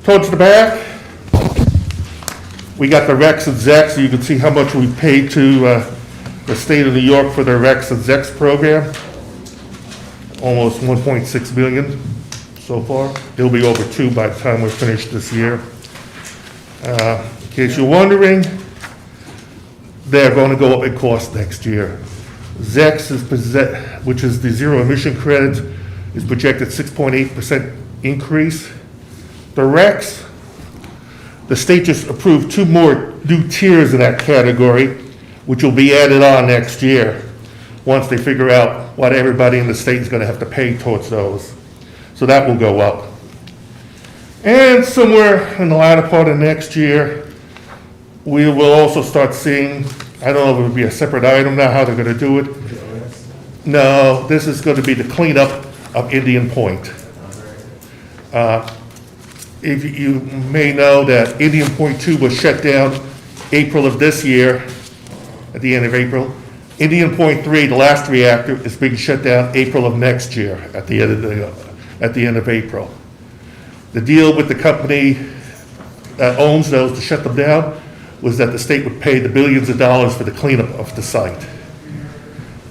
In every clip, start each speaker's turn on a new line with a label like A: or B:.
A: Towards the back, we got the Rex and Zex, so you can see how much we paid to the state of New York for their Rex and Zex program. Almost 1.6 billion so far. It'll be over 2 by the time we're finished this year. In case you're wondering, they're going to go up in cost next year. Zex, which is the zero emission credit, is projected 6.8% increase. The Rex, the state just approved 2 more new tiers in that category, which will be added on next year once they figure out what everybody in the state is going to have to pay towards those. So that will go up. And somewhere in the latter part of next year, we will also start seeing, I don't know if it will be a separate item now, how they're going to do it. No, this is going to be the cleanup of Indian Point. If you may know that Indian Point 2 was shut down April of this year, at the end of April. Indian Point 3, the last reactor, is being shut down April of next year, at the end of April. The deal with the company that owns those to shut them down was that the state would pay the billions of dollars for the cleanup of the site.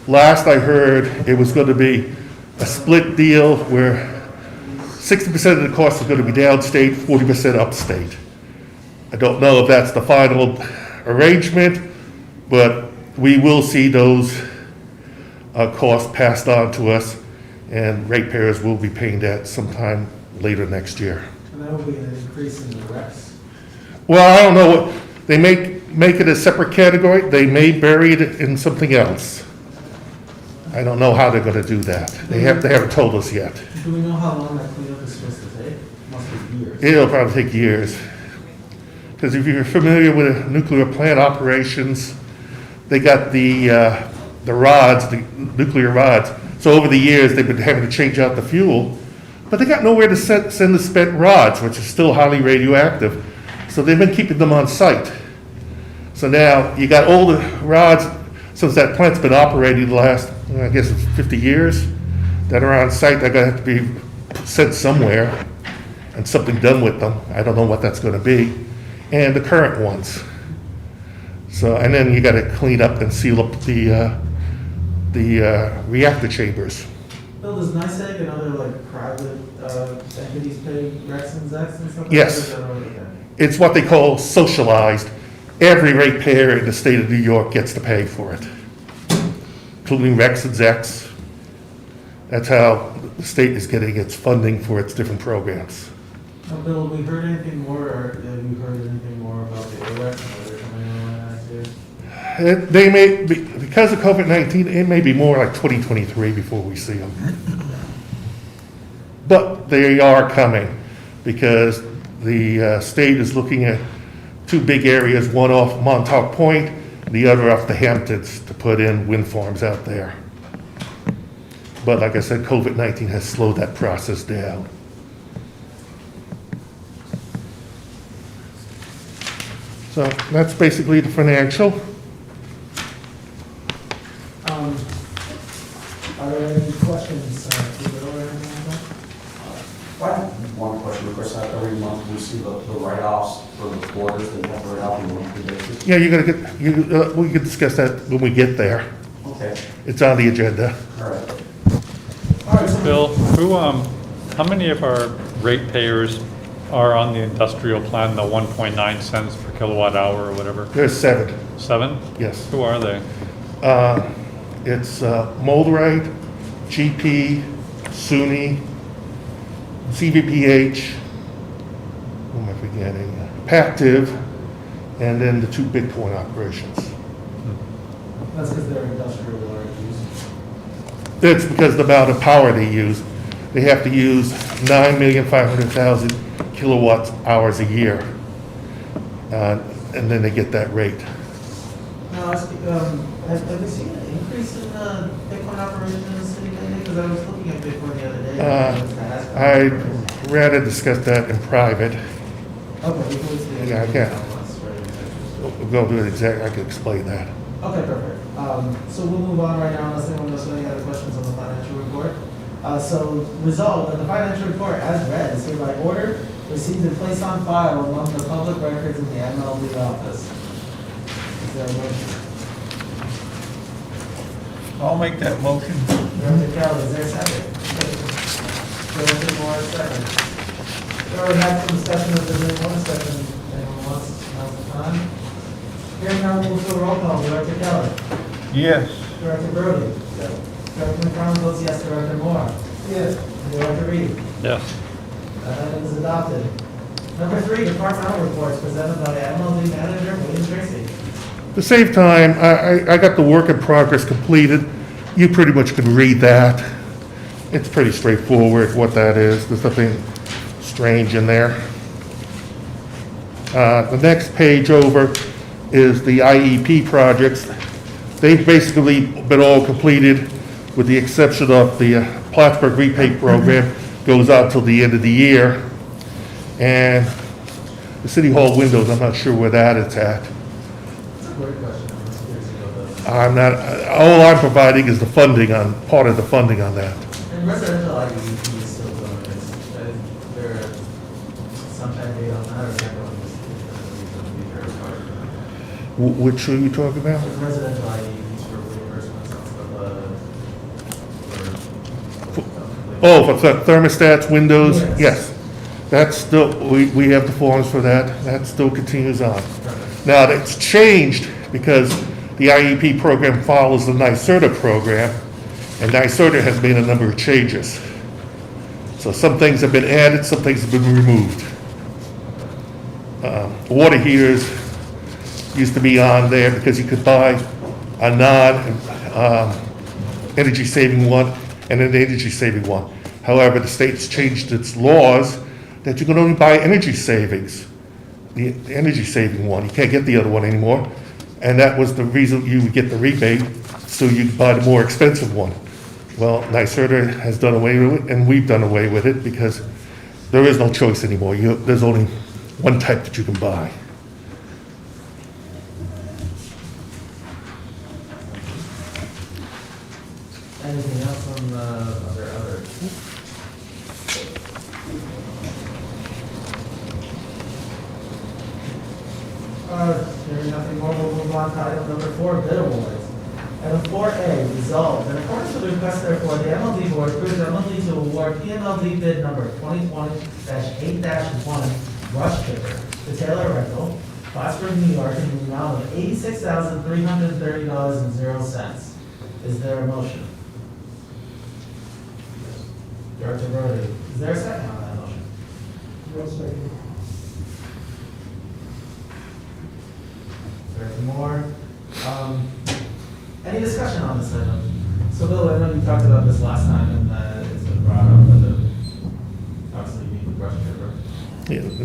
A: Last I heard, it was going to be a split deal where 60% of the cost is going to be downstate, 40% upstate. I don't know if that's the final arrangement, but we will see those costs passed on to us, and ratepayers will be paying that sometime later next year.
B: And that will be an increase in the Rex.
A: Well, I don't know what, they make it a separate category, they may bury it in something else. I don't know how they're gonna do that. They haven't told us yet.
B: Do we know how long that cleanup is supposed to take? Must be years.
A: It'll probably take years. Because if you're familiar with nuclear plant operations, they got the rods, the nuclear rods. So over the years, they've been having to change out the fuel, but they got nowhere to send the spent rods, which is still highly radioactive. So they've been keeping them on site. So now you got all the rods, since that plant's been operating the last, I guess it's 50 years, that are on site, they're gonna have to be sent somewhere and something done with them. I don't know what that's gonna be. And the current ones. So, and then you gotta clean up and seal up the reactor chambers.
B: Bill, does NICEAG and other like private entities pay Rex and Zex and stuff like
A: Yes.
B: that?
A: It's what they call socialized. Every ratepayer in the state of New York gets to pay for it, including Rex and Zex. That's how the state is getting its funding for its different programs.
B: Now, Bill, have we heard anything more, or have you heard anything more about the AREX and whether they're coming on next year?
A: They may be, because of COVID-19, it may be more like 2023 before we see them. But they are coming because the state is looking at 2 big areas, one off Montauk Point, the other off the Hamptons, to put in wind farms out there. But like I said, COVID-19 has slowed that process down. So that's basically the financial.
B: Are there any questions to Bill or anything like that?
C: I have one question, Chris. Every month we see the write-offs for the quarters that you have to write off on a monthly basis.
A: Yeah, you're gonna get, we can discuss that when we get there.
C: Okay,
A: It's on the agenda.
C: all right.
B: All right, so
D: Bill, how many of our ratepayers are on the industrial plan, the 1.9 cents per kilowatt hour or whatever?
A: There's 7,
D: 7?
A: yes.
D: Who are they?
A: It's Moldrite, GP, SUNY, CVPH, who am I forgetting? Pactiv, and then the 2 Bitcoin operations.
B: that's because they're industrial water use.
A: That's because of the amount of power they use. They have to use 9,500,000 kilowatts hours a year. And then they get that rate.
B: Now, have you seen an increase in Bitcoin operations in the city lately? Because I was looking at Bitcoin the other day.
A: I'd rather discuss that in private.
B: Okay, before we see
A: Yeah, I can. We'll go do it exactly, I can explain that.
B: Okay, perfect. So we'll move on right now unless anyone else has any other questions on the financial report. So resolved that the financial report as read is hereby ordered, received and placed on file among the public records in the MLD office. Is there a motion?
E: I'll make that motion.
B: Director Kelly, is there a second? Director Moore, second. We already had some discussion of the one second. Anyone wants, now's the time. Hearing none, we'll move to a roll call. Director Kelly.
E: Yes.
B: Director Brody. Director McConnell votes yes. Director Moore. Yes. And Director Reed.
D: Yes.
B: That item is adopted. Number 3, departmental reports presented by MLD Manager William Tracy.
A: At the same time, I got the work in progress completed. You pretty much can read that. It's pretty straightforward what that is. There's nothing strange in there. The next page over is the IEP projects. They've basically been all completed with the exception of the Plattsburgh repay program goes out till the end of the year. And the City Hall windows, I'm not sure where that is at.
B: That's a great question. I'm just curious about that.
A: I'm not, all I'm providing is the funding on, part of the funding on that.
B: And residential IEP is still going, is there some kind of date on that, or is that going to be very hard?
A: Which are you talking about?
B: There's residential IEPs for reimbursements of
A: Oh, for thermostats, windows?
B: Yes.
A: Yes. That's still, we have the forms for that. That still continues on. Now, it's changed because the IEP program follows the NYSERDA program, and NYSERDA has made a number of changes. So some things have been added, some things have been removed. Water heaters used to be on there because you could buy a non-energy saving one and an energy saving one. However, the state's changed its laws that you can only buy energy savings, the energy saving one. You can't get the other one anymore. And that was the reason you would get the rebate, so you could buy the more expensive one. Well, NYSERDA has done away with it, and we've done away with it because there is no choice anymore. There's only one type that you can buy.
B: Anything else on other? Hearing nothing more, we'll move on to item number 4, bid awards. Item 4A, resolved, in accordance with the request therefore, the MLD Board approves MLD to award PMLD bid number 2020-8-1 brush picker to Taylor Rental, Plattsburgh, New York, in the amount of $86,330.00. Is there a motion? Director Brody, is there a second on that motion? No second. Director Moore, any discussion on this item? So Bill, I know you talked about this last time and it's been brought up, but obviously you need the brush picker.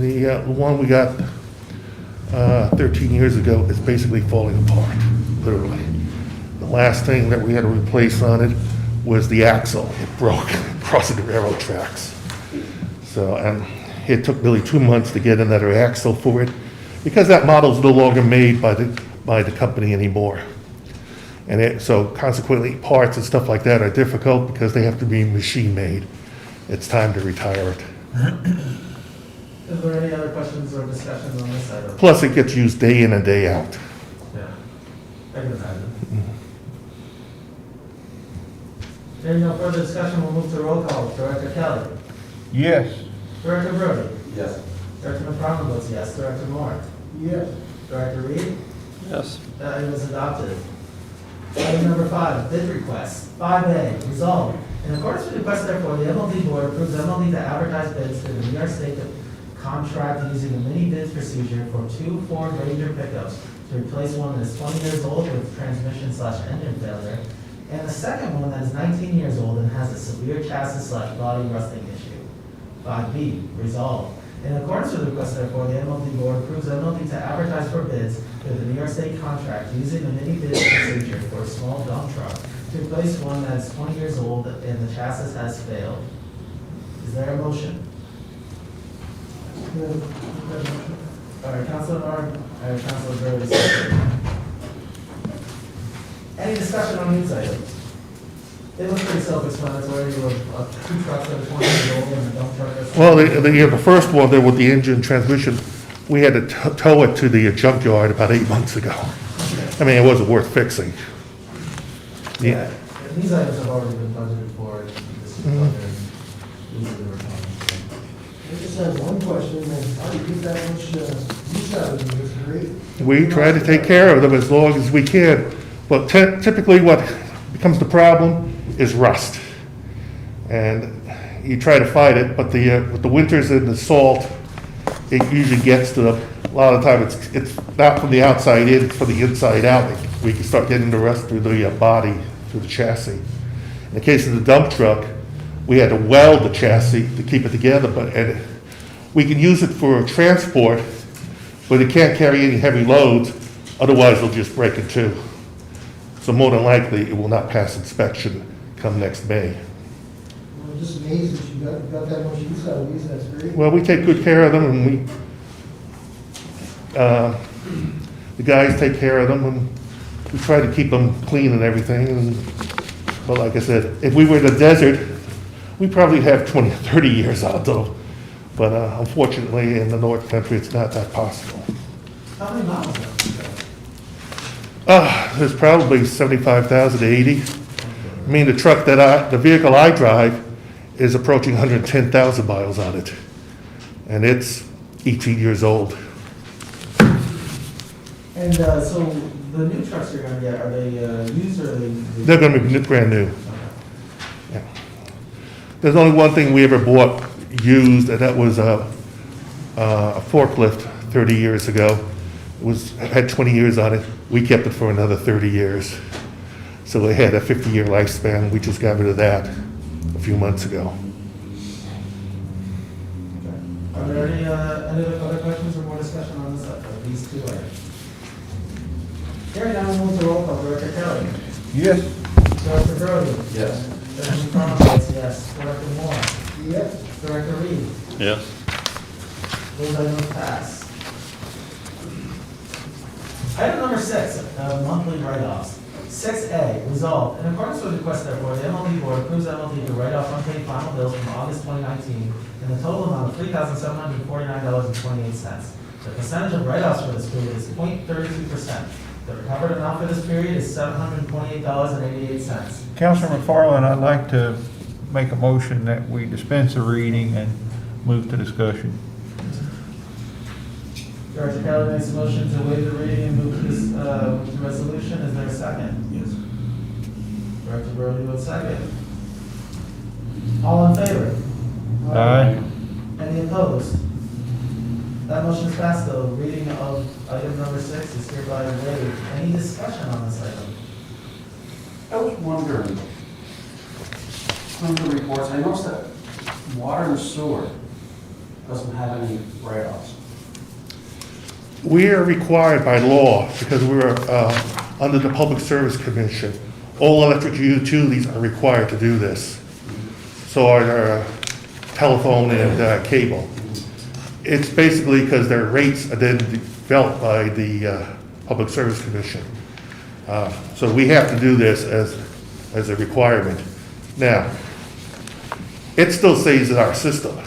A: Yeah, the one we got 13 years ago is basically falling apart, literally. The last thing that we had to replace on it was the axle. It broke crossing the railroad tracks. So, and it took nearly 2 months to get another axle for it because that model's no longer made by the company anymore. And so consequently, parts and stuff like that are difficult because they have to be machine made. It's time to retire it.
B: Is there any other questions or discussions on this item?
A: Plus, it gets used day in and day out.
B: Yeah, I can imagine. Hearing no further discussion, we'll move to roll call. Director Kelly.
E: Yes.
B: Director Brody.
C: Yes.
B: Director McConnell votes yes. Director Moore.
E: Yes.
B: Director Reed.
D: Yes.
B: That item is adopted. Item number 5, bid request. 5A, resolved. In accordance with the request therefore, the MLD Board approves MLD to advertise bids to the New York State contract using a mini bids procedure for 2 Ford Ranger pickups to replace one that is 20 years old with transmission/engine failure, and the second one that is 19 years old and has a severe chassis/body rusting issue. 5B, resolved. In accordance with the request therefore, the MLD Board approves MLD to advertise for bids with the New York State contract using the mini bid procedure for a small dump truck to replace one that is 20 years old and the chassis has failed. Is there a motion? All right, Councilor Norton, Councilor Brody, second. Any discussion on these items? If They look pretty self-explanatory, you have two trucks that are 20 years old and a dump truck that's.
A: Well, the first one there with the engine transmission, we had to tow it to the junkyard about 8 months ago. I mean, it wasn't worth fixing.
B: Yeah, and these items have already been budgeted for, and this is what they're easily recovered.
F: I just have one question, and how do you get that much use out of them? It's great.
A: We try to take care of them as long as we can, but typically what becomes the problem is rust. And you try to fight it, but with the winters and the salt, it usually gets to them. A lot of the time, it's not from the outside in, it's from the inside out. We can start getting the rust through the body, through the chassis. In the case of the dump truck, we had to weld the chassis to keep it together, and we can use it for transport, but it can't carry any heavy loads, otherwise it'll just break in two. So more than likely, it will not pass inspection come next May.
F: I'm just amazed that you got that much use out of these, that's great.
A: Well, we take good care of them, and the guys take care of them, and we try to keep them clean and everything. But like I said, if we were in the desert, we probably have 20 or 30 years out though. But unfortunately, in the North Country, it's not that possible.
B: How many miles are
A: There's probably 75,000 to 80. I mean, the vehicle I drive is approaching 110,000 miles on it. And it's 18 years old.
B: And so the new trucks you're gonna get, are they used or are they?
A: They're gonna be brand new.
B: Okay.
A: Yeah. There's only one thing we ever bought used, and that was a forklift 30 years ago. Had 20 years on it. We kept it for another 30 years. So it had a 50-year lifespan. We just got rid of that a few months ago.
B: Are there any other questions or more discussion on this, these two items? Hearing none, we'll move to roll call. Director Kelly.
E: Yes.
B: Director Brody.
C: Yes.
B: Director McConnell votes yes. Director Moore.
F: Yes,
B: Director Reed.
D: Yes.
B: Those items pass. Item number 6, monthly write-offs. 6A, resolved, in accordance with the request therefore, the MLD Board approves MLD to write off unpaid final bills from August 2019 in the total amount of $3,749.28. The percentage of write-offs for this period is 0.32%. The recovered amount for this period is $728.88.
E: Councilor McFarland, I'd like to make a motion that we dispense the reading and move to discussion.
B: Director Kelly makes a motion to waive the reading and move this resolution. Is there a second?
C: Yes.
B: Director Brody votes second. All in favor?
E: Aye.
B: Any opposed? That motion is passed, though. Reading of item number 6 is hereby waived. Any discussion on this item?
C: I was wondering, from the reports, I noticed that water and sewer doesn't have any write-offs.
A: We are required by law, because we're under the Public Service Commission, all electric utilities are required to do this. So are telephone and cable. It's basically because their rates are then developed by the Public Service Commission. So we have to do this as a requirement. Now, it still stays in our system.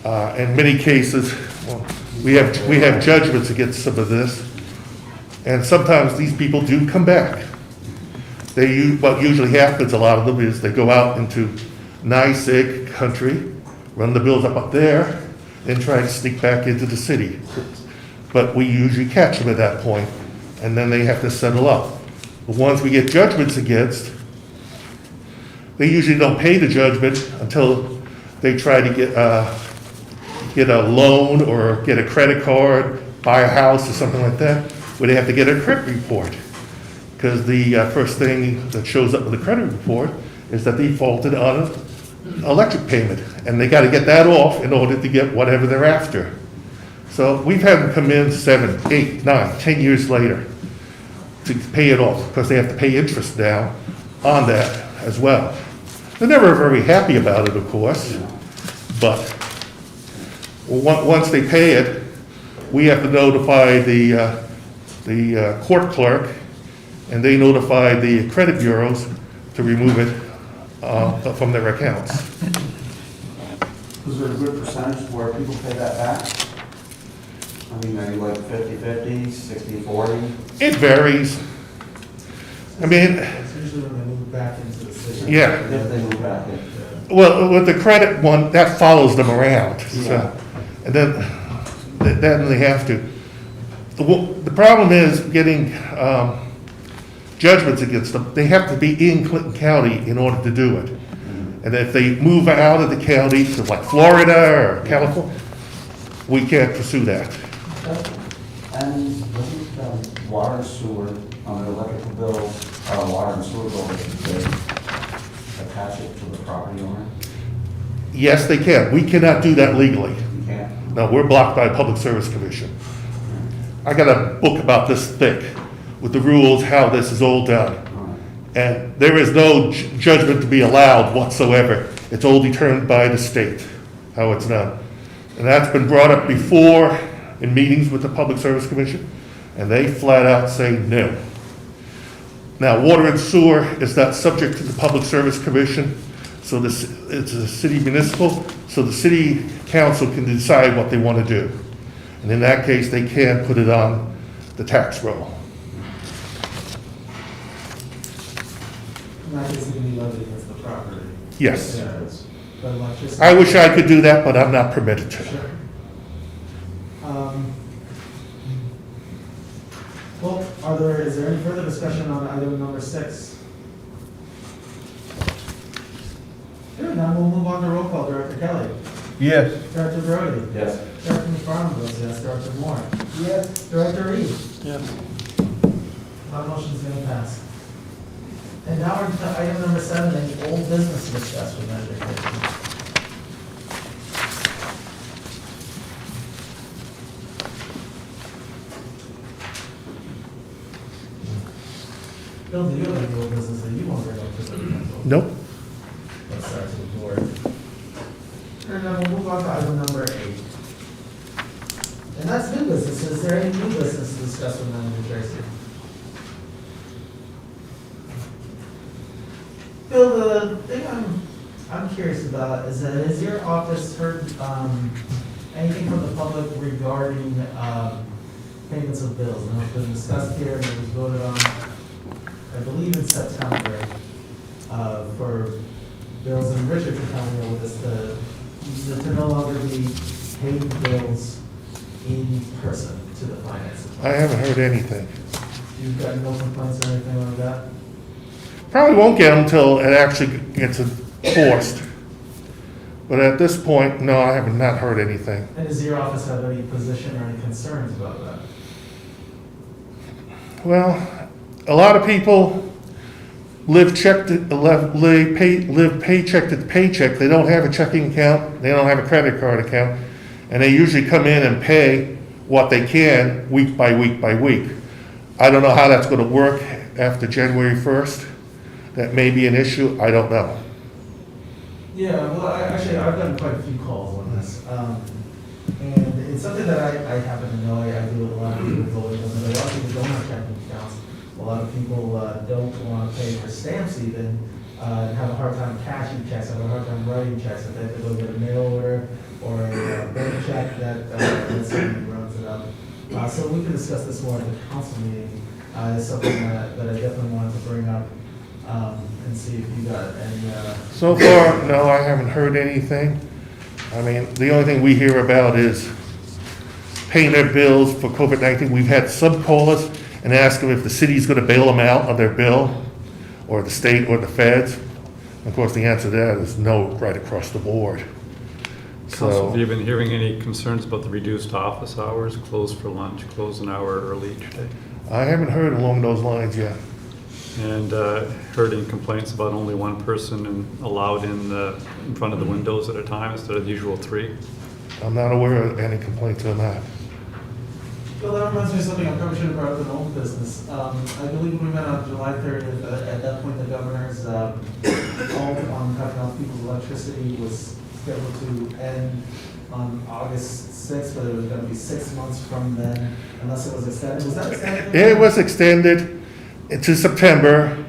A: In many cases, well, we have judgments against some of this, and sometimes these people do come back. What usually happens, a lot of them, is they go out into NYSEG country, run the bills up there, then try to sneak back into the city. But we usually catch them at that point, and then they have to settle up. The ones we get judgments against, they usually don't pay the judgment until they try to get a loan or get a credit card, buy a house or something like that, where they have to get a credit report. Because the first thing that shows up with the credit report is that they defaulted on an electric payment, and they got to get that off in order to get whatever they're after. So we've had them come in 7, 8, 9, 10 years later to pay it off, because they have to pay interest now on that as well. They're never very happy about it, of course, but once they pay it, we have to notify the court clerk, and they notify the credit bureaus to remove it from their accounts.
C: Is there a good percentage where people pay that back? I mean, are you like 50/50, 60/40?
A: It varies. I mean,
B: It's usually when they move back into the city.
A: yeah.
C: If they move back in.
A: Well, with the credit one, that follows them around,
C: Yeah.
A: so, and then they have to. The problem is getting judgments against them. They have to be in Clinton County in order to do it. And if they move out of the county to like Florida or California, we can't pursue that.
C: And doesn't water and sewer on the electrical bill, water and sewer bill, they attach it to the property owner?
A: Yes, they can. We cannot do that legally.
C: You can't?
A: No, we're blocked by the Public Service Commission. I got a book about this thick with the rules, how this is all done. And there is no judgment to be allowed whatsoever. It's all determined by the state, how it's done. And that's been brought up before in meetings with the Public Service Commission, and they flat out say no. Now, water and sewer is not subject to the Public Service Commission, so this, it's a city municipal, so the city council can decide what they want to do. And in that case, they can put it on the tax roll.
B: In that case, it can be levied against the property.
A: Yes.
B: Yeah, but electricity.
A: I wish I could do that, but I'm not permitted to.
B: Sure. Well, is there any further discussion on item number 6? Hearing none, we'll move on to roll call. Director Kelly.
E: Yes.
B: Director Brody.
C: Yes.
B: Director McFarland votes yes. Director Moore.
F: Yes.
B: Director Reed.
D: Yes.
B: My motion's going to pass. And now we're to item number 7, any old business to discuss with measure taken. Bill, do you have any old business that you want to bring up to the council?
A: Nope.
B: Let's start to the board. And then we'll move on to item number 8. And that's new business. Is there any new business to discuss with Manager Tracy? Bill, the thing I'm curious about is that has your office heard anything from the public regarding payments of bills? And it's been discussed here and it was voted on, I believe in September, for bills, and Richard can tell me with this, to no longer be paying bills in person to the finance
A: I
B: department.
A: haven't heard anything.
B: You've got no complaints or anything like that?
A: Probably won't get them until it actually gets enforced. But at this point, no, I have not heard anything.
B: And does your office have any position or any concerns about that?
A: Well, a lot of people live paycheck to paycheck. They don't have a checking account, they don't have a credit card account, and they usually come in and pay what they can week by week by week. I don't know how that's going to work after January 1st. That may be an issue, I don't know.
B: Yeah, well, I've gotten quite a few calls on this. And it's something that I happen to know. I do with a lot of people going, but a lot of people don't have checking accounts. A lot of people don't want to pay for stamps even, and have a hard time cashing checks, have a hard time writing checks. If they have to go get a mail order or a bank check that somebody runs it up. So we can discuss this more at the council meeting. It's something that I definitely wanted to bring up. And see if you got any,
A: So far, no, I haven't heard anything. I mean, the only thing we hear about is paying their bills for COVID-19. We've had some call us and ask them if the city's gonna bail them out on their bill, or the state or the feds. Of course, the answer to that is no, right across the board.
D: Council, have you
A: So,
D: been hearing any concerns about the reduced office hours, closed for lunch, closed an hour early each day?
A: I haven't heard along those lines yet.
D: And heard any complaints about only one person allowed in front of the windows at a time instead of the usual 3?
A: I'm not aware of any complaints on that.
B: Well, that reminds me of something I probably should have brought up in old business. I believe we met on July 30th. At that point, the governor's halt on cutting off people's electricity was scheduled to end on August 6th, but it was going to be 6 months from then, unless it was extended. Was that extended?
A: It was extended to September,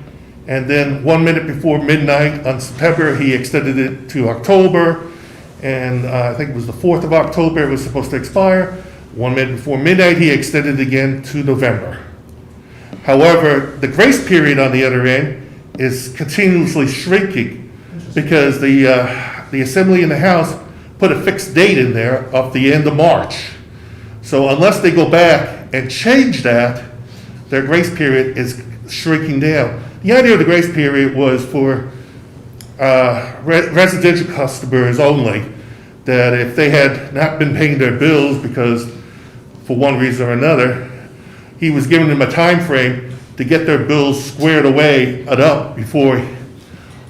A: And then 1 minute before midnight on September, he extended it to October. And I think it was the 4th of October, it was supposed to expire. 1 minute before midnight, he extended it again to November. However, the grace period on the other end is continuously shrinking because the Assembly and the House put a fixed date in there of the end of March. So unless they go back and change that, their grace period is shrinking down. The idea of the grace period was for residential customers only, that if they had not been paying their bills because for one reason or another, he was giving them a time frame to get their bills squared away and up before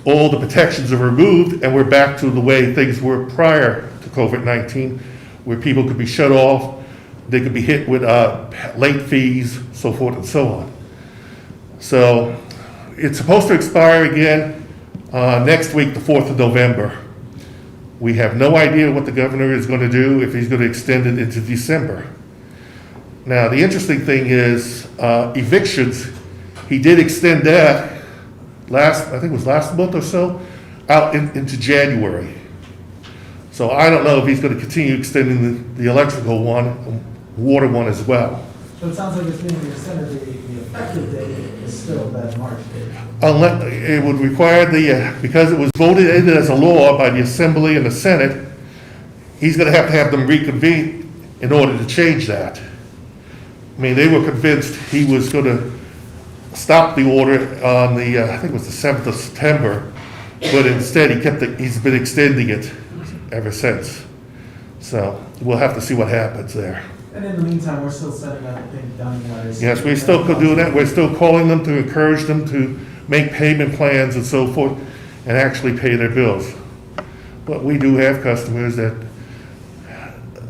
A: all the protections are removed and we're back to the way things were prior to COVID-19, where people could be shut off, they could be hit with late fees, so forth and so on. So it's supposed to expire again next week, the 4th of November. We have no idea what the governor is going to do, if he's going to extend it into December. Now, the interesting thing is evictions. He did extend that I think it was last month or so, out into January. So I don't know if he's going to continue extending the electrical one, water one as well.
B: So it sounds like it's being extended, the effective date is still that March date.
A: Unless, it would require because it was voted in as a law by the Assembly and the Senate, he's going to have them reconvene in order to change that. I mean, they were convinced he was going to stop the order on the, I think it was the 7th of September, but instead he's been extending it ever since. So we'll have to see what happens there.
B: And in the meantime, we're still setting up, I think, dunning letters.
A: Yes, we still could do that. We're still calling them to encourage them to make payment plans and so forth and actually pay their bills. But we do have customers that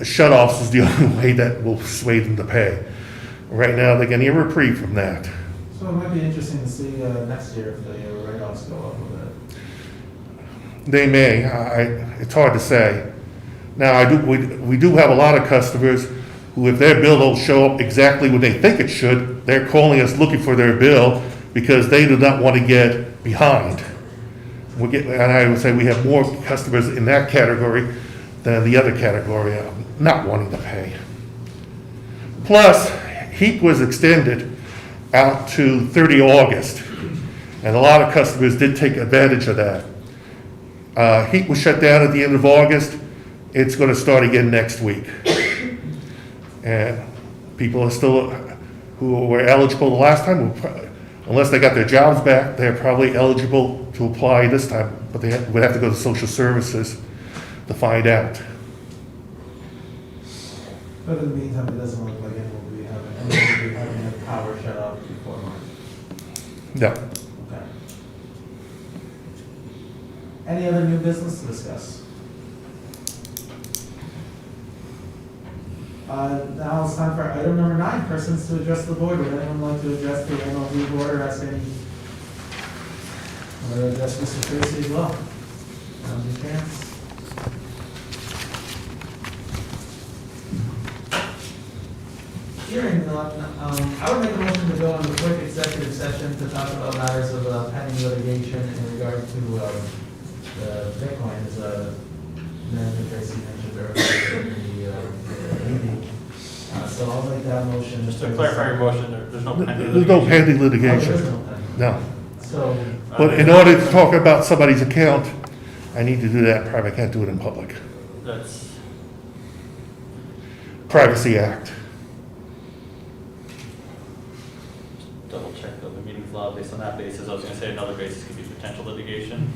A: shut-offs is the only way that will sway them to pay. Right now, they're getting a reprieve from that.
B: So it might be interesting to see next year if the write-offs go up a bit.
A: They may. It's hard to say. Now, we do have a lot of customers who, if their bill don't show up exactly when they think it should, they're calling us looking for their bill because they do not want to get behind. And I would say we have more customers in that category than the other category of not wanting to pay. Plus, HEAP was extended out to 30 August, and a lot of customers did take advantage of that. HEAP was shut down at the end of August. It's going to start again next week. And people are still, who were eligible the last time, unless they got their jobs back, they're probably eligible to apply this time, but they would have to go to social services to find out.
B: But in the meantime, it doesn't look like anyone will be having a power shut off before March.
A: No.
B: Okay. Any other new business to discuss? Now it's time for item number 9, persons to address the board. Would anyone like to address the MLB board or ask any? I'm going to address Mr. Tracy as well. Now's your chance. Hearing none, I would make a motion to go into quick executive session to talk about matters of pending litigation in regard to the Bitcoin, as Manager Tracy mentioned earlier in the meeting. So I'll make that motion.
G: Just to clarify your motion, there's no pending
A: There's no
G: litigation.
A: pending
B: Oh, there
A: litigation.
B: is no pending.
A: No.
B: So,
A: But in order to talk about somebody's account, I need to do that in private. I can't do it in public.
G: That's,
A: Privacy Act.
G: double check the meetings law based on that basis. I was gonna say another basis could be potential litigation,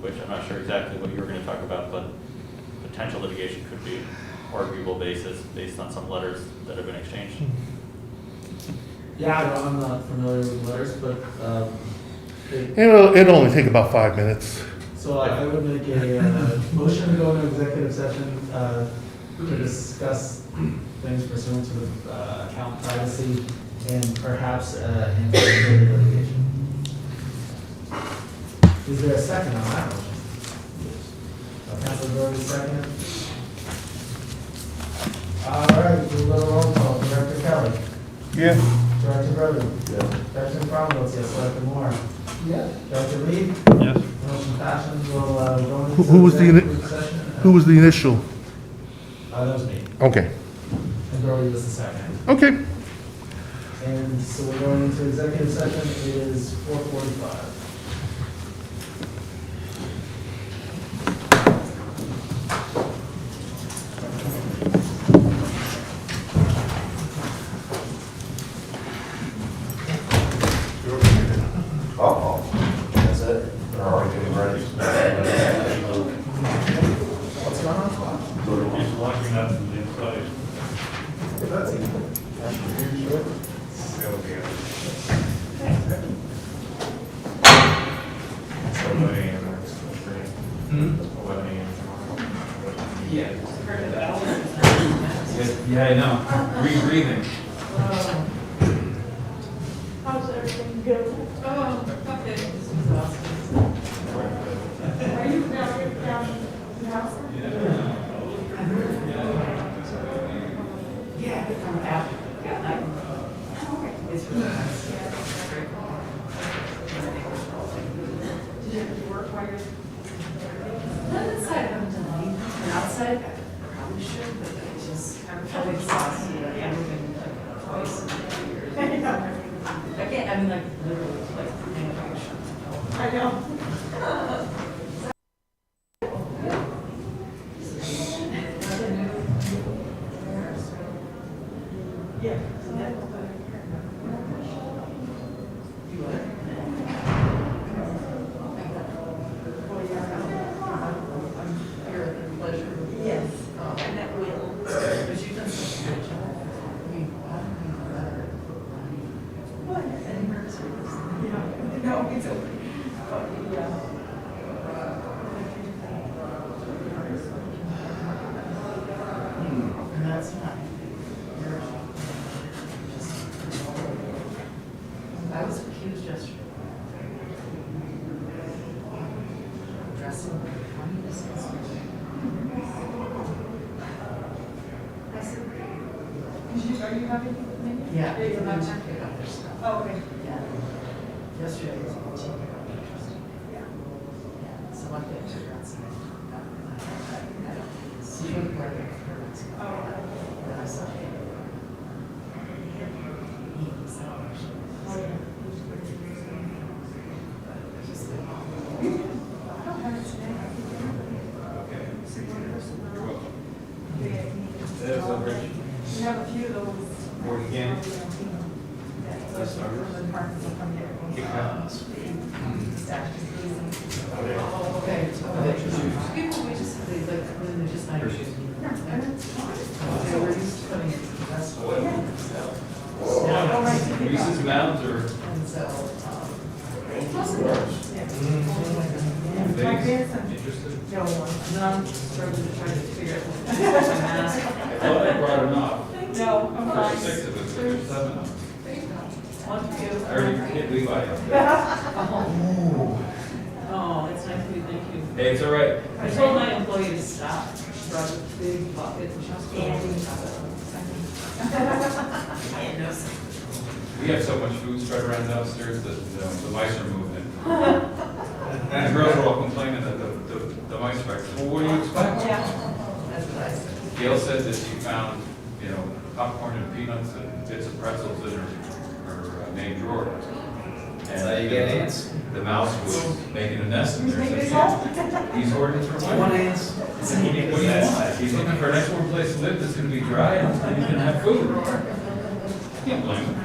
G: which I'm not sure exactly what you were gonna talk about, but potential litigation could be arguable basis based on some letters that have been exchanged.
B: yeah, I'm not familiar with letters, but,
A: It'll only take about 5 minutes.
B: so I would make a motion to go into executive session to discuss things pursuant to the account privacy and perhaps anticipated litigation. Is there a second on that motion? Councilor Brody, second. All right, we'll go to roll call. Director Kelly.
E: Yeah.
B: Director Brody. Director Crum votes yes. Director Moore.
F: Yeah.
B: Dr. Reed?
D: Yes.
B: Motion passes, we'll go into.
A: Who was the
B: executive session.
A: Who was the initial?
B: That was me,
A: Okay,
B: and Dory was the second.
A: okay.
B: And so we're going into executive session, it is 4:45.
C: That's it? They're already getting ready.
B: What's going on?
D: He's watching that from the inside.
H: Yeah, I know. Rebreathing.
I: How's everything going? Oh, okay. This is awesome. Are you down in the house?
J: Yeah, from after. It's really nice.
I: Did you have to work while you're?
J: Not inside, I haven't done anything. And outside, I probably should, but I just kind of feel exhausted. I've moving like twice in 2 years. I can't, I mean, like, literally, like,
I: I know. Yeah.
J: You what?
I: Well, yeah.
J: I'm here at pleasure.
I: Yes. And that will.
J: But you've done such a good job. I mean, I don't know better.
I: What?
J: Any nervous for this?
I: Yeah. No, it's okay. But, yeah.
J: And that's fine. I was accused yesterday. Dressing like communist.
I: I said, are you having?
J: Yeah.
I: You're not
J: About
I: checking.
J: their stuff.
I: Oh, okay.
J: Yeah. Yesterday was interesting.
I: Yeah.
J: Yeah. So one day I took her outside. I don't see where they're parents.
I: Oh.
J: Then I saw her. Eating sandwich.
I: Oh, yeah.
J: Just like,
I: I don't have it today.
H: There's a bridge.
I: We have a few of those.
H: Board again.
I: Yeah,
H: That's
I: so
H: ours.
I: from the park will come here.
H: Kick out.
I: Staff is losing.
J: oh, okay. People, we just, they like, when they're just not used to it. They were used to putting it to the festival. So.
I: Oh, right, to pick up.
H: Reese's Mounds or
J: And so,
I: My grandson,
H: interested?
I: no one.
J: and then I'm struggling to try to figure out what to do with my mask.
H: I thought I brought enough.
I: No, I'm fine.
H: There's 6 of us, there's 7 of us.
J: One for you.
H: I heard your kid Levi up there.
J: Oh, that's nice of you, thank you.
H: Hey, it's all right.
J: I told my employee to stop, brought a big bucket, and she was standing. I know.
H: We have so much food spread around downstairs that the mice are moving. And the girls are all complaining that the mice are, well, what do you expect?
I: Yeah.
J: That's what I said.
H: Gail said that she found, popcorn and peanuts and bits of pretzels in her main drawer. And
C: how you get ants?
H: The mouse was making a nest in there.
I: Make this
H: So
I: all?
H: These ordinance for
C: One
H: mine.
C: ants.
H: What do you want? He's looking for an next warm place to live that's gonna be dry and he's gonna have food. Can't blame him.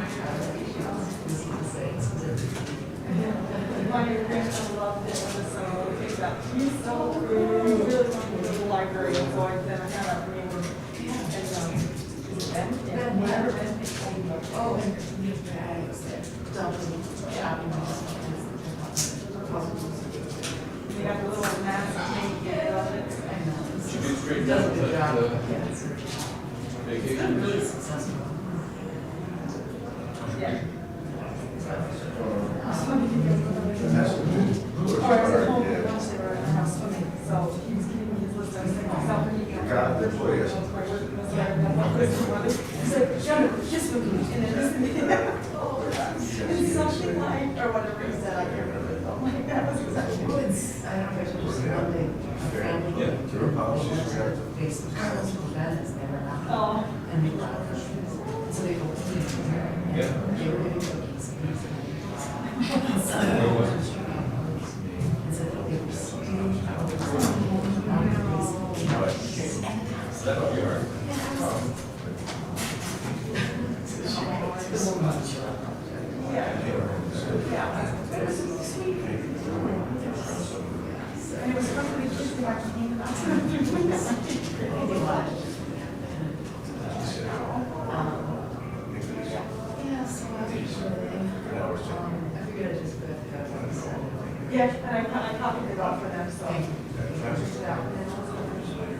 I: My grandson loved it, so we picked up. He's so, he really wanted to go to the library, and so I then I had a name. And, is it Ben? Yeah, whatever Ben.
J: Oh, and new bags that dumping shopping.
I: They got the little mask cake, and all it.
J: I know.
H: Should be straight
J: It does a
H: down
J: good
H: to
J: job.
H: the
J: Yeah, it's been
H: vacation.
J: really successful.
I: Yeah.
F: That's
I: Or I was at home, and once they were in the house swimming, so he was giving me his list, I was like, myself, and he
F: God, that's what it is.
I: He's like, Jonah, just with me, and then this, it's something like, or whatever he said, I can't remember.
J: basement, so the bed is never allowed.
I: Oh.
J: And they allow for so they go,
H: Yeah.
J: they were getting cookies. So,
H: Where was it?
J: and so they were stealing out of the
H: That'll be all right.
I: And it was fun for the kids to watch me about it.
J: Yeah, so I figured I'd just put it there.
I: Yeah, and I copied it off for them, so. Yeah.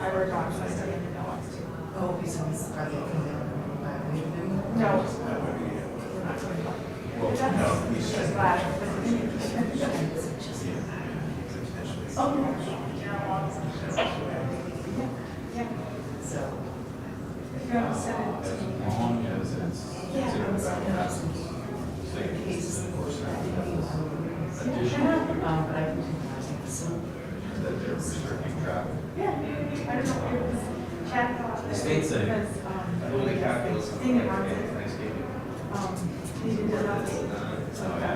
I: I work on, so I study in the mailbox too.
J: Oh, because are they coming in by way of doing it?
I: No. We're not going to. It's just glad. Oh, yeah.
J: So.
I: You're going to send it to me.
H: As long as it's.
I: Yeah.
J: Cases.
H: Additional,
J: But I can do so.
H: that they're restricting travel.
I: Yeah, I don't know, it was chat about
K: The
I: this.
K: state said,
I: Because,
K: holy calculus.
I: thing that runs it, needed to know. So that,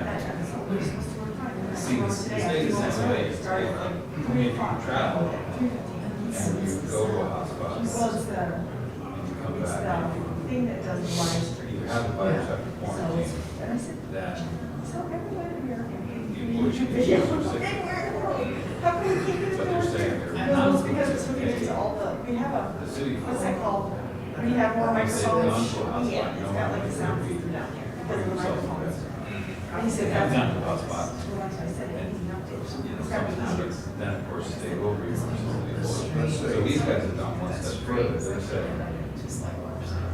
I: we're supposed to work on it.
K: See, the state is the same way.
I: Started like
H: When
I: 3
H: you
I: o'clock.
H: travel,
I: 3:15.
H: and you go to a hotspot,
I: Well, it's the,
H: and you come
I: it's
H: back,
I: the thing that does the live
H: you
I: stream.
H: have the virus after
I: So,
H: quarantine,
I: and I said,
H: that
I: so everywhere here.
H: the employees should be
I: Video.
H: so sick.
I: How come we can't get it?
H: But they're saying they're
I: No, it's because it's looking into all the, we have a,
H: The city.
I: what's that called? We have more
H: They've gone
I: microphones.
H: to a hotspot,
I: Yeah, it's got like a sound
H: no one
I: system down there because of the
H: yourself to
I: microphones.
H: bed.
I: And he said
H: Have
I: that's.
H: gone to a hotspot.
I: Well, that's why I said it, it's not.
H: You know,
I: It's gotta be
H: something
I: easier.
H: happens, then of course they go over you versus the employees. So these guys have gone one step further, they're saying,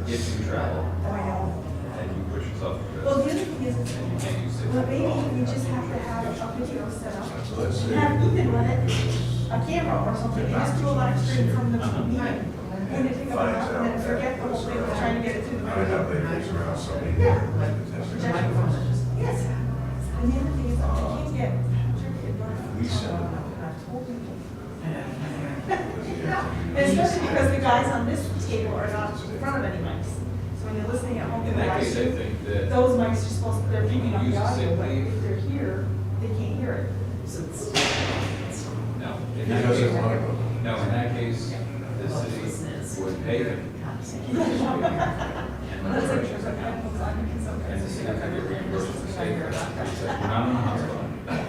H: if you travel,
I: Oh, I know.
H: and you push yourself to
I: Well,
H: bed,
I: the other thing is,
H: and you can't use it.
I: well, maybe we just have to have a video set up. Have Ethan run it, a camera or something, and just do a live stream from the meeting. When they pick up an app and then forget the whole thing, trying to get it through the video. Yeah. Yes. And the other thing is, I can't get. I've told people. Especially because the guys on this table are not in front of any mics. So when you're listening at home to
H: In
I: the
H: that
I: live
H: case, I
I: stream,
H: think that
I: those mics are supposed, they're picking up
H: Use
I: the
H: the
I: audio,
H: same
I: but
H: lead.
I: if they're here, they can't hear it.
J: So it's.
H: no, in that case, no, in that case, the city would pay them.
I: That's interesting.
H: And the city could get reimbursed from the state for that. It's like, you're not in a hospital, and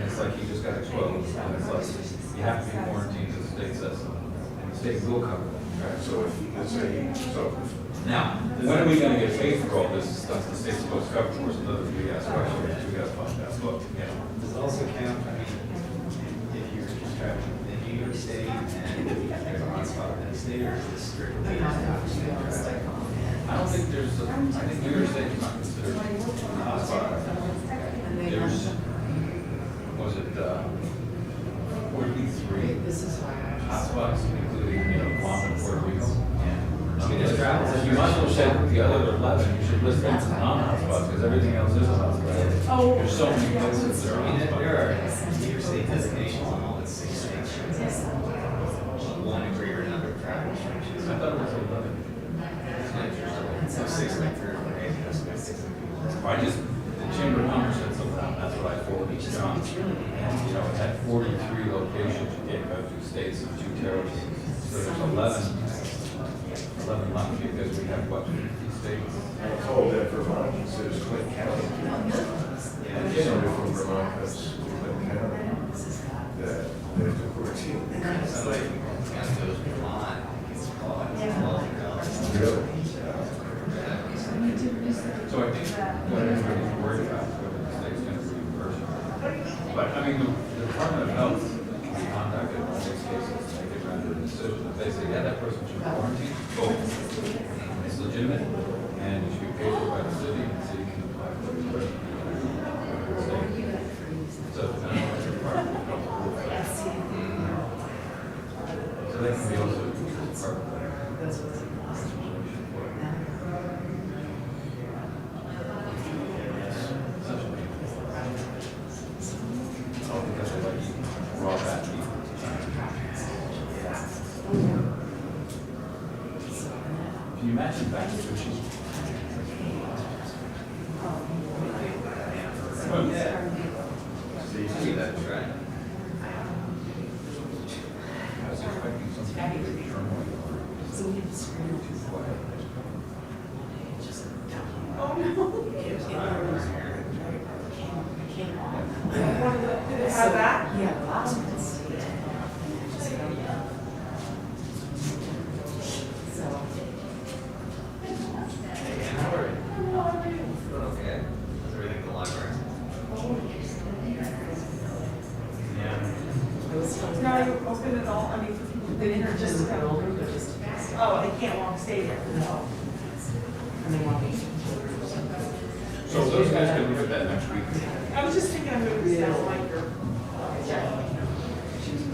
H: it's like you just got exposed, and it's like, you have to be quarantined as the state says so. And the state will cover that.
L: So if, let's say, so
H: Now, when are we gonna get paid for all this stuff the state's supposed to cover for us? Another big ass question, we gotta find out, but, you know.
K: Does it also count, I mean, if you're just traveling within New York State and there's a hotspot in that state, or is this strictly?
H: I don't think there's, I think New York State is not considered a hotspot. There's, was it, 43
J: This is why I.
H: hotspots, including, you know, Guam and Puerto Rico.
K: I mean, there's travel.
H: You might as well say the other 11, you should list them as non-hotspots, because everything else is a hotspot.
I: Oh.
H: There's so many places that
K: I
H: are
K: mean, there
H: hotspots.
K: are New York State designations on all the 6 states. One degree or another travel restrictions.
H: I thought it was 11.
K: So 6 like 3 or 4 days.
H: I just, the Chamber of Commerce said something, that's what I forwarded to John. And, you know, it had 43 locations, you can't go to states and 2 territories. So there's 11 left because we have, what, 50 states?
L: I'm told that Vermont considers Clinton County. Somebody from Vermont that's Clinton County, that there's a 14.
K: It's like, it goes beyond.
L: Really?
H: So I think what everybody's worried about is whether the state's gonna reimburse them. But, I mean, the Department of Health can be contacted in all these cases to make a random decision. If they say, yeah, that person should quarantine, oh, it's legitimate, and it should be paid for by the city, and the city can apply for reimbursement. So, the Department of Health will pay. So they can be also used as part of that.
J: That's what's.
H: Oh, because they like eating raw fat meat. Can you imagine back to which is?
K: So you see that, right?
H: I was expecting something to be turmoil.
J: So we have to scream.
I: Oh, no.
J: It came on.
I: Did it have that?
J: Yeah, the last one stayed. So.
K: How are you? Doing okay. How's everything in the library? Yeah.
I: Now you open it all, I mean, for people, they didn't just come. Oh, they can't walk, stay there.
J: No. And they want me.
H: So those guys can look at that next week.
I: I was just thinking I'm gonna step like your.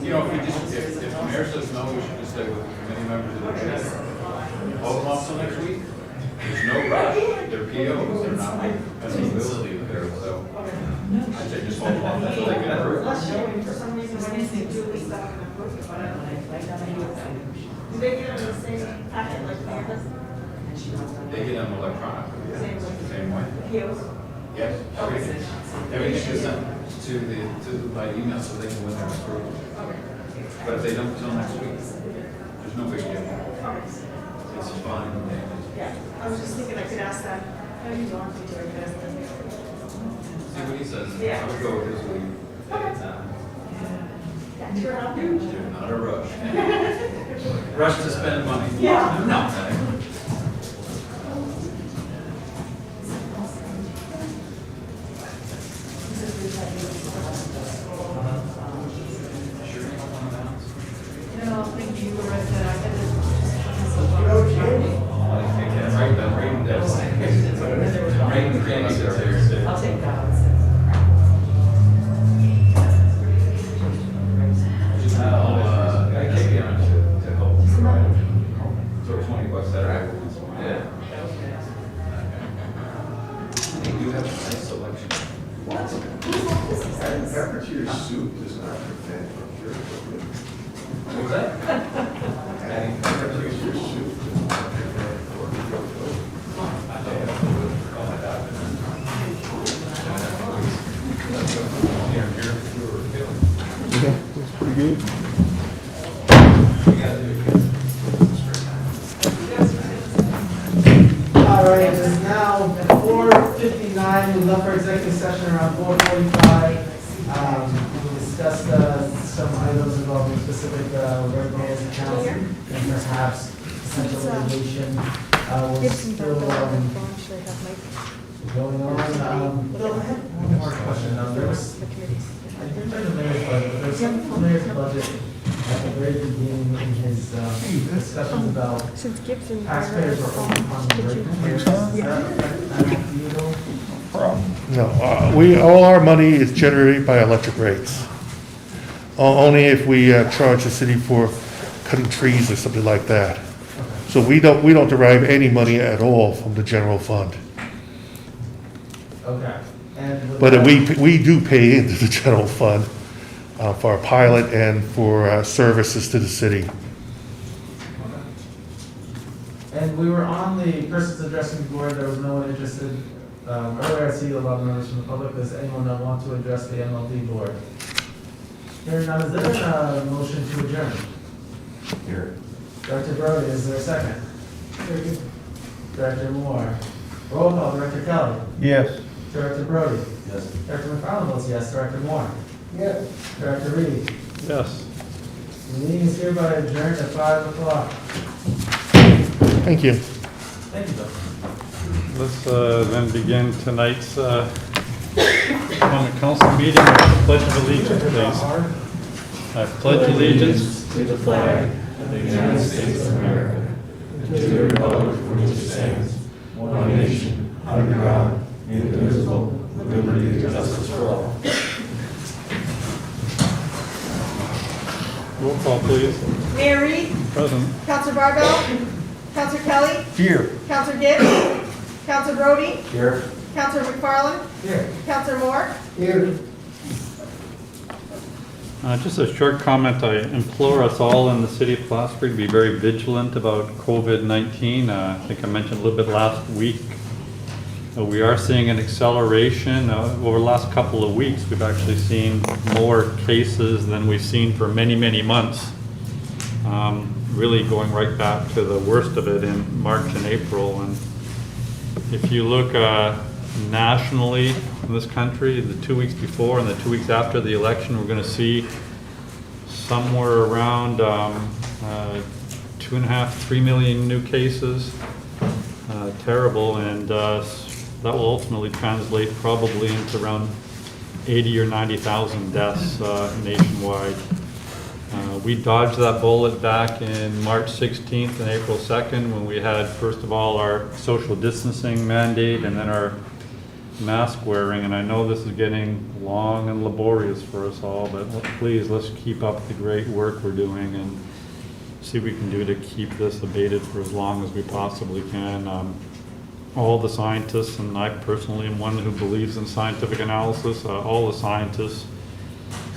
H: You know, if the mayor says no, we should just stay with the committee members of the committee. Hold them off till next week. There's no rush. They're POs, they're not like ability there, so I'd say just hold them off until they get approved.
I: For some reason, when they see Julie stuff in the book, but I don't know. Do they get them in the same packet like the others?
H: They get them electronically, yeah.
I: Same way.
H: Same way.
I: POs?
H: Yes, everything. Everything is sent to by email so they can win their approval. But if they don't till next week, there's no big deal. It's fine.
I: Yeah, I was just thinking I could ask that. How do you want me to, I could ask that.
H: See what he says.
I: Yeah.
H: I would go with his lead.
I: Okay. Yeah, sure, I'll do.
H: They're not a rush. Rush to spend money.
I: Yeah.
H: No. Sure you don't want to announce?
J: No, thank you, you were right there. I had to.
H: Right, that rain does. Rain creates it.
J: I'll take that.
H: I kick you on to help. Sort of $20 that are. Yeah. They do have a nice selection.
L: Adding pepper to your soup does not prevent from curing.
H: What's that?
L: Adding pepper to your soup does not prevent from curing.
B: All right, it is now 4:59, we left our executive session around 4:45. We discussed some items involving specific rate payers accounts and perhaps potential litigation. We're still going on. Bill, I had one more question. There was, I think there's a mayor's budget, but there's something in the mayor's budget at the very beginning in his discussions about
I: Since Gibson.
B: taxpayers are on the rate payers. Does that affect you at all?
A: No, all our money is generated by electric rates. Only if we charge the city for cutting trees or something like that. So we don't derive any money at all from the general fund.
B: Okay. And with
A: But
B: that-
A: we do pay into the general fund for our pilot and for services to the city.
B: And we were on the persons addressing the board, there was no one interested. Earlier I see a lot of members from the public, does anyone that want to address the MLD board? Hearing none, is there a motion to adjourn?
L: Here.
B: Director Brody, is there a second? Director Moore. Roll call, Director Kelly.
E: Yes.
B: Director Brody.
L: Yes.
B: Director McFarland votes yes. Director Moore.
F: Yes.
B: Director Reed.
D: Yes.
B: The meeting is hereby adjourned at 5 o'clock.
A: Thank you.
B: Thank you, Bill.
D: Let's then begin tonight's common council meeting with the Pledge of Allegiance, please. I pledge allegiance
F: To the flag of the United States of America, and to the republic for which it stands, one nation, under God, indivisible, with liberty and justice for all.
D: roll call, please.
I: Mayor Reed,
D: Present.
I: Counselor Barbell, Counselor Kelly,
E: Here.
I: Counselor Gibbs, Counselor Brody,
L: Here.
I: Counselor McFarland,
B: Here.
I: Counselor Moore,
F: Here.
D: Just a short comment. I implore us all in the city of Plattsburgh to be very vigilant about COVID-19. I think I mentioned a little bit last week. We are seeing an acceleration. Over the last couple of weeks, we've actually seen more cases than we've seen for many, many months. Really going right back to the worst of it in March and April. And if you look nationally in this country, the 2 weeks before and the 2 weeks after the election, we're going to see somewhere around 2.5, 3 million new cases. Terrible, and that will ultimately translate probably into around 80 or 90,000 deaths nationwide. We dodged that bullet back in March 16th and April 2nd when we had, first of all, our social distancing mandate and then our mask wearing. And I know this is getting long and laborious for us all, but please, let's keep up the great work we're doing and see what we can do to keep this abated for as long as we possibly can. All the scientists, and I personally am one who believes in scientific analysis, all the scientists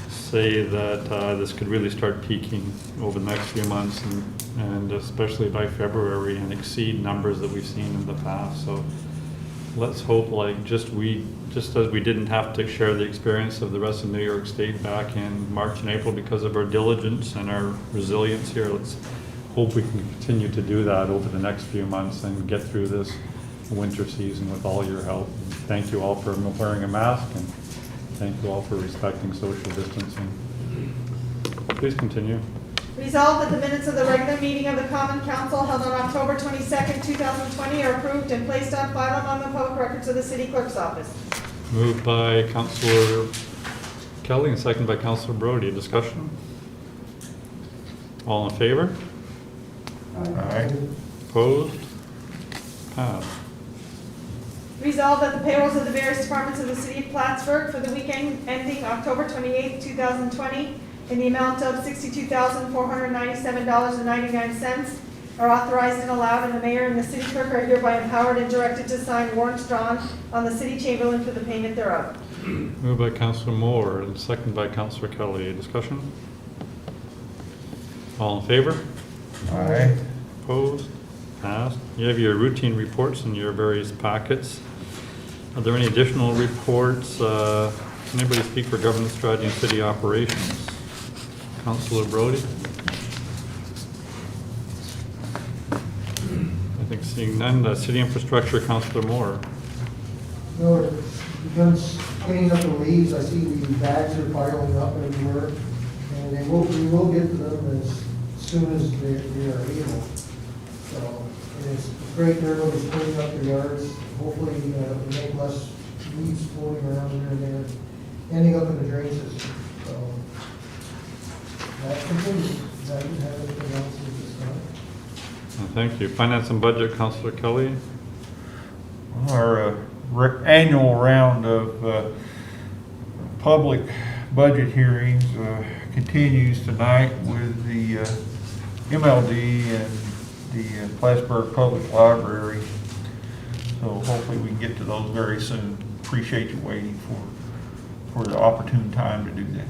D: say that this could really start peaking over the next few months and especially by February and exceed numbers that we've seen in the past. So let's hope, like just as we didn't have to share the experience of the rest of New York State back in March and April because of our diligence and our resilience here, let's hope we can continue to do that over the next few months and get through this winter season with all your help. Thank you all for wearing a mask, and thank you all for respecting social distancing. Please continue.
I: Resolved that the minutes of the regular meeting of the Common Council held on October 22nd, 2020 are approved and placed on file among the public records of the city clerk's office.
D: Moved by Councilor Kelly and seconded by Councilor Brody. Discussion? All in favor?
E: Aye.
D: Opposed? Passed.
I: Resolved that the payrolls of the various departments of the city of Plattsburgh for the weekend ending October 28th, 2020 in the amount of $62,497.99 are authorized and allowed, and the mayor and the city clerk are hereby empowered and directed to sign warrants drawn on the city chamberlain for the payment thereof.
D: Moved by Councilor Moore and seconded by Councilor Kelly. Discussion? All in favor?
E: Aye.
D: Opposed? Passed. You have your routine reports in your various packets. Are there any additional reports? Can anybody speak for government strategy and city operations? Councilor Brody? I think seeing none. City infrastructure, Councilor Moore.
M: No, begun cleaning up the leaves. I see the bags are piling up everywhere, and we will get to them as soon as we are able. So, and it's great that everybody's cleaning up their yards. Hopefully, we make less weeds floating around here and there, ending up in the drain system. So, that continues. I didn't have anything else at this time.
D: Thank you. Finance and budget, Councilor Kelly.
E: Our annual round of public budget hearings continues tonight with the MLD and the Plattsburgh Public Library. So hopefully we can get to those very soon. Appreciate you waiting for the opportune time to do that.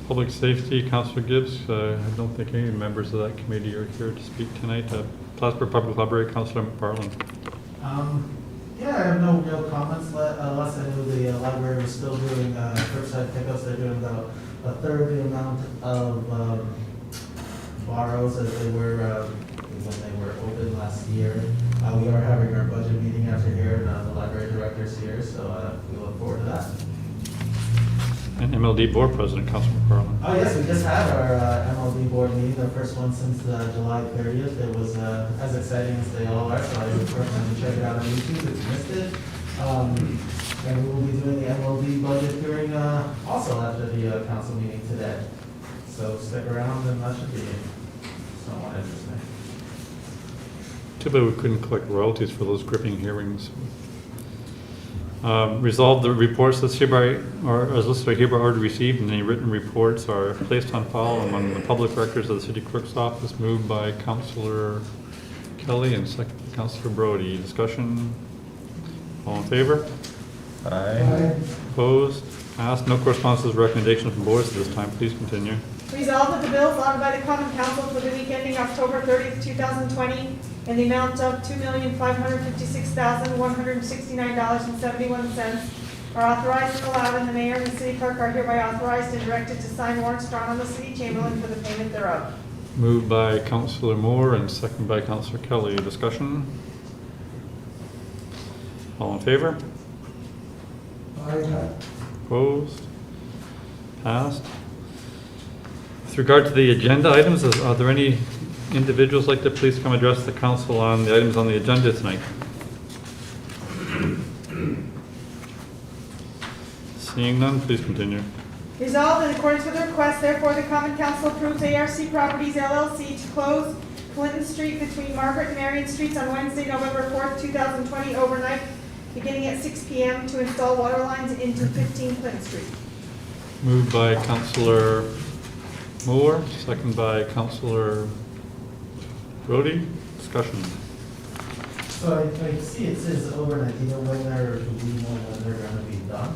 D: Public safety, Councilor Gibbs. I don't think any members of that committee are here to speak tonight. Plattsburgh Public Library, Councilor McFarland.
B: Yeah, I have no real comments, unless I knew the library was still doing curbside pickups. They're doing about a third of the amount of borrows as they were when they were open last year. We are having our budget meeting after here, and the library director's here, so we look forward to that.
D: And MLD Board President, Councilor McFarland.
B: Oh, yes, we just had our MLB board meeting, the first one since July 30th. It was as exciting as they all are, so I would recommend you check it out on YouTube if you missed it. And we will be doing the MLB budget hearing also after the council meeting today. So stick around, and that should be somewhat interesting.
D: Too bad we couldn't collect royalties for those gripping hearings. Resolve the reports as listed are hereby already received, and any written reports are placed on file among the public records of the city clerk's office. Moved by Councilor Kelly and second by Councilor Brody. Discussion? All in favor?
E: Aye.
D: Opposed? Passed. No correspondences, recommendations from boards at this time. Please continue.
I: Resolved that the bills offered by the common council for the week ending October 30th, 2020, in the amount of $2,556,169.71 are authorized and allowed, and the mayor and the city clerk are hereby authorized and directed to sign warrants drawn on the city chamberlain for the payment thereof.
D: Moved by Councilor Moore and second by Councilor Kelly. Discussion? All in favor?
M: Aye.
D: Opposed? Passed. With regard to the agenda items, are there any individuals like to please come address the council on the items on the agenda tonight? Seeing none, please continue.
I: Resolved in accordance with the request, therefore, the common council approves ARC Properties LLC to close Clinton Street between Margaret and Marion Streets on Wednesday, November 4th, 2020, overnight, beginning at 6 p.m. to install water lines into 15 Clinton Street.
D: Moved by Councilor Moore, second by Councilor Brody. Discussion.
B: So I see it says overnight, do you know when they're, do we know when they're gonna be done?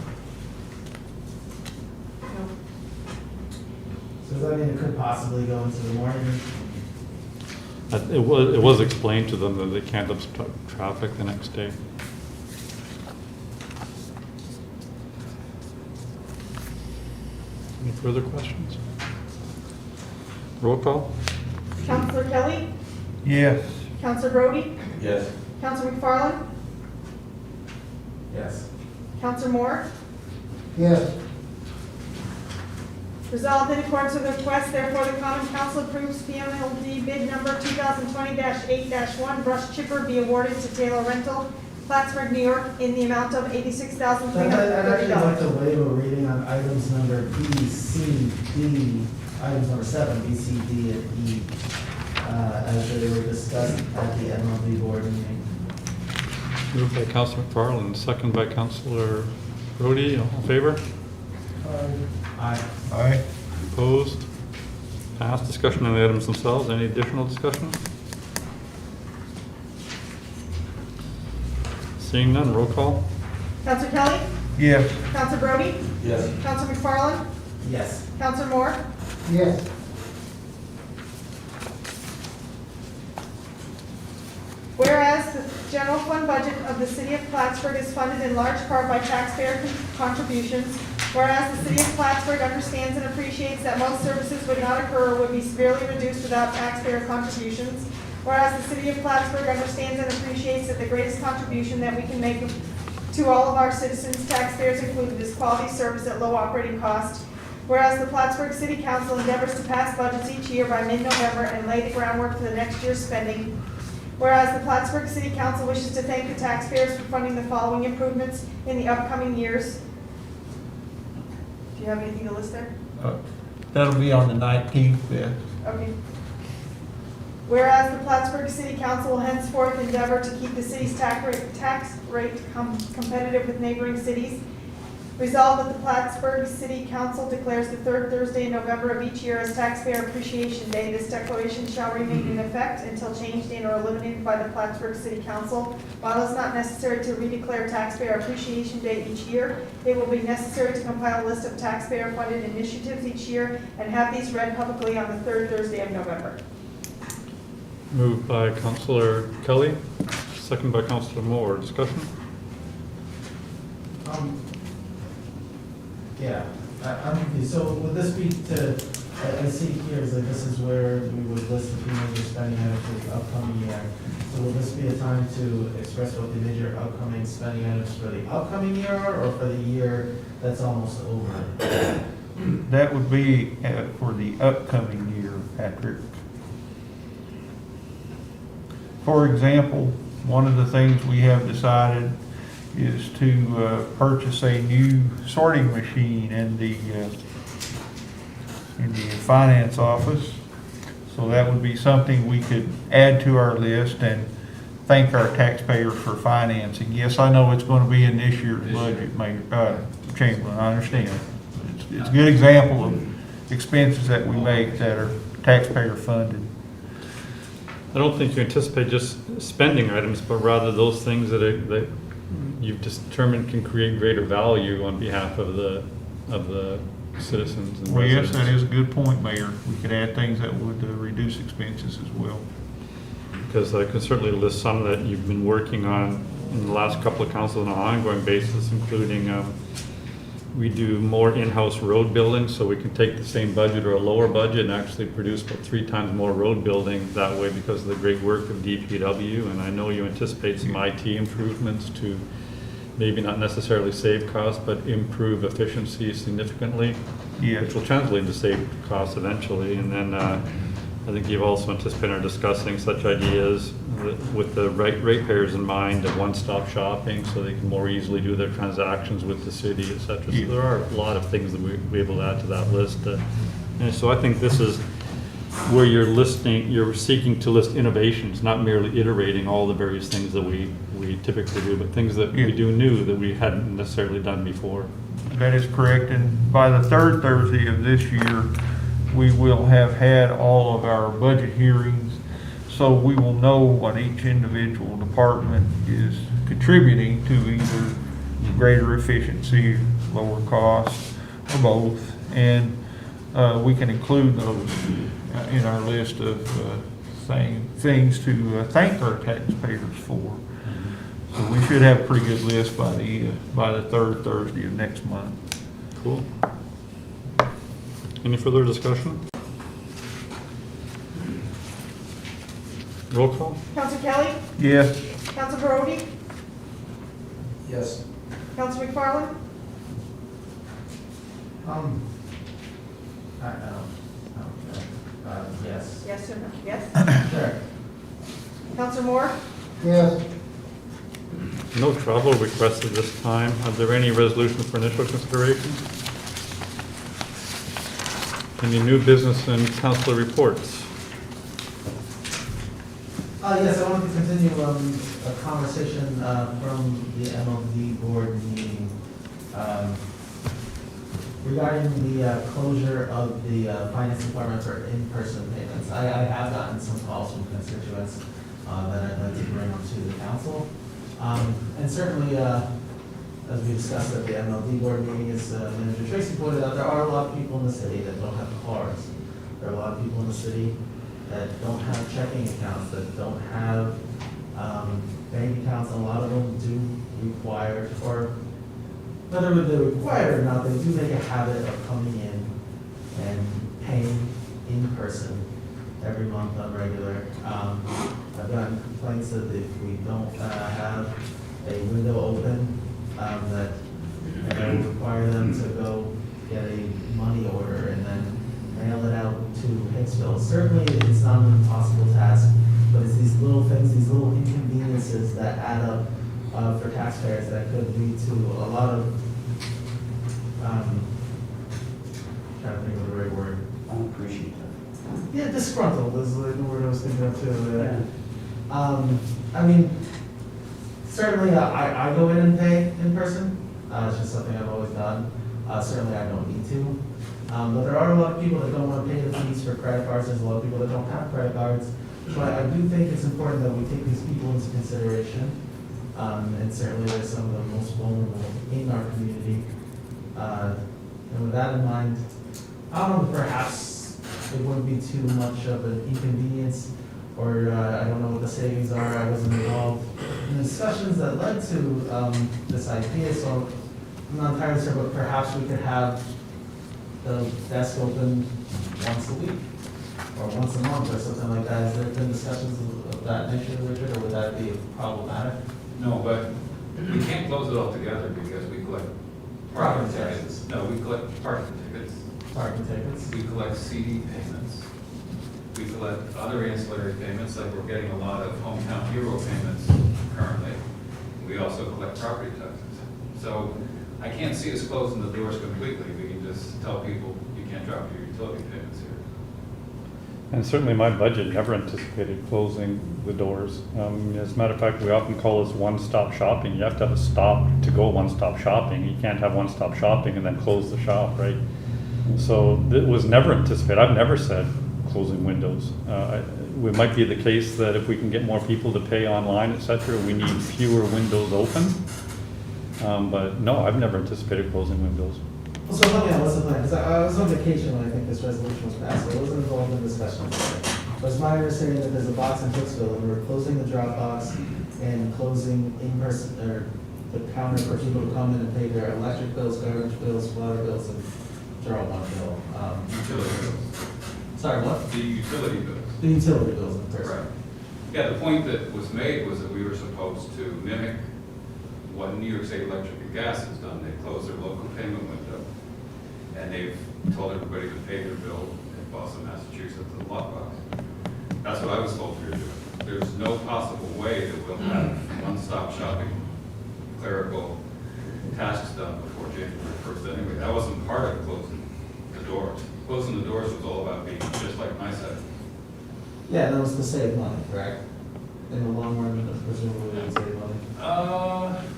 B: So does that mean it could possibly go into the morning?
D: It was explained to them that they can't obstruct traffic the next day. Any further questions? Roll call?
I: Councilor Kelly?
E: Yes.
I: Councilor Brody?
H: Yes.
I: Councilor McFarland?
B: Yes.
I: Councilor Moore?
M: Yes.
I: Resolved in accordance with the request, therefore, the common council approves PMLD bid number 2020-8-1, brush chipper be awarded to Taylor Rental, Plattsburgh, New York, in the amount of
B: I'd actually like to
I: $86,330.
B: waive a reading on items number B, C, D, items number 7, B, C, D, and E, as they were discussed at the MLB board meeting.
D: Moved by Councilor McFarland, second by Councilor Brody. All in favor?
B: Aye.
E: Aye.
D: Opposed? Passed. Discussion on the items themselves. Any additional discussion? Seeing none, roll call.
I: Councilor Kelly?
E: Yes.
I: Councilor Brody?
H: Yes.
I: Councilor McFarland?
B: Yes.
I: Councilor Moore?
M: Yes.
I: Whereas the general fund budget of the city of Plattsburgh is funded in large part by taxpayer contributions, whereas the city of Plattsburgh understands and appreciates that most services would not occur or would be severely reduced without taxpayer contributions, whereas the city of Plattsburgh understands and appreciates that the greatest contribution that we can make to all of our citizens, taxpayers included, is quality service at low operating cost, whereas the Plattsburgh City Council endeavors to pass budgets each year by mid-November and lay the groundwork for the next year's spending, whereas the Plattsburgh City Council wishes to thank the taxpayers for funding the following improvements in the upcoming years. Do you have anything to list there?
E: That'll be on the 19th, yeah.
I: Okay. Whereas the Plattsburgh City Council will henceforth endeavor to keep the city's tax rate competitive with neighboring cities. Resolved that the Plattsburgh City Council declares the third Thursday in November of each year as Taxpayer Appreciation Day. This declaration shall remain in effect until changed in or eliminated by the Plattsburgh City Council. While it is not necessary to redeclare Taxpayer Appreciation Day each year, it will be necessary to compile a list of taxpayer-funded initiatives each year and have these read publicly on the third Thursday of November.
D: Moved by Councilor Kelly, second by Councilor Moore. Discussion?
B: Yeah, I'm confused. So would this be to, I see here is that this is where we would list the few major spending items for the upcoming year. So will this be a time to express what the major upcoming spending items for the upcoming year are, or for the year that's almost over?
E: That would be for the upcoming year, Patrick. For example, one of the things we have decided is to purchase a new sorting machine in the finance office. So that would be something we could add to our list and thank our taxpayers for financing. Yes, I know it's going to be in this year's budget, Chamberlain, I understand. It's a good example of expenses that we make that are taxpayer funded.
D: I don't think you anticipate just spending items, but rather those things that you've determined can create greater value on behalf of the of the citizens and
E: Well, yes,
D: residents.
E: that is a good point, Mayor. We could add things that would reduce expenses as well.
D: Because I can certainly list some that you've been working on in the last couple of councils on an ongoing basis, including, we do more in-house road building, so we can take the same budget or a lower budget and actually produce about 3 times more road building that way because of the great work of DPW. And I know you anticipate some IT improvements to maybe not necessarily save costs, but improve efficiency significantly.
E: Yeah.
D: Which will translate into saved costs eventually. And then I think you've also anticipated discussing such ideas with the ratepayers in mind of one-stop shopping so they can more easily do their transactions with the city, et cetera.
E: Yeah.
D: So there are a lot of things that we'll be able to add to that list. And so I think this is where you're seeking to list innovations, not merely iterating all the various things that we typically do, but things that we
E: Yeah.
D: do new that we hadn't necessarily done before.
E: That is correct, and by the third Thursday of this year, we will have had all of our budget hearings, so we will know what each individual department is contributing to either greater efficiency, lower costs, or both. And we can include those in our list of things to thank our taxpayers for. So we should have a pretty good list by the third Thursday of next month.
D: Cool. Any further discussion? Roll call?
I: Counselor Kelly,
E: Yes.
I: Counselor Barone,
C: Yes.
I: Counselor McFarland,
B: I don't, yes.
I: yes or no? Yes.
B: Sure.
I: Counselor Moore,
M: Yes,
D: No travel requested this time. Are there any resolutions for initial consideration? Any new business and council reports?
B: Yes, I wanted to continue a conversation from the MLD board meeting regarding the closure of the finance department for in-person payments. I have gotten some calls from constituents that I'd like to bring up to the council. And certainly, as we discussed at the MLD board meeting, as Manager Tracy pointed out, there are a lot of people in the city that don't have cards. There are a lot of people in the city that don't have checking accounts, that don't have bank accounts, and a lot of them do require, or whether they're required or not, they do make a habit of coming in and paying in person every month on regular. I've gotten complaints that if we don't have a window open, that I require them to go get a money order and then mail it out to Hicksville. Certainly, it's not an impossible task, but it's these little things, these little inconveniences that add up for taxpayers that could lead to a lot of, trying to think of the right word.
C: Unappreciative.
B: Yeah, disgruntled is the word I was thinking of too. I mean, certainly I go in and pay in person. It's just something I've always done. Certainly I don't need to. But there are a lot of people that don't want to pay the fees for credit cards. There's a lot of people that don't have credit cards. So I do think it's important that we take these people into consideration. And certainly they're some of the most vulnerable in our community. And with that in mind, I don't know, perhaps it wouldn't be too much of an inconvenience, or I don't know what the savings are. I wasn't involved in the discussions that led to this idea, so I'm not entirely sure, but perhaps we could have the desk open once a week or once a month or something like that. Has there been discussions of that nature, Richard, or would that be problematic?
H: No, but we can't close it all together because we collect parking
B: Property taxes.
H: tickets. No, we collect parking tickets.
B: Parking tickets?
H: We collect CD payments. We collect other ancillary payments, like we're getting a lot of hometown hero payments currently. We also collect property taxes. So I can't see us closing the doors completely. We can just tell people you can't drop your utility payments here.
D: And certainly my budget never anticipated closing the doors. As a matter of fact, we often call this one-stop shopping. You have to have a stop to go one-stop shopping. You can't have one-stop shopping and then close the shop, right? So it was never anticipated. I've never said closing windows. It might be the case that if we can get more people to pay online, et cetera, we need fewer windows open. But no, I've never anticipated closing windows.
B: Well, so let me know, what's the plan? Because I was on vacation when I think this resolution was passed, so I wasn't involved in discussion. But it's my understanding that there's a box in Brooksville, and we're closing the drop box and closing in-person, or the counter for people to come in and pay their electric bills, garbage bills, water bills, and draw one bill.
H: Utility bills.
B: Sorry, what?
H: The utility bills.
B: The utility bills in person.
H: Right. Yeah, the point that was made was that we were supposed to mimic what New York State Electric and Gas has done. They closed their local payment window, and they've told everybody to pay their bill in Boston, Massachusetts, in the lockbox. That's what I was told we were doing. There's no possible way that we'll have one-stop shopping, clerical tasks done before January 1st anyway. That wasn't part of closing the doors. Closing the doors was all about being just like my side.
B: Yeah, that was to save money, correct? In the long run, presumably it would save money.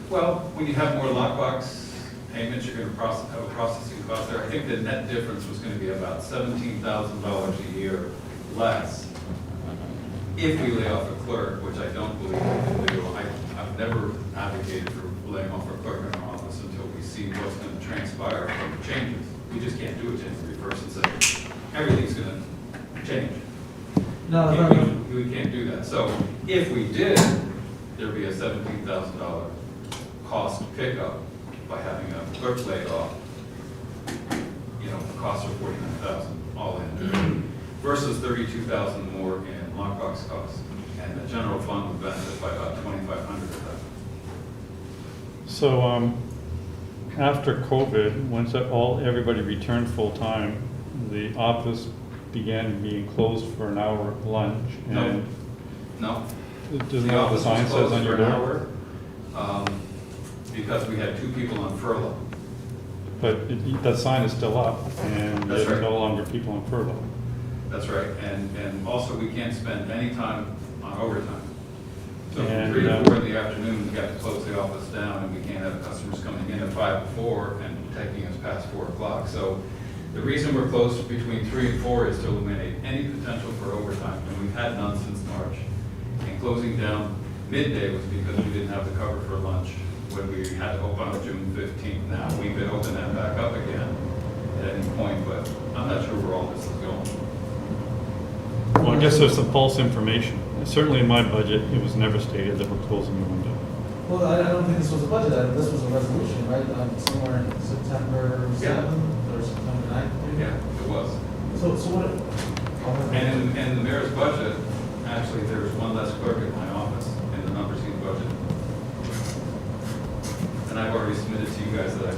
H: Well, when you have more lockbox payments, you're gonna have a processing cost there. I think the net difference was gonna be about $17,000 a year less if we lay off a clerk, which I don't believe we can do. I've never advocated for laying off a clerk in our office until we see what's gonna transpire from the changes. We just can't do it January 1st and say, everything's gonna change.
B: No, if I
H: We can't do that. So if we did, there'd be a $17,000 cost pickup by having a clerk laid off. You know, the cost of $49,000 all in, versus $32,000 more in lockbox costs. And the general fund would benefit by about $2,500 of that.
D: So, after COVID, once everybody returned full-time, the office began being closed for an hour lunch, and
H: No.
D: doesn't
H: The
D: that what the
H: office
D: sign
H: was
D: says
H: closed
D: on your
H: for an
D: door?
H: hour, because we had 2 people on furlough.
D: But that sign is still up, and
H: That's
D: there's
H: right.
D: no longer people on furlough.
H: That's right, and also we can't spend any time on overtime. So from
D: And,
H: 3 to 4 in the afternoon, we got to close the office down, and we can't have customers coming in at 5 to 4 and taking us past 4 o'clock. So the reason we're closed between 3 and 4 is to eliminate any potential for overtime, and we've had none since March. And closing down midday was because we didn't have the cover for lunch when we had to open on June 15th. Now, we could open that back up again at any point, but I'm not sure where all this is going.
D: Well, I guess there's some false information. Certainly in my budget, it was never stated that we're closing the window.
B: Well, I don't think this was a budget item, this was a resolution, right? Somewhere in September
H: Yeah.
B: 7th or September 9th? maybe?
H: Yeah, it was.
B: So what?
H: And in the mayor's budget, actually, there's one less clerk in my office in the numbers he's budgeted. And I've already submitted to you guys that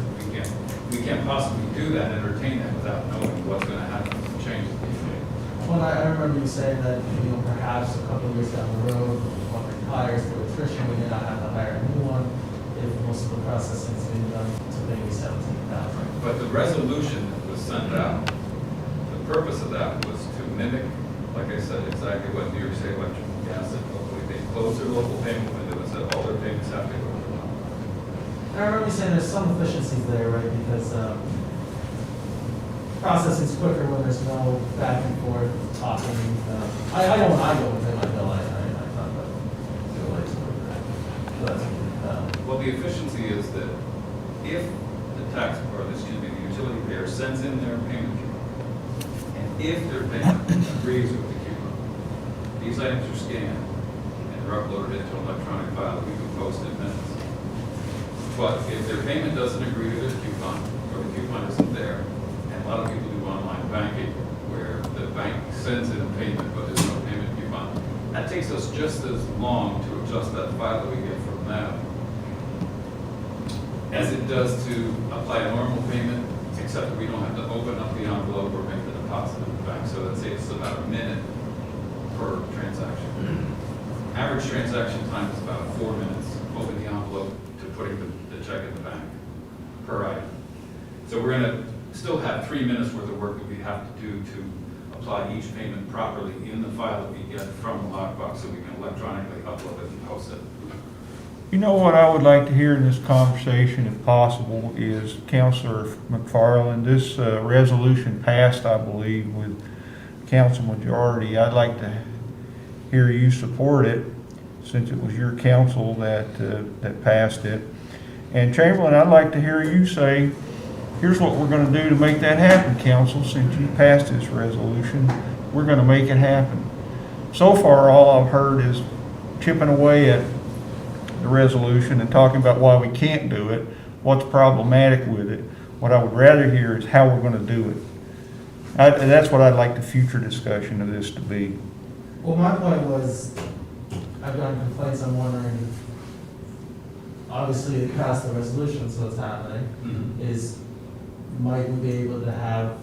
H: we can't possibly do that, entertain that without knowing what's gonna happen with the changes being made.
B: Well, I remember you saying that, perhaps a couple of years down the road, one retires through attrition, we may not have to hire a new one if most of the processing is being done to maybe 17,000.
H: But the resolution that was sent out, the purpose of that was to mimic, like I said, exactly what New York State Electric and Gas did locally. They closed their local payment window and said all their payments have to go to the line.
B: I remember you saying there's some efficiencies there, right, because processing's quicker when there's no back and forth talking. I know when I go and pay my bill, I talk about bill rates or that.
H: Well, the efficiency is that if the the utility payer sends in their payment coupon, and if their payment agrees with the coupon, these items are scanned and are uploaded into an electronic file that we can post in minutes. But if their payment doesn't agree to their coupon, or the coupon isn't there, and a lot of people do online banking, where the bank sends in a payment, but there's no payment coupon, that takes us just as long to adjust that file that we get from them as it does to apply a normal payment, except that we don't have to open up the envelope or make the deposit in the bank. So that saves about a minute per transaction. Average transaction time is about 4 minutes, open the envelope to putting the check in the bank per item. So we're gonna still have 3 minutes worth of work that we have to do to apply each payment properly in the file that we get from the lockbox so we can electronically upload it and post it.
E: You know what I would like to hear in this conversation, if possible, is Councilor McFarland. This resolution passed, I believe, with council majority. I'd like to hear you support it, since it was your council that passed it. And Chamberlain, I'd like to hear you say here's what we're gonna do to make that happen, council, since you passed this resolution. We're gonna make it happen. So far, all I've heard is chipping away at the resolution and talking about why we can't do it, what's problematic with it. What I would rather hear is how we're gonna do it. And that's what I'd like the future discussion of this to be.
B: Well, my point was, I've gotten complaints, I'm wondering, obviously it passed the resolution, so it's happening, is might we be able to have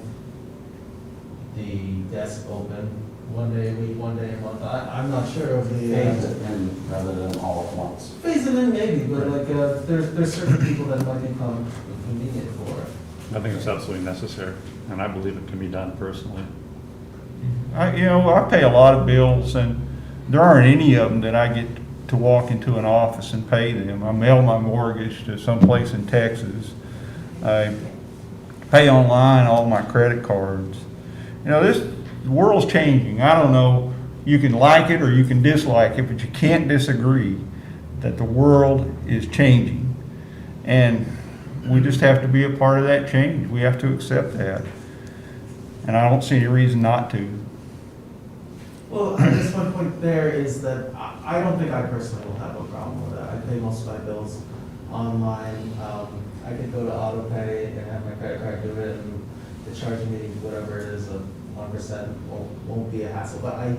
B: the desk open one day a week, one day a month? I'm not sure of the.
C: Phase it in rather than all at once.
B: Phase it in maybe, but like, there's certain people that might become convenient for it.
D: I think it's absolutely necessary, and I believe it can be done personally.
E: I pay a lot of bills, and there aren't any of them that I get to walk into an office and pay them. I mail my mortgage to someplace in Texas. I pay online all my credit cards. The world's changing. I don't know, you can like it or you can dislike it, but you can't disagree that the world is changing. And we just have to be a part of that change. We have to accept that. And I don't see any reason not to.
B: Well, I guess my point there is that I don't think I personally will have a problem with that. I pay most of my bills online. I could go to AutoPay and have my credit card do it, and the charging me, whatever it is, of 1% won't be a hassle. But I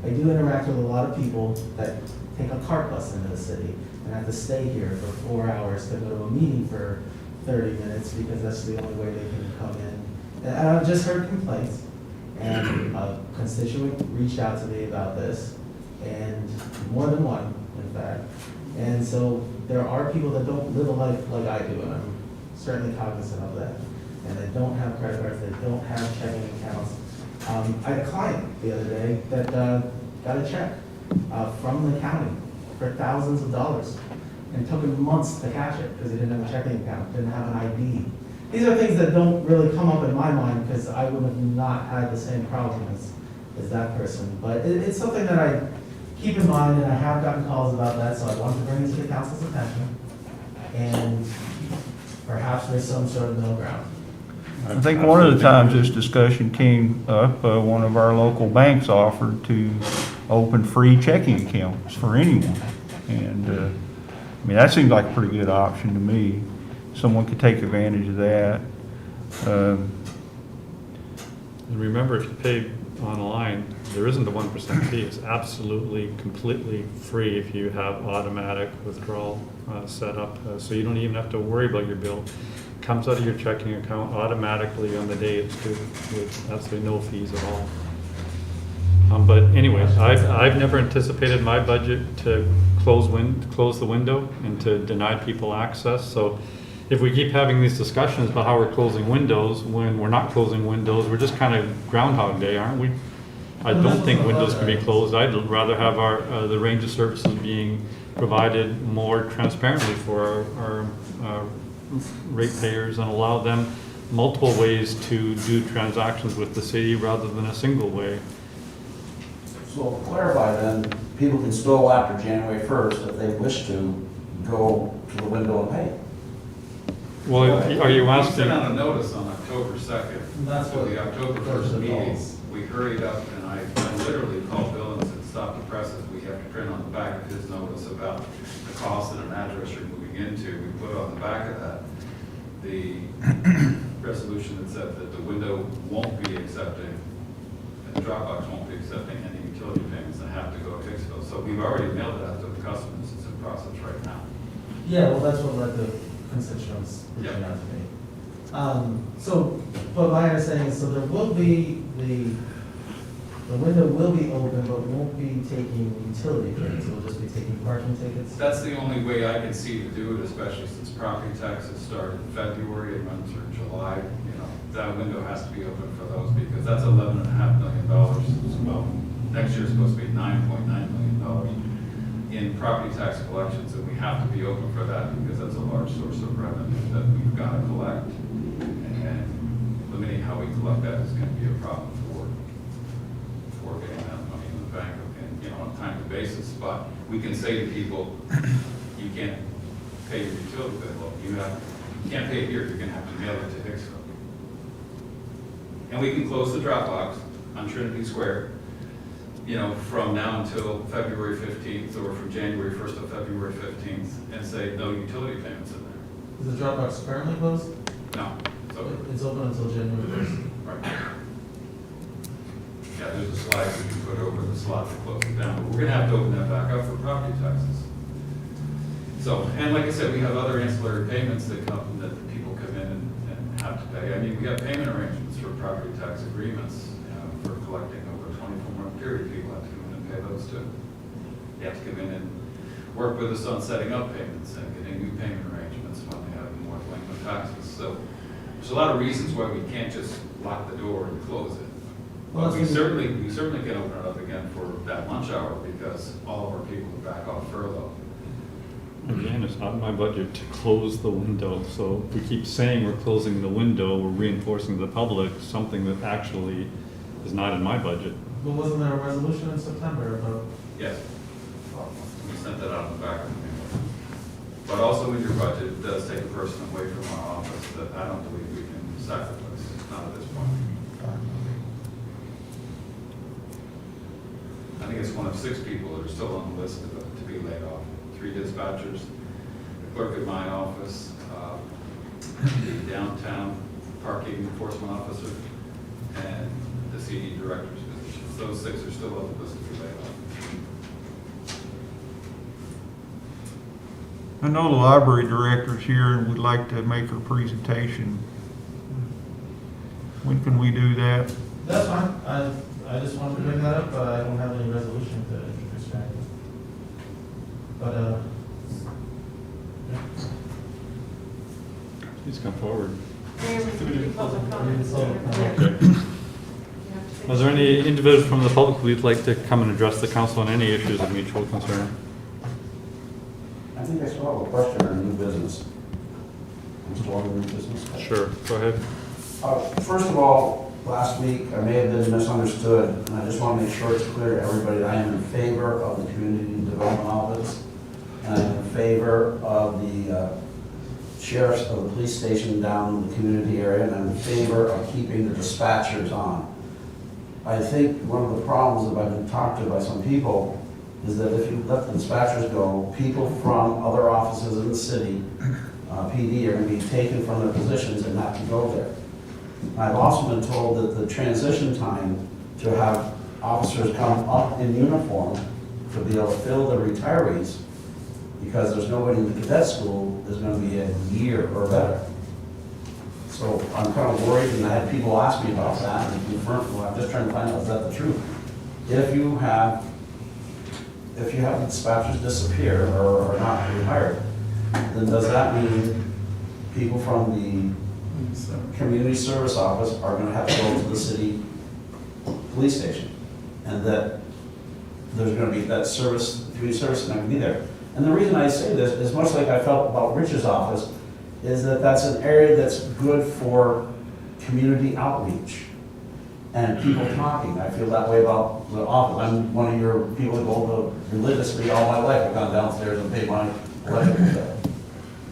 B: do interact with a lot of people that take a cart bus into the city and have to stay here for 4 hours to go to a meeting for 30 minutes because that's the only way they can come in. And I've just heard complaints. And a constituent reached out to me about this, and more than one, in fact. And so there are people that don't live a life like I do, and I'm certainly cognizant of that. And they don't have credit cards, they don't have checking accounts. I had a client the other day that got a check from the county for thousands of dollars, and took him months to cash it because he didn't have a checking account, didn't have an ID. These are things that don't really come up in my mind because I would have not had the same problem as that person. But it's something that I keep in mind, and I have gotten calls about that, so I wanted to bring it to the council's attention. And perhaps there's some sort of middle ground.
E: I think one of the times this discussion came up, one of our local banks offered to open free checking accounts for anyone. And, that seems like a pretty good option to me. Someone could take advantage of that.
D: And remember, if you pay online, there isn't a 1% fee. It's absolutely, completely free if you have automatic withdrawal set up. So you don't even have to worry about your bill. It comes out of your checking account automatically on the day it's due with absolutely no fees at all. But anyways, I've never anticipated my budget to close the window and to deny people access. So if we keep having these discussions about how we're closing windows when we're not closing windows, we're just kind of Groundhog Day, aren't we? I don't think windows can be closed. I'd rather have the range of services being provided more transparently for our ratepayers and allow them multiple ways to do transactions with the city rather than a single way.
C: So to clarify then, people can still after January 1st, if they wish to, go to the window and pay.
D: Well, are you
H: We
D: asking?
H: sent out a notice on October 2nd.
B: That's
H: So
B: what-
H: the October
B: those are
H: 1st
B: the
H: meeting,
B: calls.
H: we hurried up and I literally called Bill and said, stop the presses. We have to print on the back of his notice about the cost and an address you're moving into. We put on the back of that the resolution that said that the window won't be accepting, and the Dropbox won't be accepting any utility payments that have to go to Hicksville. So we've already mailed it out to the customers. It's in process right now.
B: Yeah, well, that's what led the constituents reaching out to me. But my understanding is, so there will be, the window will be open, but won't be taking utility payments, it will just be taking parking tickets.
H: That's the only way I can see to do it, especially since property taxes start in February and run through July. That window has to be open for those because that's $11.5 million. Well, next year's supposed to be $9.9 million in property tax collections, and we have to be open for that because that's a large source of revenue that we've got to collect. And limiting how we collect that is going to be a problem for getting that money in the bank on a timely basis. But we can say to people, you can't pay your utility bill. You have can't pay it here, you're gonna have to mail it to Hicksville. And we can close the drop box on Trinity Square, you know, from now until February 15th, or from January 1st to February 15th, and say no utility payments in there.
B: Is the Dropbox currently closed?
H: No, so,
B: It's open until January 1st.
H: right. Yeah, there's a slide we can put over the slot to close it down, but we're gonna have to open that back up for property taxes. So, and like I said, we have other ancillary payments that people come in and have to pay. I mean, we have payment arrangements for property tax agreements, for collecting over a 24-month period. People have to come in and pay those too. They have to come in and work with us on setting up payments and getting new payment arrangements when they have more delinquent taxes. So there's a lot of reasons why we can't just lock the door and close it.
B: Well,
H: But we
B: that's-
H: certainly can open it up again for that lunch hour because all of our people are back off furlough.
D: Again, it's not in my budget to close the window, so if we keep saying we're closing the window, we're reinforcing to the public something that actually is not in my budget.
B: But wasn't there a resolution in September about?
H: Yes. We sent that out in the back. But also in your budget, it does take a person away from our office that I don't believe we can sacrifice, not at this point. I think it's one of 6 people that are still on the list to be laid off. 3 dispatchers, the clerk at my office, the downtown parking enforcement officer, and the CD director's position. Those 6 are still on the list to be laid off.
E: I know the library director's here and would like to make her presentation. When can we do that?
B: That's fine. I just wanted to bring that up, but I don't have any resolution to extract. But, yeah.
D: Please come forward.
J: Mayor, we can do public
B: We
J: comment.
B: did public comment.
D: Okay. Was there any individuals from the public who'd like to come and address the council on any issues of mutual concern?
C: I think I still have a question on new business. I'm still on new business.
D: Sure, go ahead.
C: First of all, last week, I may have been misunderstood, and I just want to make sure it's clear to everybody that I am in favor of the community development office, and I'm in favor of the sheriff's of the police station down in the community area, and I'm in favor of keeping the dispatchers on. I think one of the problems that I've been talked to by some people is that if you let the dispatchers go, people from other offices in the city, PD, are going to be taken from their positions and have to go there. I've also been told that the transition time to have officers come up in uniform to be able to fill the retirees, because there's nobody in the cadet school, is going to be a year or better. So I'm kind of worried, and I had people ask me about that, and confirm, well, I'm just trying to find out, is that the truth? If you have the dispatchers disappear or are not rehired, then does that mean people from the community service office are going to have to go to the city police station? And that there's going to be that service, community service is not going to be there. And the reason I say this is much like I felt about Rich's office, is that that's an area that's good for community outreach and people talking. I feel that way about the office. I'm one of your people that go to religiously all my life. I've gone downstairs and paid my electrical bill.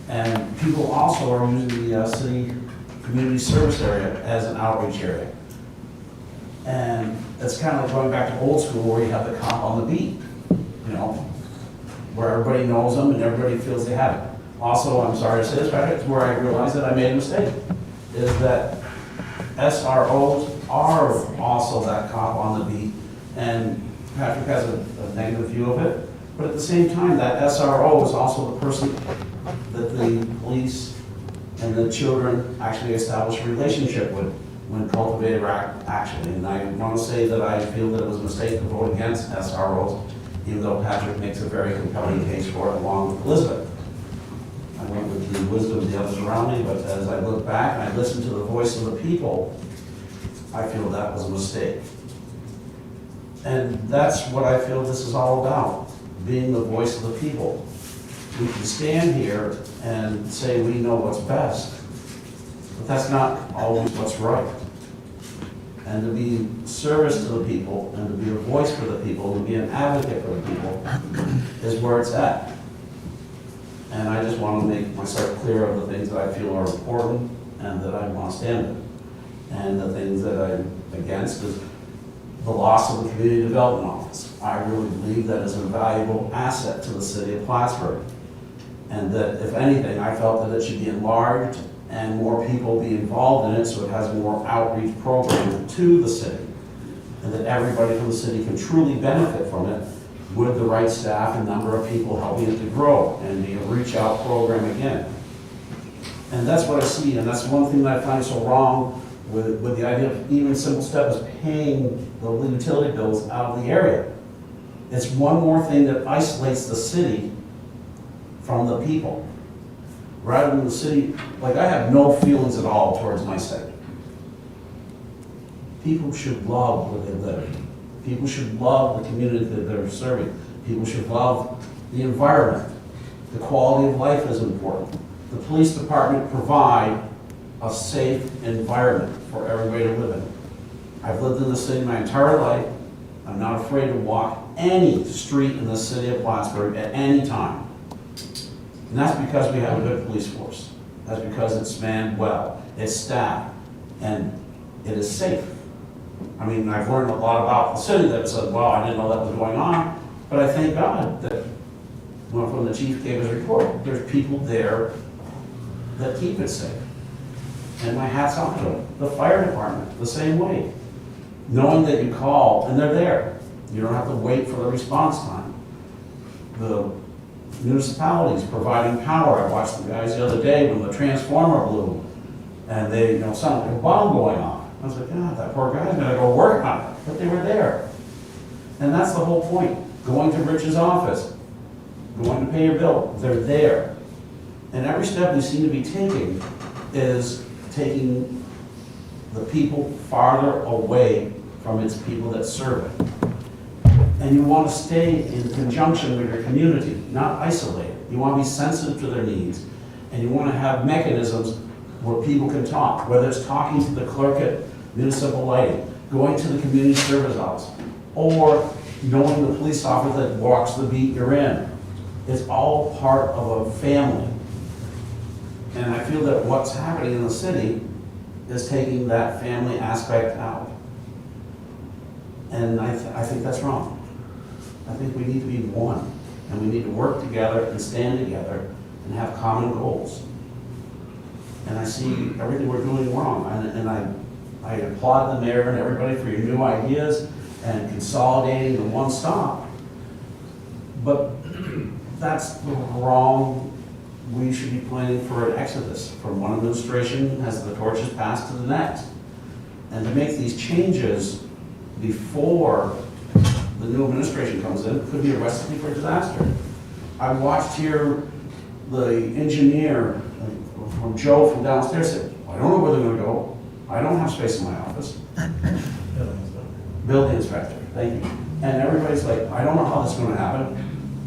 C: And people also are using the city community service area as an outreach area. And it's kind of like going back to old school where you have the cop on the beat, you know, where everybody knows them and everybody feels they have it. Also, I'm sorry to say this, but it's where I realized that I made a mistake, is that SROs are also that cop on the beat, and Patrick has a negative view of it, but at the same time, that SRO is also the person that the police and the children actually establish a relationship with when cultivated actually. And I want to say that I feel that it was a mistake to vote against SROs, even though Patrick makes a very compelling case for it along with Elizabeth. I went with the wisdom of the others around me, but as I look back and I listen to the voice of the people, I feel that was a mistake. And that's what I feel this is all about, being the voice of the people. We can stand here and say we know what's best, but that's not always what's right. And to be service to the people, and to be a voice for the people, and to be an advocate for the people, is where it's at. And I just want to make myself clear of the things that I feel are important and that I want to stand with. And the things that I'm against is the loss of the Community Development Office. I really believe that is a valuable asset to the city of Plattsburgh. And that if anything, I felt that it should be enlarged and more people be involved in it so it has more outreach programming to the city. And that everybody from the city can truly benefit from it with the right staff and number of people helping it to grow and be a reach out program again. And that's what I see, and that's one thing that I find so wrong with the idea of even simple step is paying the utility bills out of the area. It's one more thing that isolates the city from the people. Rather than the city, like I have no feelings at all towards my city. People should love where they live. People should love the community that they're serving. People should love the environment. The quality of life is important. The police department provide a safe environment for everybody to live in. I've lived in the city my entire life. I'm not afraid to walk any street in the city of Plattsburgh at any time. And that's because we have a good police force. That's because it's manned well, it's staffed, and it is safe. I mean, I've learned a lot about the city that said, wow, I didn't know that was going on, but I thank God that when the chief gave his report, there's people there that keep it safe. And my hat's off to them. The fire department, the same way. Knowing that you call and they're there. You don't have to wait for the response time. The municipalities providing power. I watched the guys the other day when the transformer blew and they, sounded like a bomb going off. I was like, God, that poor guy's gonna go work on it. But they were there. And that's the whole point. Going to Rich's office, going to pay your bill, they're there. And every step we seem to be taking is taking the people farther away from its people that serve it. And you want to stay in conjunction with your community, not isolate it. You want to be sensitive to their needs, and you want to have mechanisms where people can talk, whether it's talking to the clerk at municipal lighting, going to the community service office, or knowing the police officer that walks the beat you're in. It's all part of a family. And I feel that what's happening in the city is taking that family aspect out. And I think that's wrong. I think we need to be one, and we need to work together and stand together and have common goals. And I see everything we're doing wrong, and I applaud the mayor and everybody for your new ideas and consolidating the one stop. But that's the wrong. We should be planning for an exodus from one administration as the torch is passed to the next. And to make these changes before the new administration comes in could be a recipe for disaster. I watched here the engineer from Joe from downstairs said, I don't know where they're gonna go. I don't have space in my office. Building inspector, thank you. And everybody's like, I don't know how this is gonna happen.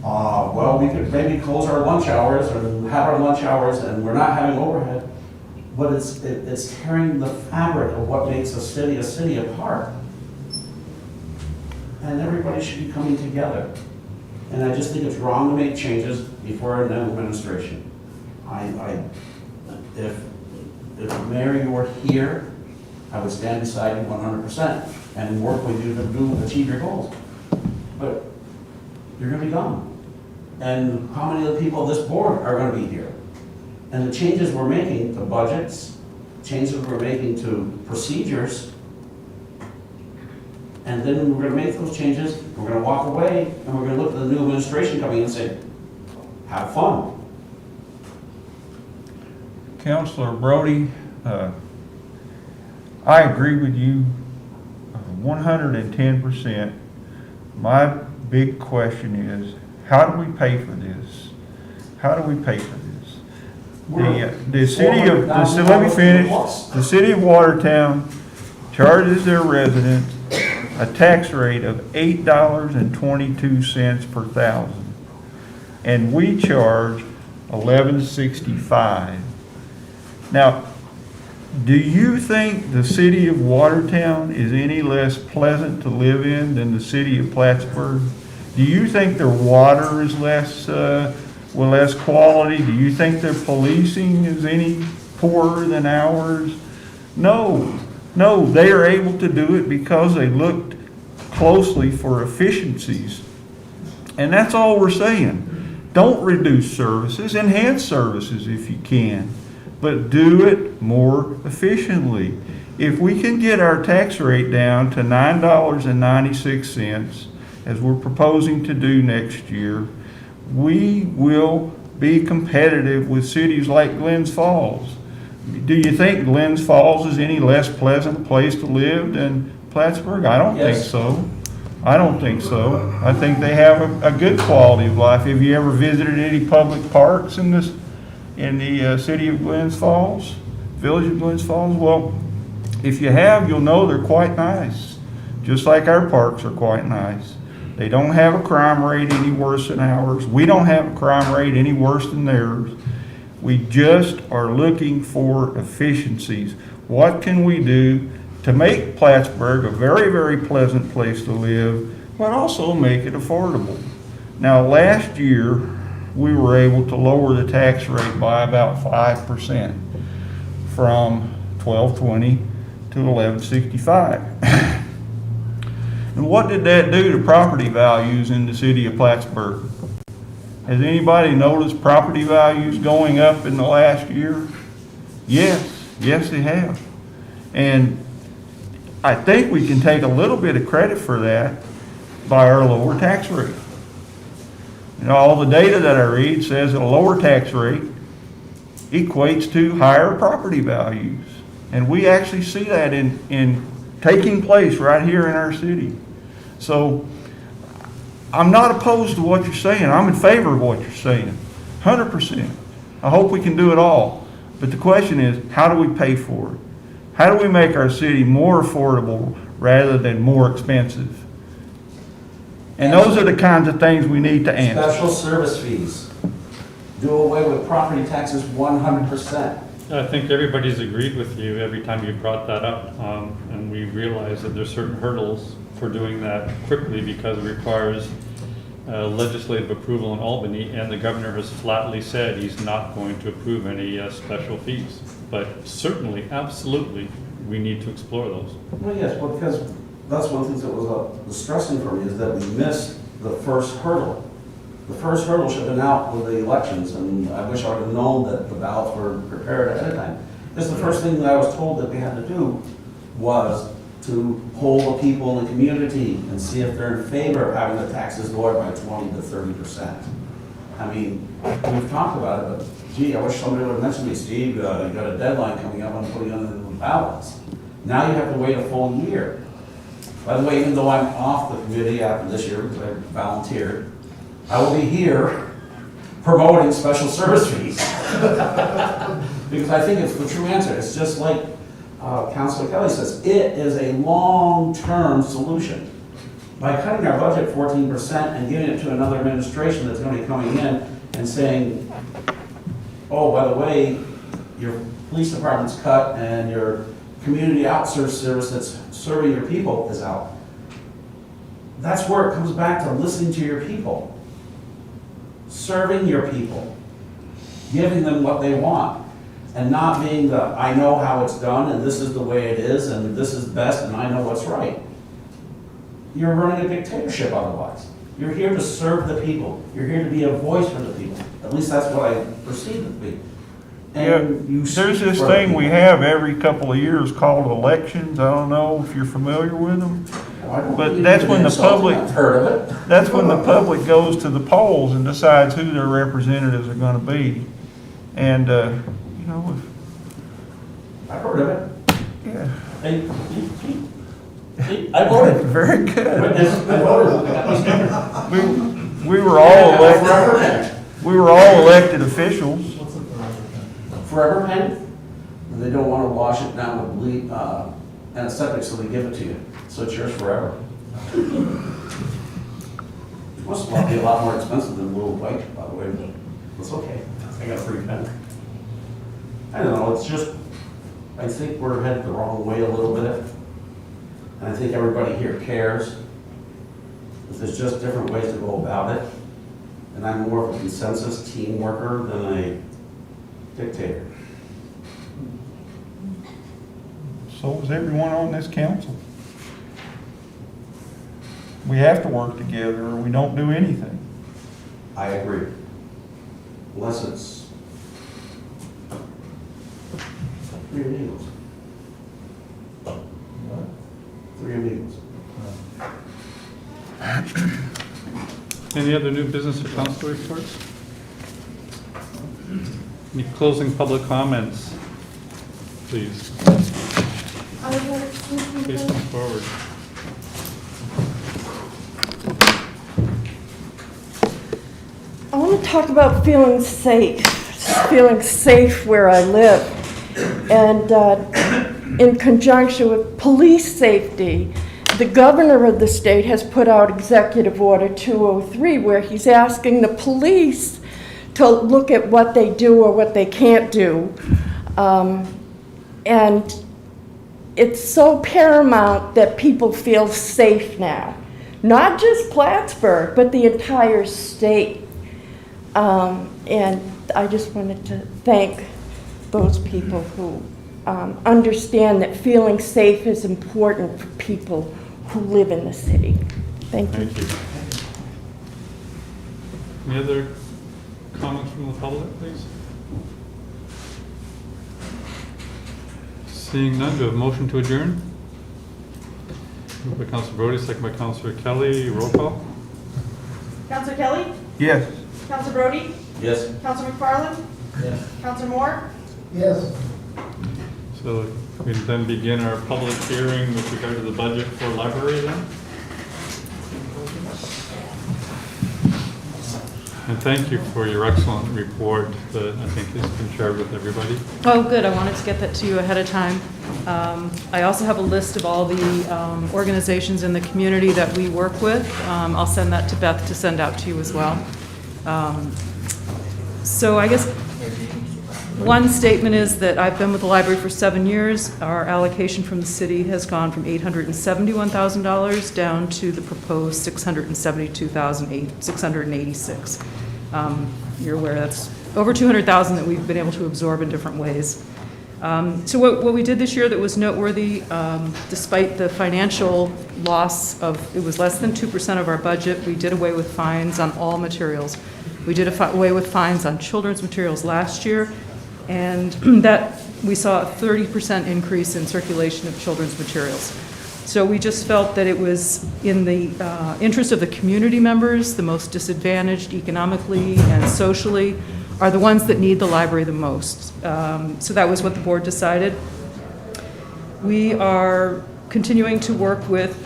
C: Well, we could maybe close our lunch hours and have our lunch hours and we're not having overhead. But it's tearing the fabric of what makes a city apart. And everybody should be coming together. And I just think it's wrong to make changes before a new administration. If Mayor, you were here, I would stand beside you 100% and work with you to achieve your goals. But you're gonna be gone. And how many of the people of this board are gonna be here? And the changes we're making to budgets, changes we're making to procedures, and then we're gonna make those changes, we're gonna walk away, and we're gonna look at the new administration coming in and say, have fun.
E: Councilor Brody, I agree with you 110%. My big question is, how do we pay for this? How do we pay for this? The city of, let me finish. The city of Watertown charges their residents a tax rate of $8.22 per thousand. And we charge $11.65. Now, do you think the city of Watertown is any less pleasant to live in than the city of Plattsburgh? Do you think their water is less with less quality? Do you think their policing is any poorer than ours? No, they are able to do it because they looked closely for efficiencies. And that's all we're saying. Don't reduce services, enhance services if you can, but do it more efficiently. If we can get our tax rate down to $9.96, as we're proposing to do next year, we will be competitive with cities like Glens Falls. Do you think Glens Falls is any less pleasant place to live than Plattsburgh? I don't think
C: Yes.
E: so. I don't think so. I think they have a good quality of life. Have you ever visited any public parks in the city of Glens Falls, village of Glens Falls? Well, if you have, you'll know they're quite nice, just like our parks are quite nice. They don't have a crime rate any worse than ours. We don't have a crime rate any worse than theirs. We just are looking for efficiencies. What can we do to make Plattsburgh a very, very pleasant place to live, but also make it affordable? Now, last year, we were able to lower the tax rate by about 5%, from $12.20 to $11.65. And what did that do to property values in the city of Plattsburgh? Has anybody noticed property values going up in the last year? Yes they have. And I think we can take a little bit of credit for that by our lower tax rate. You know, all the data that I read says that a lower tax rate equates to higher property values. And we actually see that in taking place right here in our city. So I'm not opposed to what you're saying. I'm in favor of what you're saying, 100%. I hope we can do it all. But the question is, how do we pay for it? How do we make our city more affordable rather than more expensive? And those are the kinds of things we need to answer.
C: Special service fees. Do away with property taxes 100%.
D: I think everybody's agreed with you every time you brought that up, and we realize that there's certain hurdles for doing that quickly because it requires legislative approval in Albany, and the governor has flatly said he's not going to approve any special fees. But certainly, absolutely, we need to explore those.
C: Well, yes, well, because that's one of the things that was distressing for me is that we missed the first hurdle. The first hurdle should have been out with the elections, and I wish I would have known that the ballots were prepared ahead of time. This is the first thing that I was told that we had to do was to poll the people in the community and see if they're in favor of having the taxes lowered by 20 to 30%. I mean, we've talked about it, but gee, I wish somebody would have mentioned to me, Steve, you got a deadline coming up on putting on the ballots. Now you have to wait a full year. By the way, even though I'm off the committee after this year because I volunteered, I will be here promoting special service fees. Because I think it's the true answer. It's just like Councilor Kelly says, it is a long-term solution. By cutting our budget 14% and giving it to another administration that's going to be coming in and saying, oh, by the way, your police department's cut and your community outsource service that's serving your people is out. That's where it comes back to listening to your people. Serving your people, giving them what they want, and not being the, I know how it's done, and this is the way it is, and this is best, and I know what's right. You're running a dictatorship otherwise. You're here to serve the people. You're here to be a voice for the people. At least that's what I perceive it to be. And you
E: There's
C: speak
E: this
C: for the
E: thing we
C: people.
E: have every couple of years called elections. I don't know if you're familiar with them. But that's when the public,
C: I've heard of it.
E: that's when the public goes to the polls and decides who their representatives are going to be. And, you know,
C: I've heard of it.
E: yeah,
C: Hey, I voted.
E: very good.
C: Witness, I voted.
E: We were all elected,
C: Forever pen.
E: we were all elected officials.
C: Forever pen. And they don't want to wash it down with bleach, antiseptic, so they give it to you. So it's yours forever. It must be a lot more expensive than Little White, by the way, but it's okay. I got a free pen. I don't know, it's just, I think we're headed the wrong way a little bit. And I think everybody here cares. If there's just different ways to go about it. And I'm more of a consensus team worker than a dictator.
E: So is everyone on this council. We have to work together or we don't do anything.
C: I agree. Unless it's three amigos. Three amigos.
D: Any other new business or council reports? Any closing public comments, please? Please come forward.
N: I want to talk about feeling safe where I live. And in conjunction with police safety, the governor of the state has put out Executive Order 203, where he's asking the police to look at what they do or what they can't do. And it's so paramount that people feel safe now. Not just Plattsburgh, but the entire state. And I just wanted to thank those people who understand that feeling safe is important for people who live in the city. Thank you.
D: Thank you. Any other comments from the public, please? Seeing none, do we have a motion to adjourn? Moved by Councilor Brody, second by Councilor Kelly. Roll call.
I: Counselor Kelly?
E: Yes.
I: Counselor Brody?
C: Yes.
I: Counselor McFarland?
B: Yes.
I: Counselor Moore?
M: Yes.
D: So we then begin our public hearing with regard to the budget for library then. And thank you for your excellent report that I think has been shared with everybody.
J: Oh, good. I wanted to get that to you ahead of time. I also have a list of all the organizations in the community that we work with. I'll send that to Beth to send out to you as well. So I guess one statement is that I've been with the library for 7 years. Our allocation from the city has gone from $871,000 down to the proposed $672,686. You're aware that's over $200,000 that we've been able to absorb in different ways. So what we did this year that was noteworthy, despite the financial loss of, it was less than 2% of our budget, we did away with fines on all materials. We did away with fines on children's materials last year, and that we saw a 30% increase in circulation of children's materials. So we just felt that it was in the interest of the community members, the most disadvantaged economically and socially, are the ones that need the library the most. So that was what the board decided. We are continuing to work with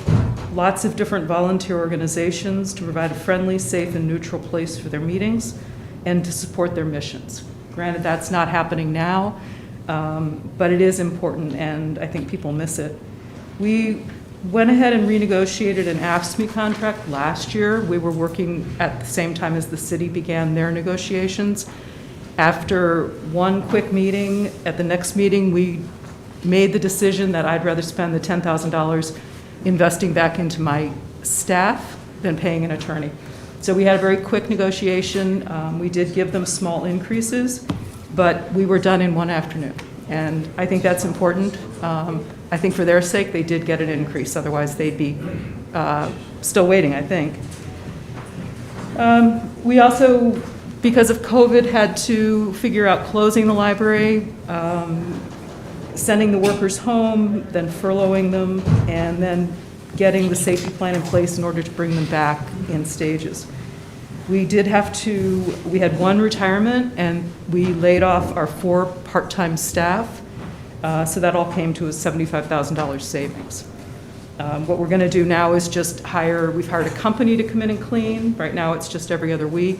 J: lots of different volunteer organizations to provide a friendly, safe, and neutral place for their meetings and to support their missions. Granted, that's not happening now, but it is important, and I think people miss it. We went ahead and renegotiated an AFSCME contract last year. We were working at the same time as the city began their negotiations. After one quick meeting, at the next meeting, we made the decision that I'd rather spend the $10,000 investing back into my staff than paying an attorney. So we had a very quick negotiation. We did give them small increases, but we were done in one afternoon. And I think that's important. I think for their sake, they did get an increase. Otherwise, they'd be still waiting, I think. We also, because of COVID, had to figure out closing the library, sending the workers home, then furloughing them, and then getting the safety plan in place in order to bring them back in stages. We had one retirement, and we laid off our 4 part-time staff, so that all came to a $75,000 savings. What we're gonna do now is just we've hired a company to come in and clean. Right now, it's just every other week.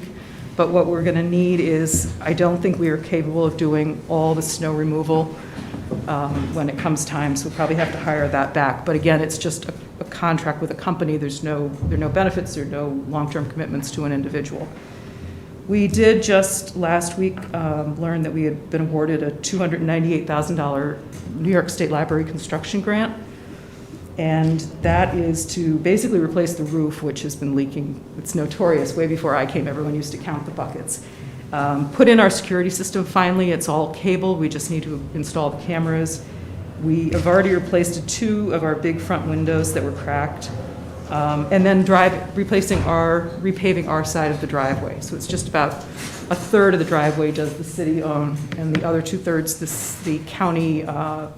J: But what we're gonna need is, I don't think we are capable of doing all the snow removal when it comes time, so we'll probably have to hire that back. But again, it's just a contract with a company. There are no benefits, there are no long-term commitments to an individual. We did just last week learn that we had been awarded a $298,000 New York State Library construction grant.
O: And that is to basically replace the roof, which has been leaking. It's notorious. Way before I came, everyone used to count the buckets. Put in our security system finally. It's all cable. We just need to install the cameras. We have already replaced 2 of our big front windows that were cracked. And then repaving our side of the driveway. So it's just about 1/3 of the driveway does the city own, and the other 2/3 the county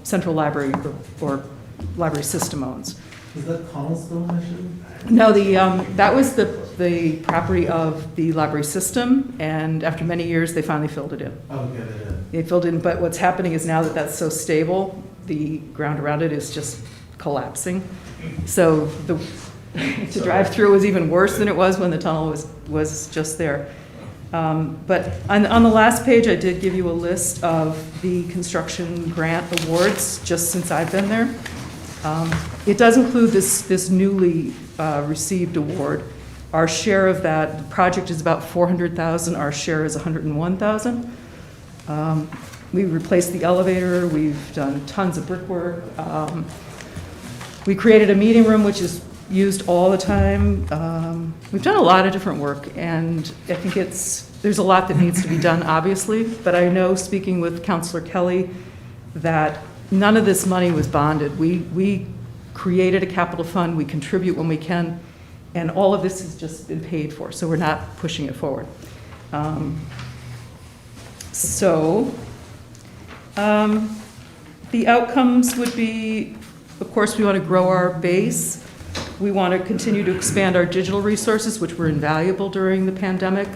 O: central library or library system owns.
B: Is that tunnel still an issue?
O: No, that was the property of the library system, and after many years, they finally filled it in.
B: Oh, okay, they did.
O: They filled in, but what's happening is now that that's so stable, the ground around it is just collapsing. So to drive through was even worse than it was when the tunnel was just there. But on the last page, I did give you a list of the construction grant awards just since I've been there. It does include this newly received award. Our share of that project is about $400,000. Our share is $101,000. We replaced the elevator. We've done tons of brickwork. We created a meeting room, which is used all the time. We've done a lot of different work, and I think there's a lot that needs to be done, obviously, but I know, speaking with Councilor Kelly, that none of this money was bonded. We created a capital fund, we contribute when we can, and all of this has just been paid for, so we're not pushing it forward. The outcomes would be, of course, we want to grow our base. We want to continue to expand our digital resources, which were invaluable during the pandemic.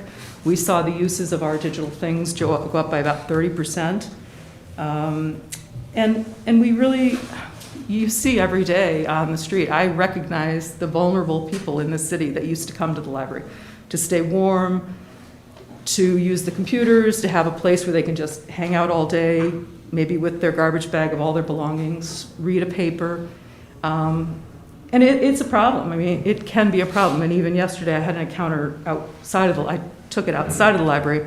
O: We saw the uses of our digital things go up by about 30%. And we really, you see every day on the street, I recognize the vulnerable people in the city that used to come to the library to stay warm, to use the computers, to have a place where they can just hang out all day, maybe with their garbage bag of all their belongings, read a paper. And it's a problem. I mean, it can be a problem. And even yesterday, I had an encounter I took it outside of the library,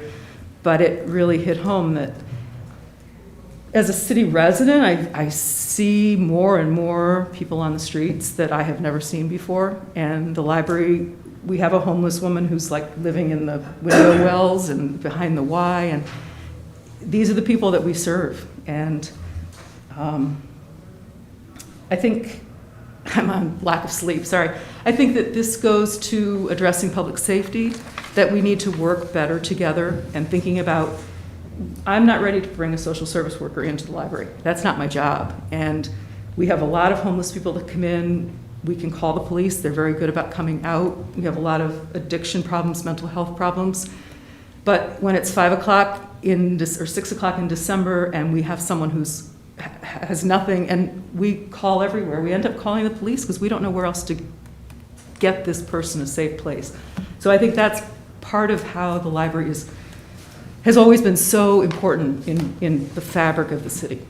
O: but it really hit home that as a city resident, I see more and more people on the streets that I have never seen before. And the library, we have a homeless woman who's like living in the window wells and behind the Y, and these are the people that we serve. And I think, I'm on lack of sleep, sorry. I think that this goes to addressing public safety, that we need to work better together and thinking about, I'm not ready to bring a social service worker into the library. That's not my job. And we have a lot of homeless people that come in. We can call the police. They're very good about coming out. We have a lot of addiction problems, mental health problems. But when it's 5 o'clock or 6 o'clock in December and we have someone who's has nothing, and we call everywhere. We end up calling the police because we don't know where else to get this person a safe place. So I think that's part of how the library has always been so important in the fabric of the city.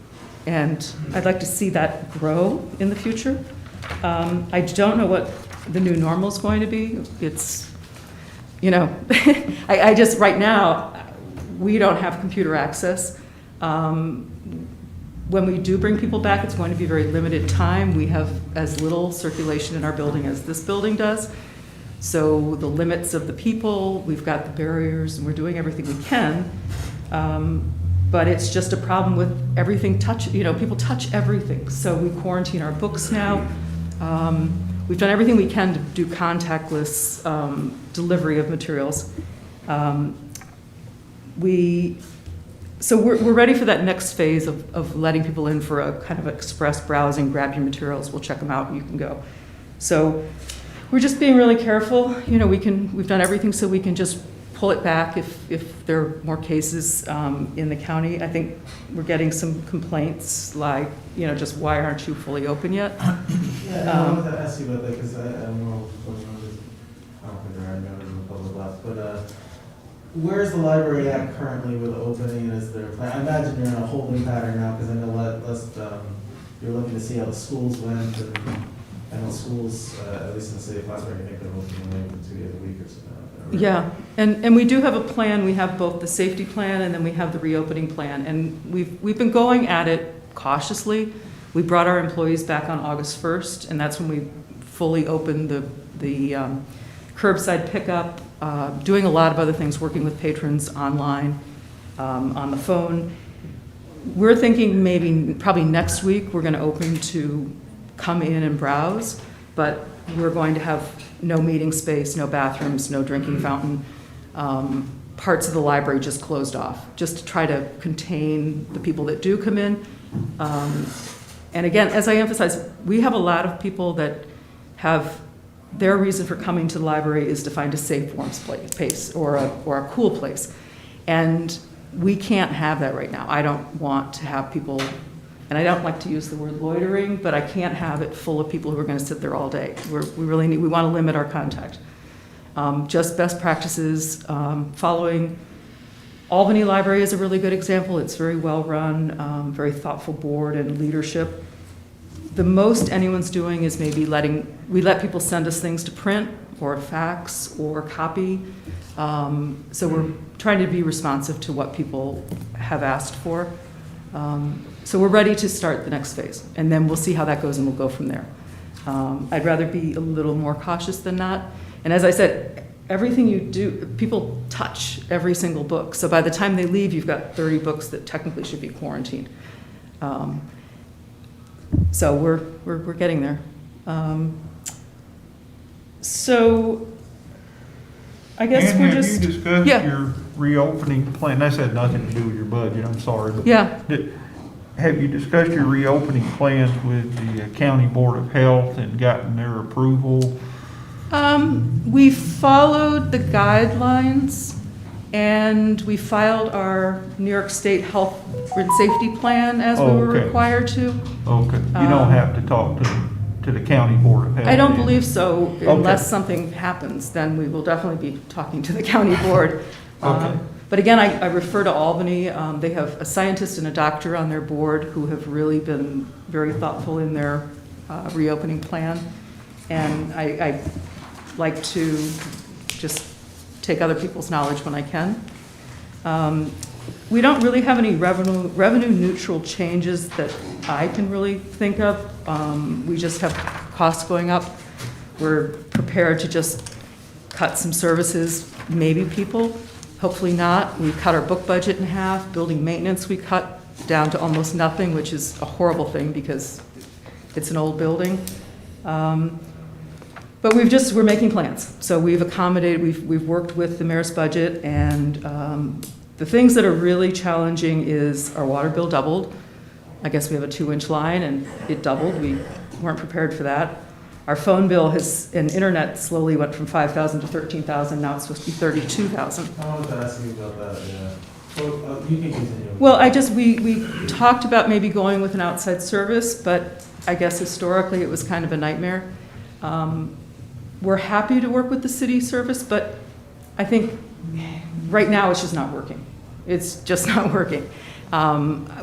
O: And I'd like to see that grow in the future. I don't know what the new normal is going to be. It's, I just, right now, we don't have computer access. When we do bring people back, it's going to be very limited time. We have as little circulation in our building as this building does. So the limits of the people, we've got the barriers, and we're doing everything we can. But it's just a problem with everything people touch everything. So we quarantine our books now. We've done everything we can to do contactless delivery of materials. So we're ready for that next phase of letting people in for a kind of express browsing, grab your materials, we'll check them out, and you can go. So we're just being really careful. We've done everything so we can just pull it back if there are more cases in the county. I think we're getting some complaints like, just why aren't you fully open yet?
B: Yeah, I wanted to ask you about that because I don't know I don't think there are any members in the public left, but where's the library at currently with the opening? Is there a plan? I imagine you're in a holding pattern now because I know you're looking to see how the schools went, and I know schools, at least in the city of Plattsburgh, I think they're opening 2 days a week or something like that. Right?
O: Yeah, and we do have a plan. We have both the safety plan and then we have the reopening plan, and we've been going at it cautiously. We brought our employees back on August 1st, and that's when we fully opened the curbside pickup, doing a lot of other things, working with patrons online, on the phone. We're thinking probably next week, we're gonna open to come in and browse, but we're going to have no meeting space, no bathrooms, no drinking fountain. Parts of the library just closed off, just to try to contain the people that do come in. And again, as I emphasize, we have a lot of people that have, their reason for coming to the library is to find a safe, warm place or a cool place. And we can't have that right now. I don't want to have people, and I don't like to use the word loitering, but I can't have it full of people who are going to sit there all day. We want to limit our contact. Just best practices, following Albany Library is a really good example. It's very well run, very thoughtful board and leadership. The most anyone's doing is maybe we let people send us things to print or fax or copy. So we're trying to be responsive to what people have asked for. So we're ready to start the next phase, and then we'll see how that goes and we'll go from there. I'd rather be a little more cautious than not. And as I said, everything you do, people touch every single book. So by the time they leave, you've got 30 books that technically should be quarantined. So we're getting there. So I guess
E: And
O: we're
E: have
O: just.
E: you discussed
O: Yeah.
E: your reopening plan? That's had nothing to do with your budget, I'm sorry. But
O: Yeah.
E: Have you discussed your reopening plans with the County Board of Health and gotten their approval?
O: We followed the guidelines, and we filed our New York State Health and Safety Plan as we were
E: Okay.
O: required to.
E: Okay, you don't have to talk to the County Board of Health?
O: I don't
E: then?
O: believe so,
E: Okay.
O: unless something happens, then we will definitely be talking to the county board.
E: Okay.
O: But again, I refer to Albany. They have a scientist and a doctor on their board who have really been very thoughtful in their reopening plan. And I like to just take other people's knowledge when I can. We don't really have any revenue neutral changes that I can really think of. We just have costs going up. We're prepared to just cut some services, maybe people, hopefully not. We cut our book budget in half. Building maintenance we cut down to almost nothing, which is a horrible thing because it's an old building. But we're making plans. So we've accommodated, we've worked with the mayor's budget, and the things that are really challenging is our water bill doubled. I guess we have a 2-inch line and it doubled. We weren't prepared for that. Our phone bill and internet slowly went from 5,000 to 13,000. Now it's supposed to be 32,000.
B: I was asking about that, yeah. Well, you can continue.
O: Well, we talked about maybe going with an outside service, but I guess historically it was kind of a nightmare. We're happy to work with the city service, but I think right now it's just not working. It's just not working.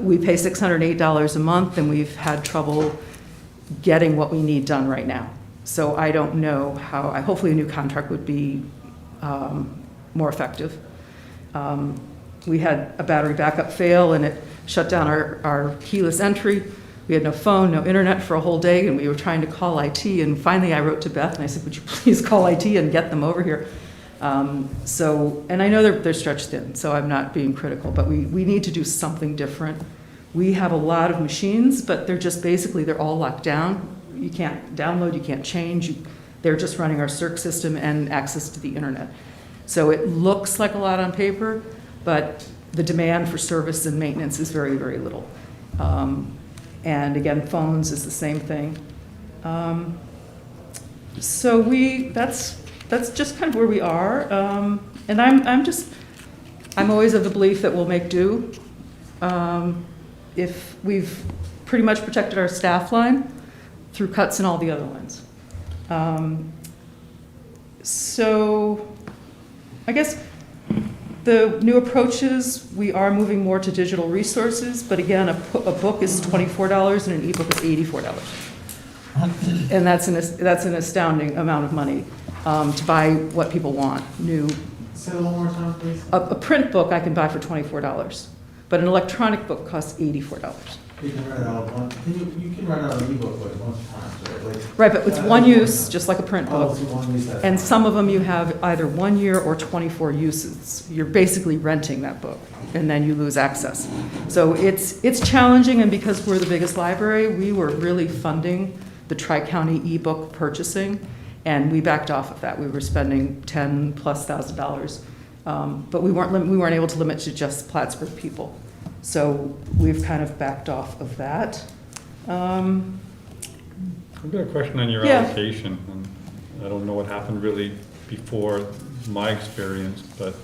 O: We pay $608 a month, and we've had trouble getting what we need done right now. So I don't know hopefully a new contract would be more effective. We had a battery backup fail, and it shut down our keyless entry. We had no phone, no internet for a whole day, and we were trying to call IT, and finally I wrote to Beth, and I said, would you please call IT and get them over here? And I know they're stretched thin, so I'm not being critical, but we need to do something different. We have a lot of machines, but they're all locked down. You can't download, you can't change. They're just running our Circ system and access to the internet. So it looks like a lot on paper, but the demand for service and maintenance is very, very little. And again, phones is the same thing. So that's just kind of where we are. And I'm always of the belief that we'll make do. If we've pretty much protected our staff line through cuts in all the other lines. So I guess the new approaches, we are moving more to digital resources, but again, a book is $24 and an ebook is $84. And that's an astounding amount of money to buy what people want, new.
B: Say it one more time, please.
O: A print book I can buy for $24, but an electronic book costs $84.
B: You can run it out of one, you can run out an ebook like a bunch of times, right? Like-
O: Right, but it's one use, just like a print
B: Oh,
O: book.
B: it's one use, that's
O: And
B: fine.
O: some of them you have either 1 year or 24 uses. You're basically renting that book, and then you lose access. So it's challenging, and because we're the biggest library, we were really funding the Tri-County ebook purchasing, and we backed off of that. We were spending $10,000+. But we weren't able to limit to just Plattsburgh people. So we've kind of backed off of that.
D: I've got a question on your
O: Yeah.
D: allocation, and I don't know what happened really before my experience, but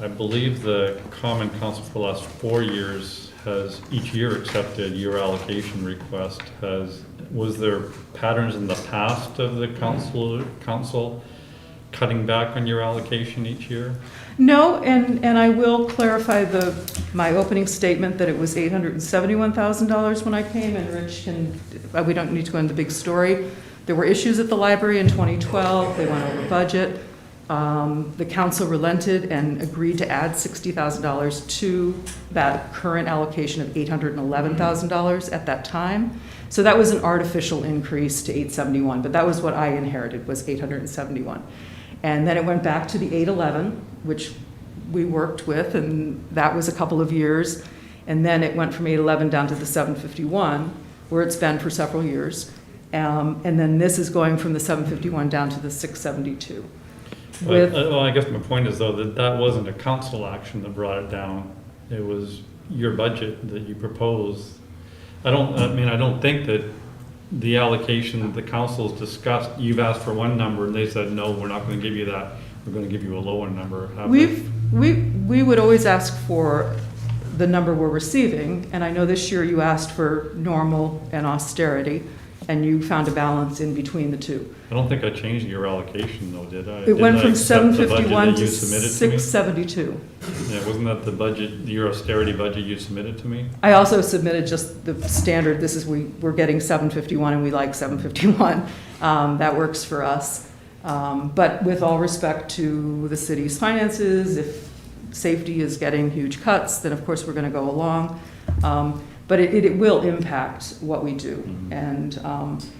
D: I believe the Common Council for the last 4 years has each year accepted your allocation request. Was there patterns in the past of the council cutting back on your allocation each year?
O: No, and I will clarify my opening statement that it was $871,000 when I came, and Rich we don't need to go into the big story. There were issues at the library in 2012, they went over budget. The council relented and agreed to add $60,000 to that current allocation of $811,000 at that time. So that was an artificial increase to 871, but that was what I inherited, was 871. And then it went back to the 811, which we worked with, and that was a couple of years. And then it went from 811 down to the 751, where it's been for several years. And then this is going from the 751 down to the 672.
D: Well, I guess my point is, though, that wasn't a council action that brought it down. It was your budget that you proposed. I don't think that the allocation the council's discussed, you've asked for one number and they said, no, we're not going to give you that. We're going to give you a lower number.
O: We would always ask for the number we're receiving, and I know this year you asked for normal and austerity, and you found a balance in between the two.
D: I don't think I changed your allocation, though, did I?
O: It went
D: Didn't I
O: from
D: accept the budget
O: 751
D: that
O: to
D: you submitted to me?
O: 672.
D: Yeah, wasn't that the budget, your austerity budget you submitted to me?
O: I also submitted just the standard, we're getting 751 and we like 751. That works for us. But with all respect to the city's finances, if safety is getting huge cuts, then of course we're going to go along. But it will impact what we do. And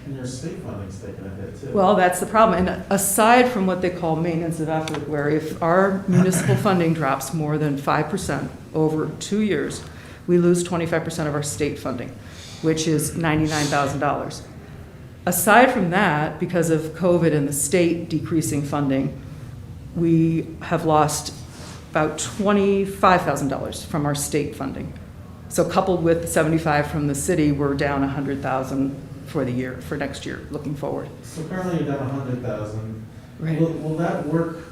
B: your state funding's taking a hit too.
O: well, that's the problem. And aside from what they call maintenance of effort, where if our municipal funding drops more than 5% over 2 years, we lose 25% of our state funding, which is $99,000. Aside from that, because of COVID and the state decreasing funding, we have lost about $25,000 from our state funding. So coupled with the 75 from the city, we're down 100,000 for the year, for next year, looking forward.
B: So currently you're down 100,000.
O: Right.
B: Will that work?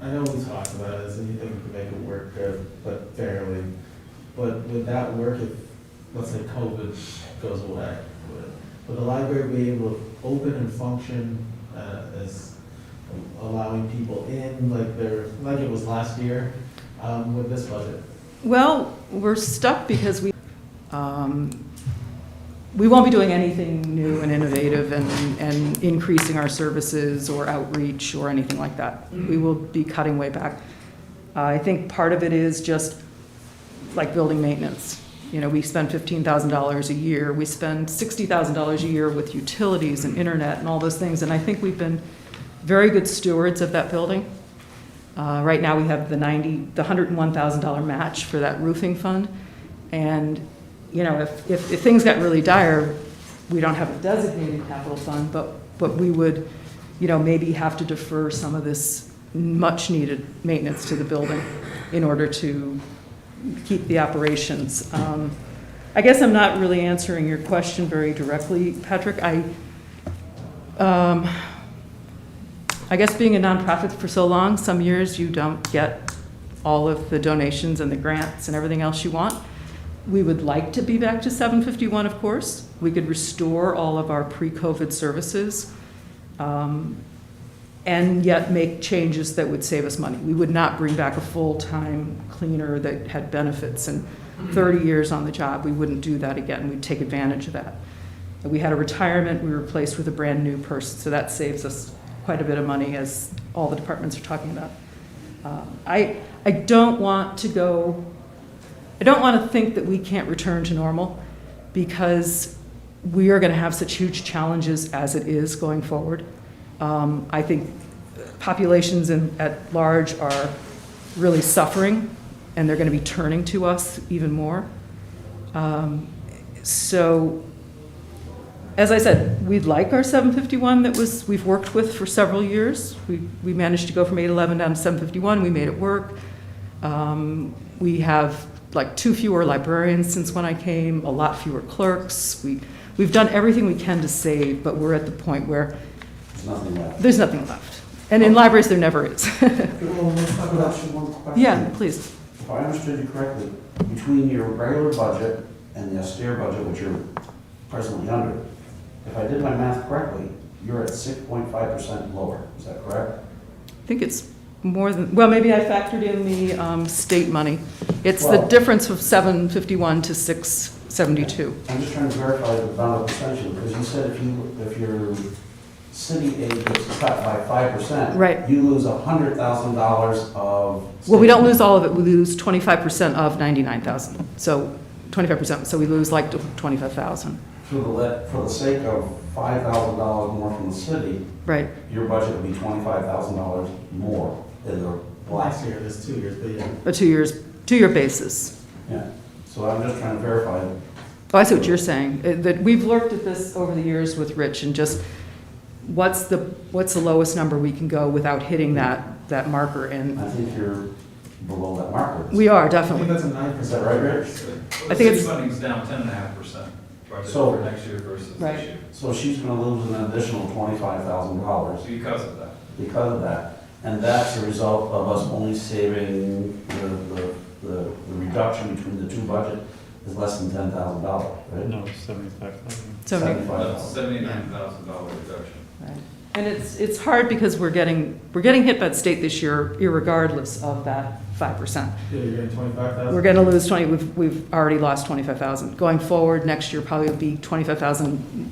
B: I know we talked about it, so you think we could make it work, but fairly. But would that work if, let's say, COVID goes away? Would the library be able to open and function as allowing people in, like it was last year, with this budget?
O: Well, we're stuck because we won't be doing anything new and innovative and increasing our services or outreach or anything like that. We will be cutting way back. I think part of it is just like building maintenance. You know, we spend $15,000 a year. We spend $60,000 a year with utilities and internet and all those things. And I think we've been very good stewards of that building. Right now we have the $101,000 match for that roofing fund. And, you know, if things got really dire, we don't have a designated capital fund, but we would, you know, maybe have to defer some of this much needed maintenance to the building in order to keep the operations. I guess I'm not really answering your question very directly, Patrick. I guess being a nonprofit for so long, some years you don't get all of the donations and the grants and everything else you want. We would like to be back to 751, of course. We could restore all of our pre-COVID services and yet make changes that would save us money. We would not bring back a full-time cleaner that had benefits and 30 years on the job. We wouldn't do that again. We'd take advantage of that. We had a retirement, we replaced with a brand new person, so that saves us quite a bit of money, as all the departments are talking about. I don't want to go I don't want to think that we can't return to normal, because we are going to have such huge challenges as it is going forward. I think populations at large are really suffering, and they're going to be turning to us even more. So, as I said, we'd like our 751 we've worked with for several years. We managed to go from 811 down to 751. We made it work. We have like 2 fewer librarians since when I came, a lot fewer clerks. We've done everything we can to save, but we're at the point where
C: There's nothing left.
O: there's nothing left. And in libraries, there never is.
C: Well, let's talk about one question.
O: Yeah, please.
C: If I understood you correctly, between your regular budget and the austere budget, which you're presently under, if I did my math correctly, you're at 6.5% lower. Is that correct?
O: I think it's more than, well, maybe I factored in the state money. It's the
C: Well-
O: difference of 751 to 672.
C: I'm just trying to verify the amount of percentage, because you said if your city aid gets cut by 5%.
O: Right.
C: You lose $100,000 of.
O: Well, we don't lose all of it. We lose 25% of 99,000. So 25%. So we lose like 25,000.
C: For the sake of $5,000 more from the city,
O: Right.
C: your budget would be $25,000 more in the
B: Last year, there's 2 years, but yeah.
O: A 2-year basis.
C: Yeah, so I'm just trying to verify.
O: Oh, I see what you're saying. That we've looked at this over the years with Rich, and just what's the lowest number we can go without hitting that marker, and
C: I think you're below that marker.
O: we are
B: I think
O: definitely.
B: that's a 9%.
C: Is that right, Rich?
O: I think it's-
H: City funding's down 10.5% budget
C: So-
H: for next year versus
O: Right.
H: this year,
C: So she's gonna lose an additional $25,000
H: because of that.
C: because of that. And that's a result of us only saving, the reduction between the two budgets is less than $10,000, right?
D: No, 75,000.
O: So
H: That's $79,000 reduction.
O: right. And it's hard because we're getting hit by the state this year, irregardless of that 5%.
B: Yeah, you're getting 25,000.
O: We're going to lose 20. We've already lost 25,000. Going forward, next year probably will be 25,000.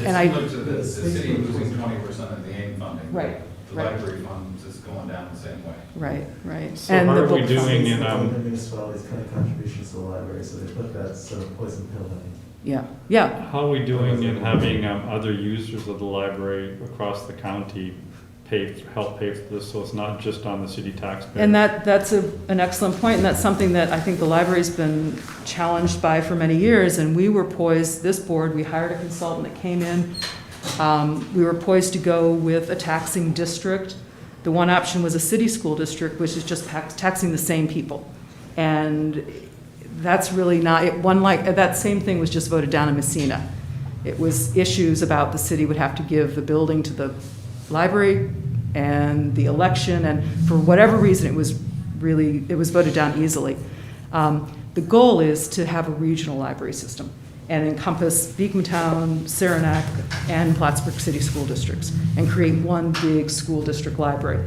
O: And I-
H: It's similar to the city losing 20% of the AIM funding.
O: Right,
H: The
O: right.
H: library funds is going down the same way.
O: Right.
D: So
O: And
D: how
O: the
D: are we
O: book
D: doing
O: funds-
D: in,
B: The municipalities cutting contributions to the library, so they put that sort of poison pill in.
O: Yeah.
D: How are we doing in having other users of the library across the county help pay for this, so it's not just on the city taxpayer?
O: And that's an excellent point, and that's something that I think the library's been challenged by for many years, and we were poised, this board, we hired a consultant that came in. We were poised to go with a taxing district. The one option was a city school district, which is just taxing the same people. And that's really not, that same thing was just voted down in Messina. It was issues about the city would have to give the building to the library and the election, and for whatever reason, it was voted down easily. The goal is to have a regional library system and encompass Beacontown, Saranac, and Plattsburgh City School Districts, and create one big school district library.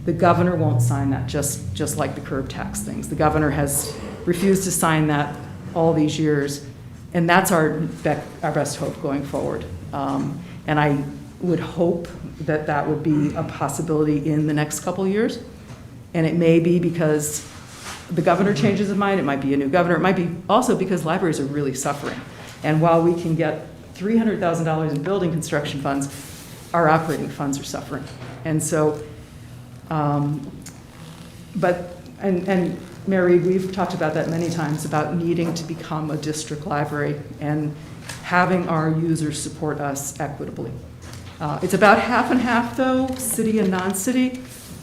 O: The governor won't sign that, just like the curb tax things. The governor has refused to sign that all these years, and that's our best hope going forward. And I would hope that would be a possibility in the next couple of years. And it may be because the governor changes his mind, it might be a new governor, it might be also because libraries are really suffering. And while we can get $300,000 in building construction funds, our operating funds are suffering. And so, and Mary, we've talked about that many times, about needing to become a district library and having our users support us equitably. It's about half and half though, city and non-city.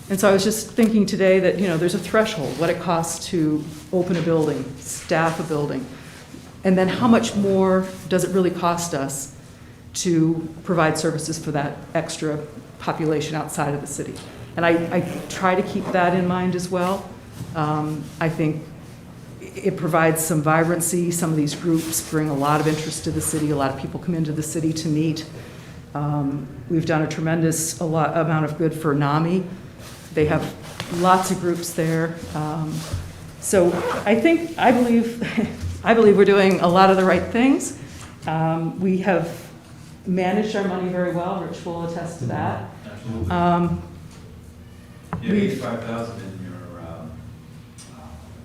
O: And so I was just thinking today that, there's a threshold, what it costs to open a building, staff a building, and then how much more does it really cost us to provide services for that extra population outside of the city. And I try to keep that in mind as well. I think it provides some vibrancy. Some of these groups bring a lot of interest to the city. A lot of people come into the city to meet. We've done a tremendous amount of good for NAMI. They have lots of groups there. So I believe we're doing a lot of the right things. We have managed our money very well. Rich will attest to that.
H: Absolutely. You have
O: We've-
H: 85,000 in your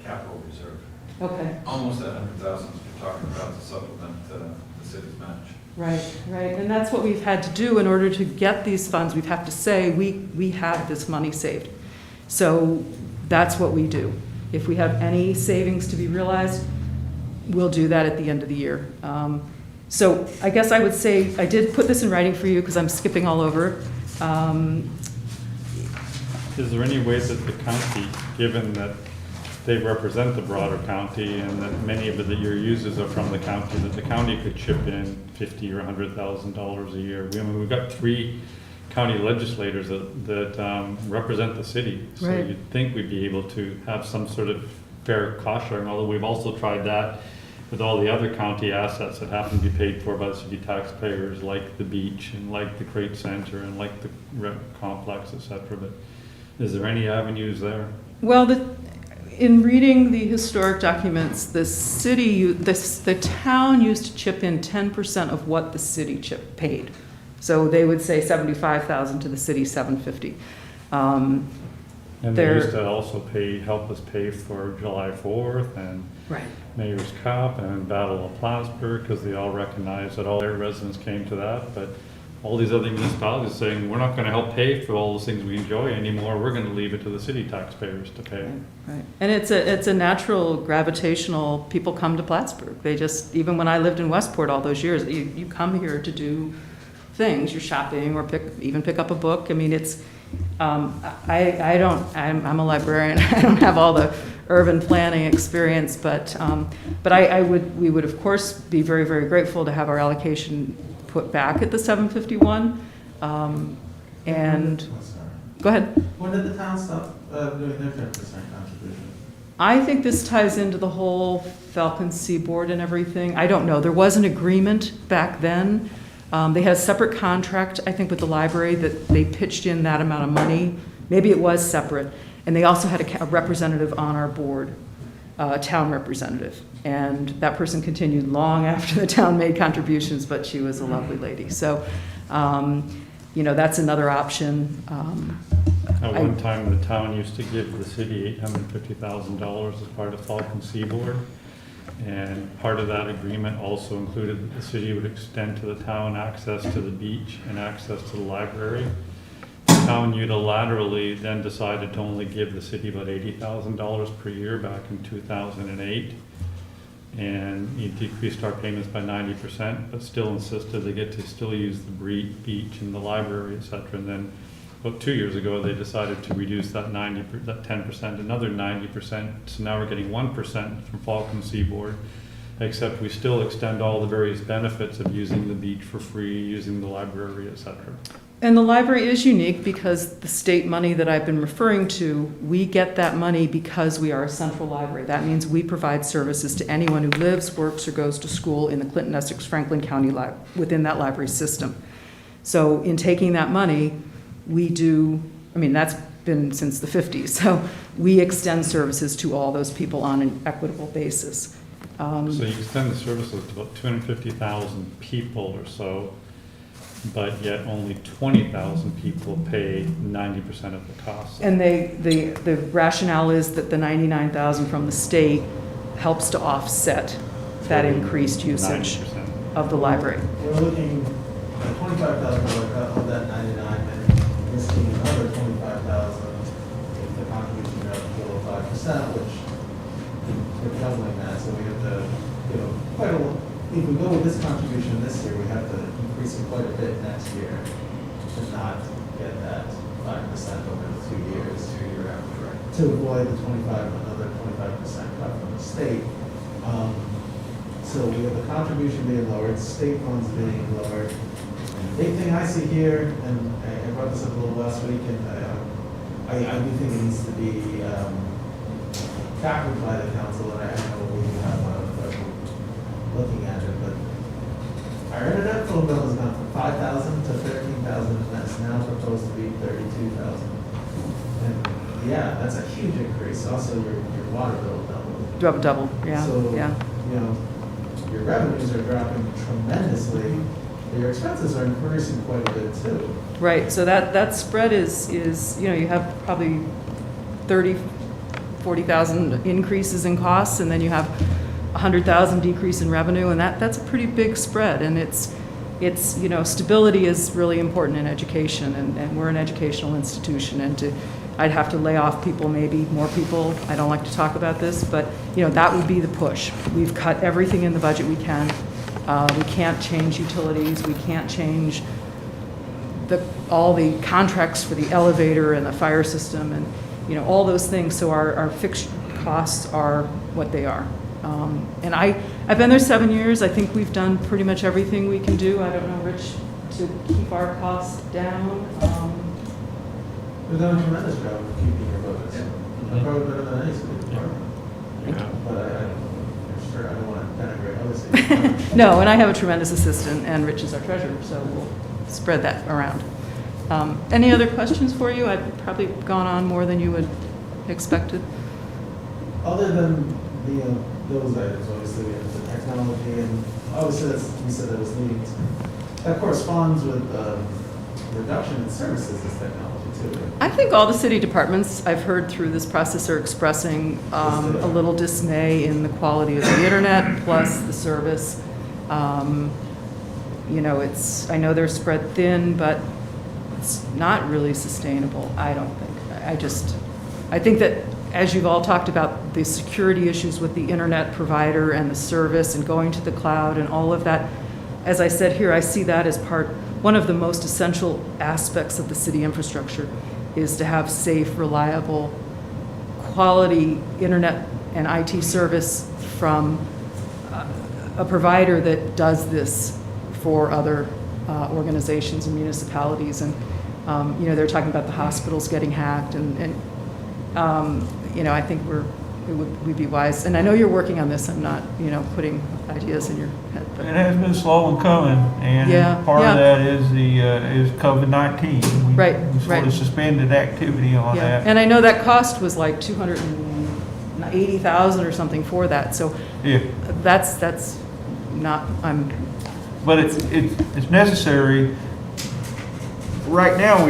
H: capital reserve.
O: Okay.
H: Almost 100,000 you're talking about to supplement the city's match.
O: Right, right, and that's what we've had to do in order to get these funds. We have to say, we have this money saved. So that's what we do. If we have any savings to be realized, we'll do that at the end of the year. So I guess I would say, I did put this in writing for you because I'm skipping all over.
D: Is there any way that the county, given that they represent the broader county and that many of your users are from the county, that the county could chip in $50,000 or $100,000 a year? We've got 3 county legislators that represent the city. So
O: Right.
D: you'd think we'd be able to have some sort of fair cost sharing, although we've also tried that with all the other county assets that happen to be paid for by the city taxpayers, like the beach and like the Crate Center and like the rec complex, et cetera. But is there any avenues there?
O: Well, in reading the historic documents, the city, the town used to chip in 10% of what the city paid. So they would say 75,000 to the city, 750.
D: And they used to also help us pay for July 4th and
O: Right.
D: Mayor's Cup and Battle of Plattsburgh, because they all recognized that all their residents came to that. But all these other municipalities saying, we're not going to help pay for all those things we enjoy anymore. We're going to leave it to the city taxpayers to pay.
O: Right. And it's a natural gravitational, people come to Plattsburgh. They just, even when I lived in Westport all those years, you come here to do things, you're shopping or even pick up a book. I mean, it's, I'm a librarian. I don't have all the urban planning experience, but we would of course be very, very grateful to have our allocation put back at the 751. And go ahead.
B: When did the town stop doing their 10% contribution?
O: I think this ties into the whole Falcon Seaboard and everything. I don't know. There was an agreement back then. They had a separate contract, I think, with the library that they pitched in that amount of money. Maybe it was separate. And they also had a representative on our board, a town representative. And that person continued long after the town made contributions, but she was a lovely lady. So, that's another option.
D: At one time, the town used to give the city $850,000 as part of Falcon Seaboard. And part of that agreement also included that the city would extend to the town access to the beach and access to the library. The town unilaterally then decided to only give the city about $80,000 per year back in 2008. And it decreased our payments by 90%, but still insisted they get to still use the beach and the library, et cetera. And then about 2 years ago, they decided to reduce that 10%, another 90%. So now we're getting 1% from Falcon Seaboard, except we still extend all the various benefits of using the beach for free, using the library, et cetera.
O: And the library is unique because the state money that I've been referring to, we get that money because we are a central library. That means we provide services to anyone who lives, works, or goes to school in the Clinton, Essex, Franklin County within that library system. So in taking that money, we do, that's been since the 50s. So we extend services to all those people on an equitable basis.
D: So you extend the services to about 250,000 people or so, but yet only 20,000 people pay 90% of the cost.
O: And the rationale is that the 99,000 from the state helps to offset that increased usage
D: 90%.
O: of the library.
B: We're looking at $25,000 cut of that 99 and risking another $25,000 if the contribution rate is below 5%, which we're doubling that. So we have to, quite a lot. If we go with this contribution this year, we have to increase it quite a bit next year to not get that 5% over the 2 years. 2 year average, to avoid the another 25% cut from the state. So we have the contribution being lowered, state funds being lowered. And the big thing I see here, and I brought this up a little last week, and I do think it needs to be tackled by the council, and I know we have looking at it, but our internet phone bill has gone from 5,000 to 13,000, and that's now proposed to be 32,000. And yeah, that's a huge increase. Also, your water bill doubled.
O: Double, yeah.
B: So,
O: yeah.
B: Your revenues are dropping tremendously, but your expenses are increasing quite a bit too.
O: Right, so that spread is you have probably 30, 40,000 increases in costs, and then you have 100,000 decrease in revenue, and that's a pretty big spread. And it's stability is really important in education, and we're an educational institution, and I'd have to lay off people, maybe more people. I don't like to talk about this, but that would be the push. We've cut everything in the budget we can. We can't change utilities. We can't change all the contracts for the elevator and the fire system, and all those things. So our fixed costs are what they are. And I've been there 7 years. I think we've done pretty much everything we can do. I don't know, Rich, to keep our costs down.
B: We've done a tremendous job of keeping your budgets. Probably better than any city department. But I'm sure I don't want to denigrate other cities.
O: No, and I have a tremendous assistant, and Rich is our treasurer, so we'll spread that around. Any other questions for you? I've probably gone on more than you would expected.
B: Other than those items, obviously, we have the technology, and obviously we said that was leading to, that corresponds with reduction in services as technology too. Right?
O: I think all the city departments I've heard through this process are expressing a little dismay in the quality of the internet plus the service. I know they're spread thin, but it's not really sustainable, I don't think. I think that as you've all talked about the security issues with the internet provider and the service and going to the cloud and all of that, as I said here, I see that as one of the most essential aspects of the city infrastructure is to have safe, reliable, quality internet and IT service from a provider that does this for other organizations and municipalities. And, they're talking about the hospitals getting hacked and I think we'd be wise. And I know you're working on this. I'm not, putting ideas in your head. But
E: It has been slow in coming, and part of that is is COVID-19. We sort of suspended activity on that.
O: And I know that cost was like $280,000 or something for that. So that's not.
E: But it's necessary. Right now,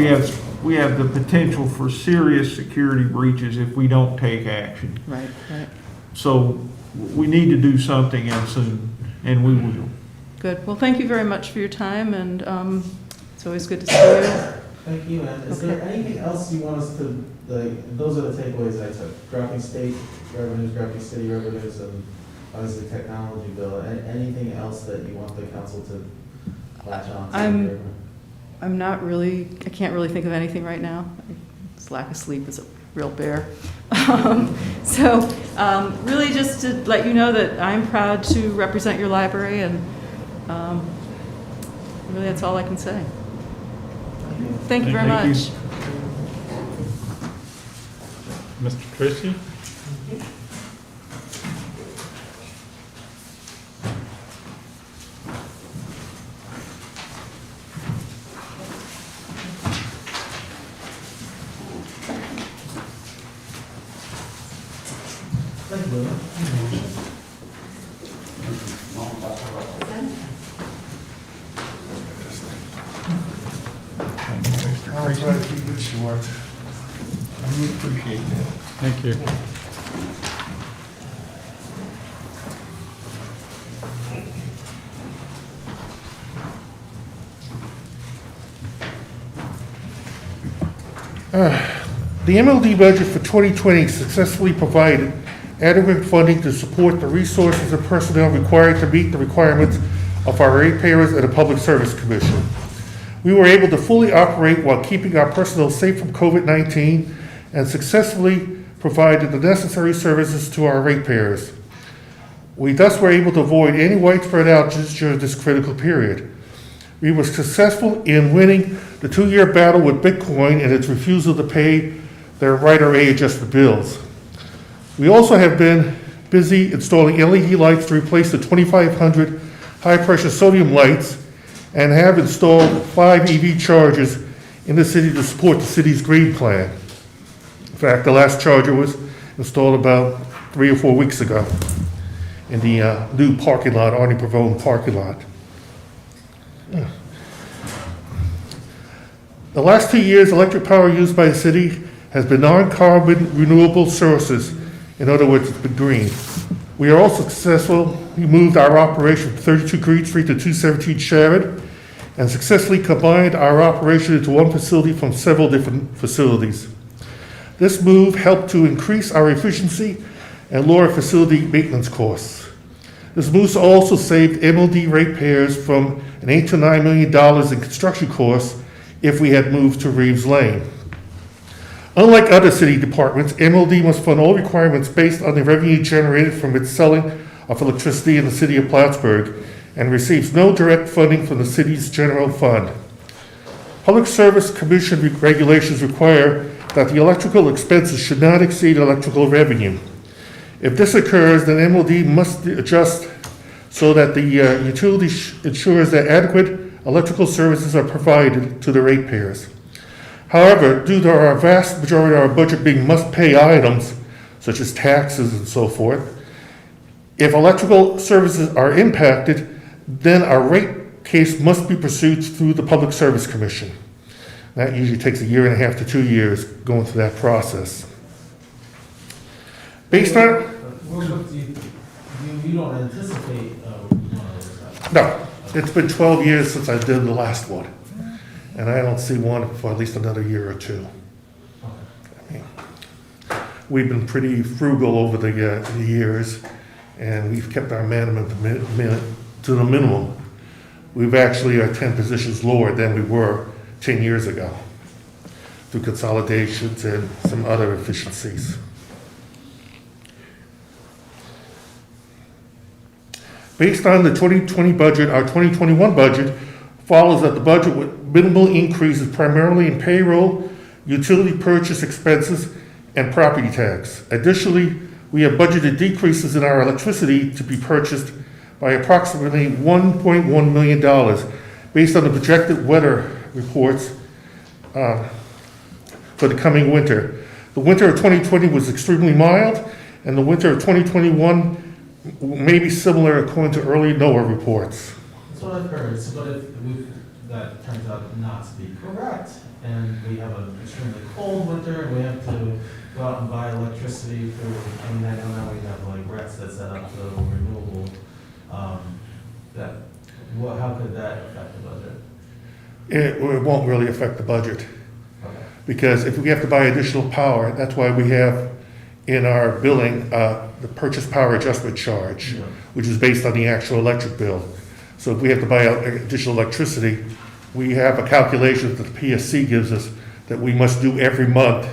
E: we have the potential for serious security breaches if we don't take action.
O: Right.
E: So we need to do something, and soon, and we will.
O: Good. Well, thank you very much for your time, and it's always good to see you.
B: Thank you. And is there anything else you want us to, those are the takeaways I took. Dropping state revenues, dropping city revenues, and obviously technology bill. Anything else that you want the council to latch on to?
O: I can't really think of anything right now. This lack of sleep is a real bear. Really just to let you know that I'm proud to represent your library, and really that's all I can say. Thank you very much.
D: Mr. Tracy?
B: Thank you, Luna.
A: I'll try to keep it short.
E: I would appreciate that.
D: Thank you.
A: The MLD budget for 2020 successfully provided adequate funding to support the resources and personnel required to meet the requirements of our ratepayers and the Public Service Commission. We were able to fully operate while keeping our personnel safe from COVID-19 and successfully provided the necessary services to our ratepayers. We thus were able to avoid any widespread outages during this critical period. We were successful in winning the 2-year battle with Bitcoin and its refusal to pay their right-of-way adjusted bills. We also have been busy installing LED lights to replace the 2,500 high-pressure sodium lights and have installed 5 EV chargers in the city to support the city's green plan. In fact, the last charger was installed about 3 or 4 weeks ago in the new parking lot, Arnie Pavone parking lot. The last 2 years, electric power used by the city has been non-carbon renewable sources In other words, it's been green. We are also successful. We moved our operation from 32 Green Street to 217 Sharon and successfully combined our operation into one facility from several different facilities. This move helped to increase our efficiency and lower facility maintenance costs. This move also saved MLD ratepayers from an $8 to $9 million in construction costs if we had moved to Reeves Lane. Unlike other city departments, MLD must fund all requirements based on the revenue generated from its selling of electricity in the city of Plattsburgh and receives no direct funding from the city's general fund. Public Service Commission regulations require that the electrical expenses should not exceed electrical revenue. If this occurs, then MLD must adjust so that the utility ensures that adequate electrical services are provided to the ratepayers. However, due to our vast majority of our budget being must-pay items, such as taxes and so forth, if electrical services are impacted, then our rate case must be pursued through the Public Service Commission. That usually takes 1.5 years to 2 years going through that process. Based on...
B: You don't anticipate one of those?
A: No, it's been 12 years since I did the last one. And I don't see one for at least another year or two. I mean, we've been pretty frugal over the years, and we've kept our management to the minimum. We've actually are 10 positions lower than we were 10 years ago through consolidations and some other efficiencies. Based on the 2020 budget, our 2021 budget follows that the budget with minimal increases primarily in payroll, utility purchase expenses, and property tax. Additionally, we have budgeted decreases in our electricity to be purchased by approximately $1.1 million based on the projected weather reports for the coming winter. The winter of 2020 was extremely mild, and the winter of 2021 may be similar according to early NOAA reports.
B: That's what I've heard. So what if that turns out not to be correct, and we have an extremely cold winter, and we have to go out and buy electricity through, I mean, I know now we have like RECs that set up the renewable, how could that affect the budget?
A: It won't really affect the budget.
B: Okay.
A: Because if we have to buy additional power, that's why we have in our billing the purchase power adjustment charge,
B: Yeah.
A: which is based on the actual electric bill. So if we have to buy additional electricity, we have a calculation that the PSC gives us that we must do every month,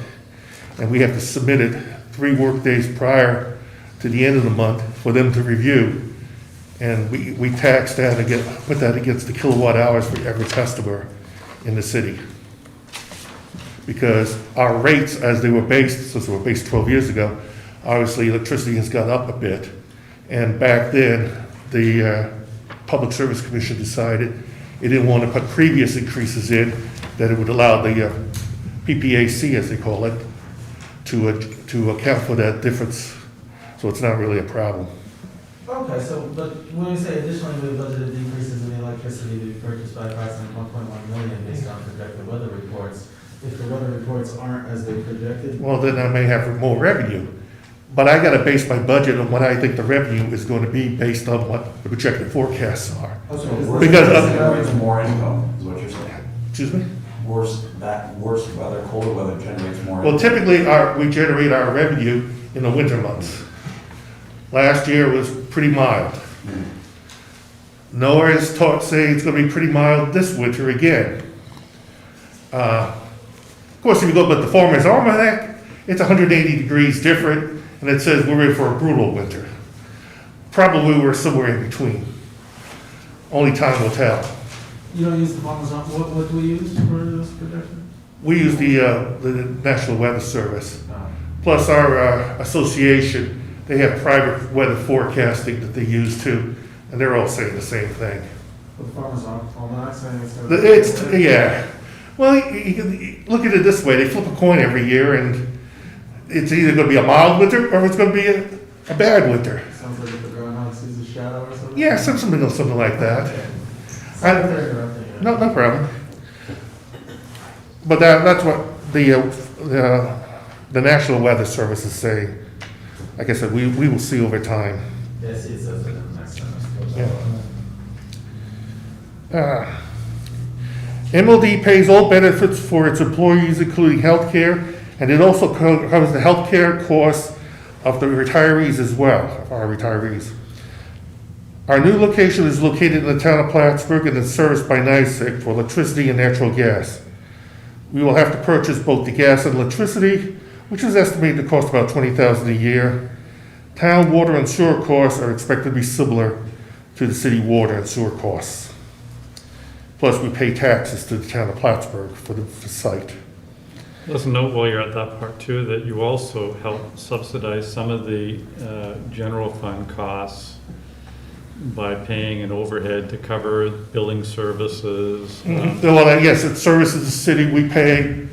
A: and we have to submit it 3 work days prior to the end of the month for them to review. And we tax that and put that against the kilowatt hours for every customer in the city. Because our rates, as they were based, since they were based 12 years ago, obviously electricity has gone up a bit. And back then, the Public Service Commission decided it didn't want to put previous increases in, that it would allow the PPAC, as they call it, to account for that difference. So it's not really a problem.
B: Okay, so, but when we say additionally, we budgeted decreases in the electricity to be purchased by approximately 1.1 million based on projected weather reports. If the weather reports aren't as they projected?
A: Well, then I may have more revenue. But I gotta base my budget on what I think the revenue is going to be based on what the projected forecasts are. Because
C: generates more income, is what you're saying.
A: Excuse me?
C: Worse weather, colder weather generates more
A: Well,
C: income.
A: typically, we generate our revenue in the winter months. Last year was pretty mild. NOAA is saying it's gonna be pretty mild this winter again. Of course, if you look at the Farmer's Almanac, it's 180 degrees different, and it says we're in for a brutal winter. Probably we're somewhere in between. Only time will tell.
B: You don't use the farmer's almanac. What do we use for this projection?
A: We use the National Weather Service.
B: Oh.
A: Plus our association, they have private weather forecasting that they use too, and they're all saying the same thing.
B: The farmer's almanac saying it's going to...
A: Yeah. Well, you can look at it this way. They flip a coin every year, and it's either going to be a mild winter or it's going to be a bad winter.
B: Sounds like if the groundhog sees a shadow or something?
A: Yeah, something like that.
B: Okay. Sorry for interrupting you.
A: No problem. But that's what the National Weather Service is saying. like I said, we will see over time.
B: Yes, it says it in the next sentence.
A: MLD pays all benefits for its employees, including health care, and it also covers the health care costs of the retirees as well, of our retirees. Our new location is located in the town of Plattsburgh and is serviced by NYSEG for electricity and natural gas. We will have to purchase both the gas and electricity, which is estimated to cost about $20,000 a year. Town water and sewer costs are expected to be similar to the city water and sewer costs. Plus, we pay taxes to the town of Plattsburgh for the site.
D: Let's note while you're at that part too, that you also help subsidize some of the general fund costs by paying an overhead to cover billing services.
A: Well, yes, it services the city. We pay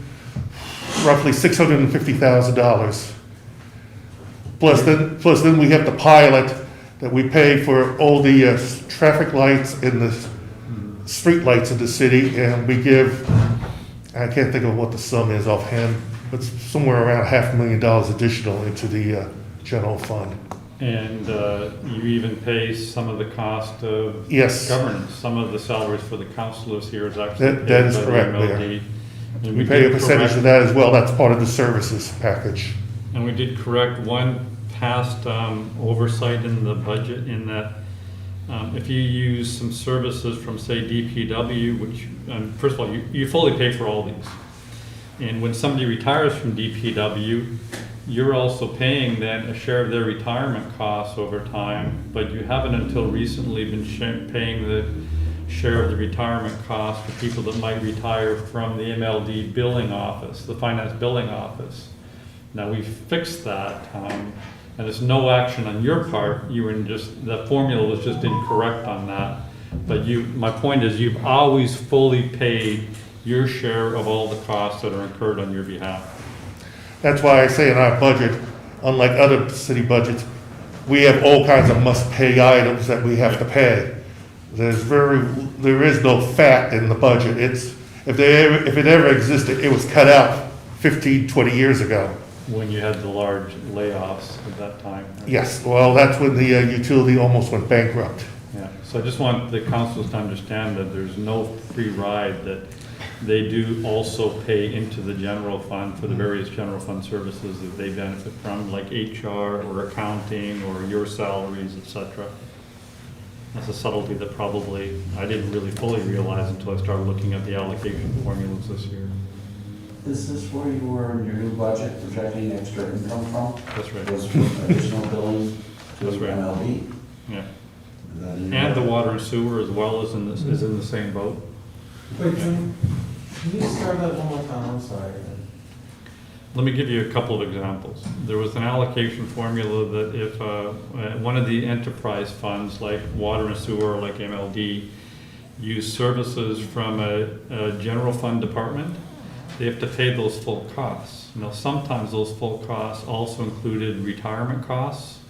A: roughly $650,000. Plus then we have the pilot that we pay for all the traffic lights and the street lights in the city, and we give, I can't think of what the sum is offhand, but somewhere around $500,000 additional into the general fund.
D: And you even pay some of the cost of
A: Yes.
D: governance. Some of the salaries for the councilors here is actually paid
A: That is
D: by the
A: correct,
D: MLD.
A: Mayor.
D: And
A: We pay a
D: did
A: percentage
D: correct-
A: of that as well. That's part of the services package.
D: And we did correct one past oversight in the budget in that if you use some services from, say, DPW, which, first of all, you fully pay for all these. And when somebody retires from DPW, you're also paying then a share of their retirement costs over time, but you haven't until recently been paying the share of the retirement costs for people that might retire from the MLD billing office, the finance billing office. Now, we've fixed that, and there's no action on your part. You were the formula was just incorrect on that. But my point is, you've always fully paid your share of all the costs that are incurred on your behalf.
A: That's why I say in our budget, unlike other city budgets, we have all kinds of must-pay items that we have to pay. There is no fat in the budget. If it ever existed, it was cut out 15, 20 years ago.
D: When you had the large layoffs at that time.
A: Yes, well, that's when the utility almost went bankrupt.
D: Yeah, so I just want the councils to understand that there's no free ride, that they do also pay into the general fund for the various general fund services that they benefit from, like HR or accounting or your salaries, etc. That's a subtlety that probably I didn't really fully realize until I started looking at the allocation formulas this year.
C: Is this where you were in your new budget projecting extra income from?
D: That's right.
C: Was additional billing to
D: That's right.
C: MLB?
D: Yeah.
C: Is that in your
D: And the
C: budget?
D: water and sewer as well is in the same boat.
B: Wait, can you start that one more time? I'm sorry.
D: Let me give you a couple of examples. There was an allocation formula that if one of the enterprise funds, like water and sewer, like MLD, use services from a general fund department, they have to pay those full costs. Now, sometimes those full costs also included retirement costs,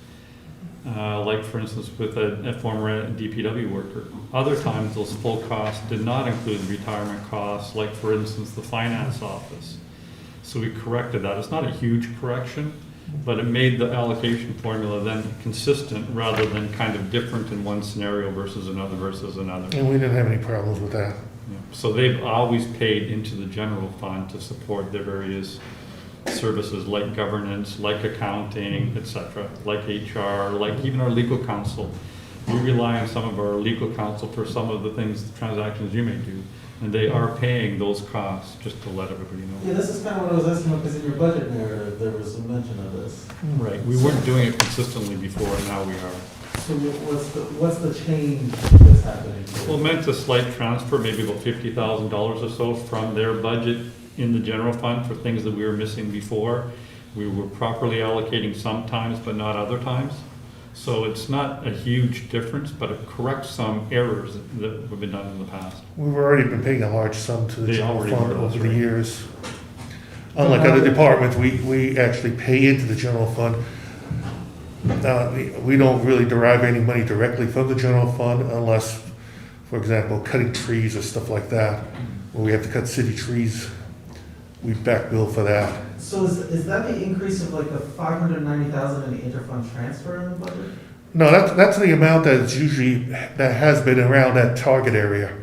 D: like for instance with a former DPW worker. Other times those full costs did not include retirement costs, like for instance the finance office. So we corrected that. It's not a huge correction, but it made the allocation formula then consistent rather than kind of different in one scenario versus another versus another.
A: And we didn't have any problems with that.
D: Yeah. So they've always paid into the general fund to support their various services like governance, like accounting, etc., like HR, like even our legal counsel. We rely on some of our legal counsel for some of the things, the transactions you may do, and they are paying those costs, just to let everybody know.
B: Yeah, this is kind of what I was asking about, because in your budget narrative, there was some mention of this.
D: Right, we weren't doing it consistently before, and now we are.
B: So what's the change that's happening?
D: Well, it meant a slight transfer, maybe about $50,000 or so from their budget in the general fund for things that we were missing before. We were properly allocating sometimes, but not other times. So it's not a huge difference, but it corrects some errors that have been done in the past.
A: We've already been paying a large sum to the
D: They
A: general
D: already
A: fund
D: were,
A: over
D: that's
A: the
D: right.
A: years. Unlike other departments, we actually pay into the general fund. We don't really derive any money directly from the general fund unless, for example, cutting trees or stuff like that, where we have to cut city trees. we back bill for that.
B: So is that the increase of like the 590,000 in the interfund transfer in the budget?
A: No, that's the amount that is usually, that has been around that target area.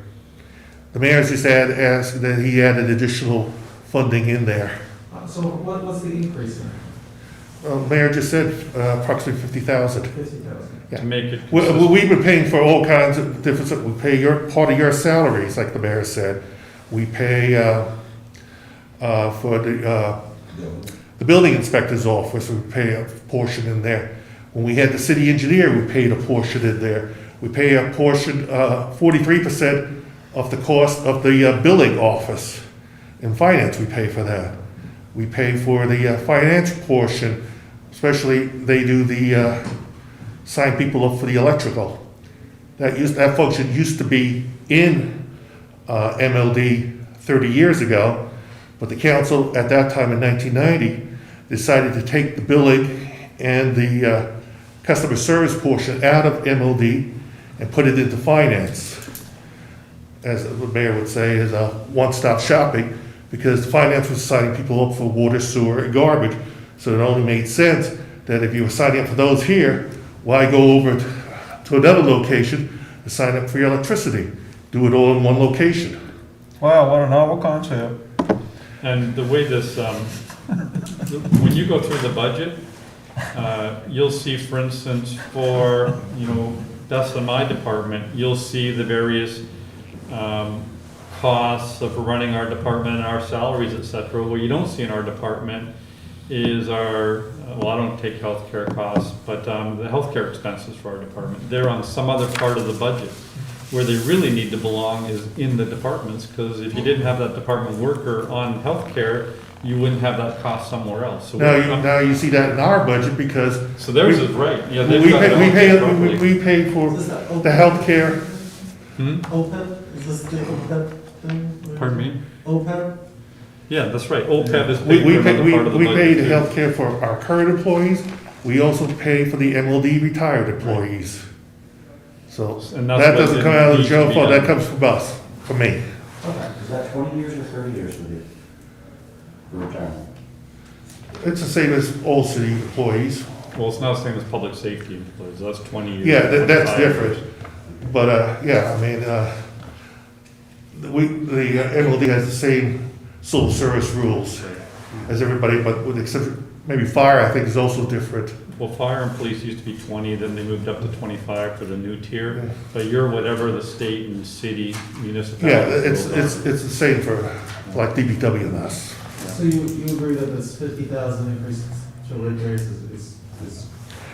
A: The mayor's just asked that he added additional funding in there.
B: So what's the increase in?
A: Mayor just said approximately 50,000.
B: 50,000.
A: Yeah.
D: To make it
A: We've been paying for all kinds of different, we pay part of your salaries, like the mayor said. We pay for the building inspector's office, we pay a portion in there. When we had the city engineer, we paid a portion in there. We pay a portion, 43% of the cost of the billing office. In finance, we pay for that. We pay for the finance portion, especially they do the sign people up for the electrical. That function used to be in MLD 30 years ago, but the council at that time in 1990 decided to take the billing and the customer service portion out of MLD and put it into finance. As the mayor would say, is a one-stop shopping, because finance was signing people up for water, sewer, and garbage. So it only made sense that if you were signing up for those here, why go over to another location to sign up for your electricity? Do it all in one location.
E: Wow, what a novel concept.
D: And the way this, when you go through the budget, you'll see, for instance, for, that's in my department, you'll see the various costs of running our department and our salaries, et cetera. What you don't see in our department is our, I don't take healthcare costs, but the healthcare expenses for our department. They're on some other part of the budget. Where they really need to belong is in the departments, because if you didn't have that department worker on healthcare, you wouldn't have that cost somewhere else. So
A: Now you see that in our budget, because
D: so theirs is right. Yeah,
A: we
D: they've got it properly.
A: pay for
B: Is this
A: the healthcare.
B: OPEB? Is this the OPEB thing?
D: Pardon me?
B: OPEB?
D: Yeah, that's right. OPEB is
A: We
D: paid for another part of the budget.
A: pay the
D: too.
A: healthcare for our current employees. We also pay for the MLD retired employees. So
D: And that's
A: that
D: what
A: doesn't come out of the
D: needs to
A: general
D: be
A: fund,
D: done.
A: that comes from us, from me.
C: Okay, is that 20 years or 30 years with you? The retirement?
A: It's the same as all city employees.
D: Well, it's not the same as public safety employees. That's 20 years.
A: Yeah, that's
D: 25
A: different.
D: years.
A: But, yeah, I mean, the MLD has the same civil service rules as everybody, but with except maybe fire, I think, is also different.
D: Well, fire and police used to be 20, then they moved up to 25 for the new tier.
A: Yeah.
D: But you're whatever the state and city municipality.
A: Yeah, it's the same for like DPW and us.
B: So you agree that this 50,000 increase to rate payers is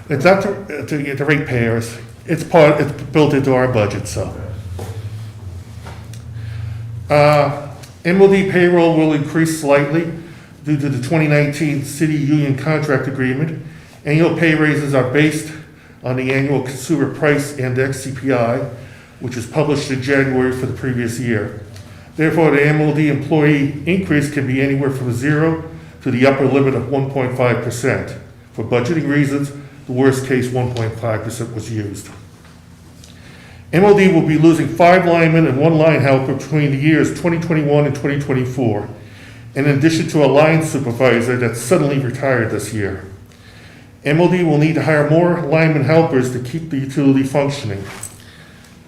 A: It's not to ratepayers, it's built into our budget, so. MOD payroll will increase slightly due to the 2019 city union contract agreement. Annual pay raises are based on the annual consumer price index, CPI, which is published in January for the previous year. Therefore, the MOD employee increase can be anywhere from 0 to the upper limit of 1.5%. For budgeting reasons, the worst case 1.5% was used. MOD will be losing 5 linemen and 1 line helper between the years 2021 and 2024, in addition to a line supervisor that suddenly retired this year. MOD will need to hire more lineman helpers to keep the utility functioning.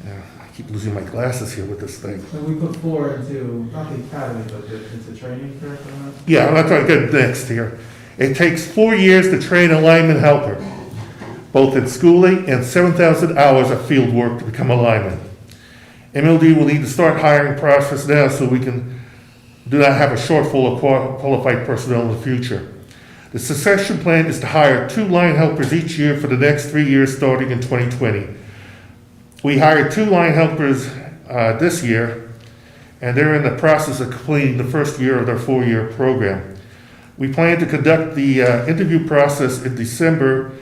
A: I keep losing my glasses here with this thing.
B: So we put 4 into, not the academy, but into training, correct?
A: Yeah, I'm not trying to get next here. It takes 4 years to train a lineman helper, both in schooling and 7,000 hours of field work to become a lineman. MLD will need to start hiring process now so we can do not have a shortfall of qualified personnel in the future. The succession plan is to hire 2 line helpers each year for the next 3 years starting in 2020. We hired 2 line helpers this year, and they're in the process of completing the first year of their 4-year program. We plan to conduct the interview process in December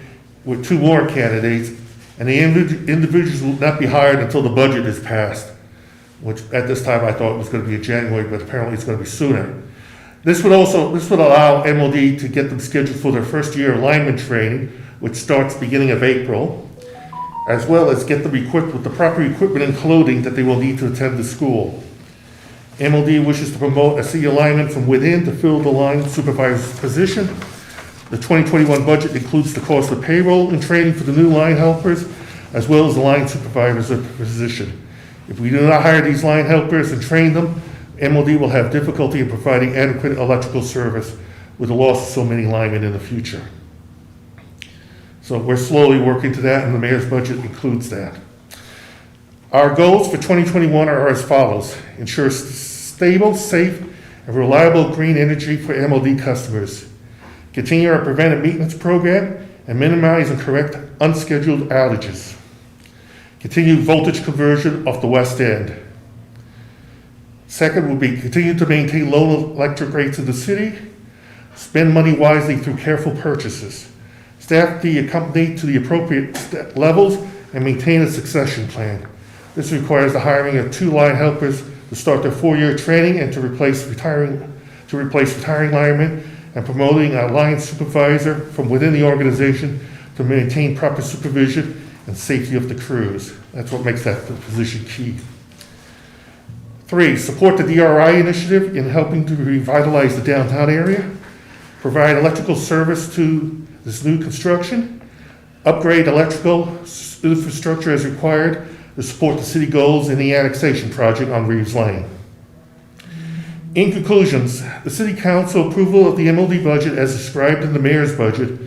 A: with 2 more candidates, and the individuals will not be hired until the budget is passed, which at this time I thought was going to be in January, but apparently it's going to be sooner. This would allow MOD to get them scheduled for their first year of lineman training, which starts beginning of April, as well as get them equipped with the proper equipment and clothing that they will need to attend the school. MLD wishes to promote a city lineman from within to fill the line supervisor's position. The 2021 budget includes the cost of payroll and training for the new line helpers, as well as the line supervisor's position. If we do not hire these line helpers and train them, MLD will have difficulty in providing adequate electrical service with the loss of so many linemen in the future. So we're slowly working to that, and the mayor's budget includes that. Our goals for 2021 are as follows: ensure stable, safe, and reliable green energy for MLD customers. Continue our preventive maintenance program and minimize and correct unscheduled outages. Continue voltage conversion of the West End. Second will be continue to maintain low electric rates in the city. Spend money wisely through careful purchases. Staff the company to the appropriate levels and maintain a succession plan. This requires the hiring of 2 line helpers to start their 4-year training and to replace retiring linemen, and promoting a line supervisor from within the organization to maintain proper supervision and safety of the crews. That's what makes that position key. 3, support the DRI initiative in helping to revitalize the downtown area. Provide electrical service to this new construction. Upgrade electrical infrastructure as required to support the city goals in the annexation project on Reeves Lane. In conclusions, the City Council approval of the MLD budget as described in the mayor's budget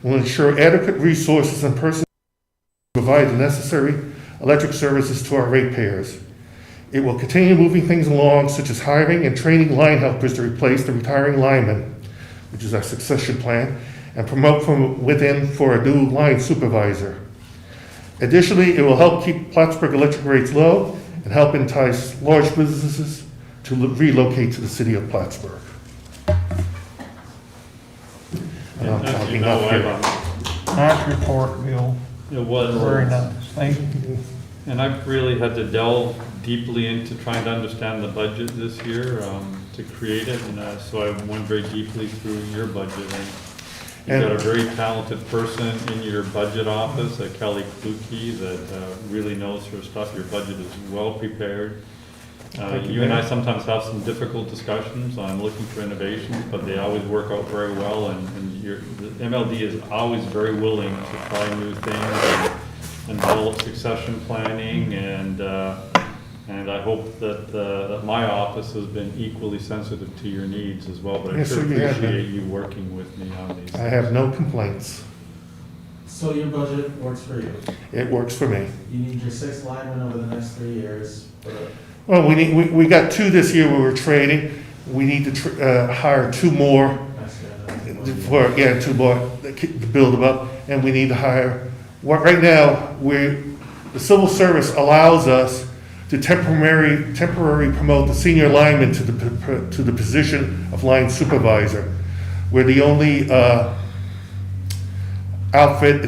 A: will ensure adequate resources and personnel to provide the necessary electric services to our ratepayers. It will continue moving things along, such as hiring and training line helpers to replace the retiring linemen, which is our succession plan, and promote from within for a new line supervisor. Additionally, it will help keep Plattsburgh electric rates low and help entice large businesses to relocate to the city of Plattsburgh. And I'm
D: As you
A: talking
D: know,
A: up here.
E: Nice report, Bill.
D: It was.
E: Very nice. Thank you.
D: And I've really had to delve deeply into trying to understand the budget this year to create it, and so I went very deeply through your budget. And you've got a very talented person in your budget office, Kelly Kluge, that really knows her stuff. Your budget is well prepared. You and I sometimes have some difficult discussions on looking for innovations, but they always work out very well, and the MLD is always very willing to try new things and develop succession planning, and I hope that my office has been equally sensitive to your needs as well, but I
A: Yes,
D: sure
A: sir, you have been.
D: appreciate you working with me on these.
A: I have no complaints.
B: So your budget works for you?
A: It works for me.
B: You need your 6 linemen over the next 3 years, but
A: Well, we got 2 this year we were trading. We need to hire 2 more for, 2 more to build them up. And we need to hire, right now, the civil service allows us to temporary promote the senior lineman to the position of line supervisor. We're the only outfit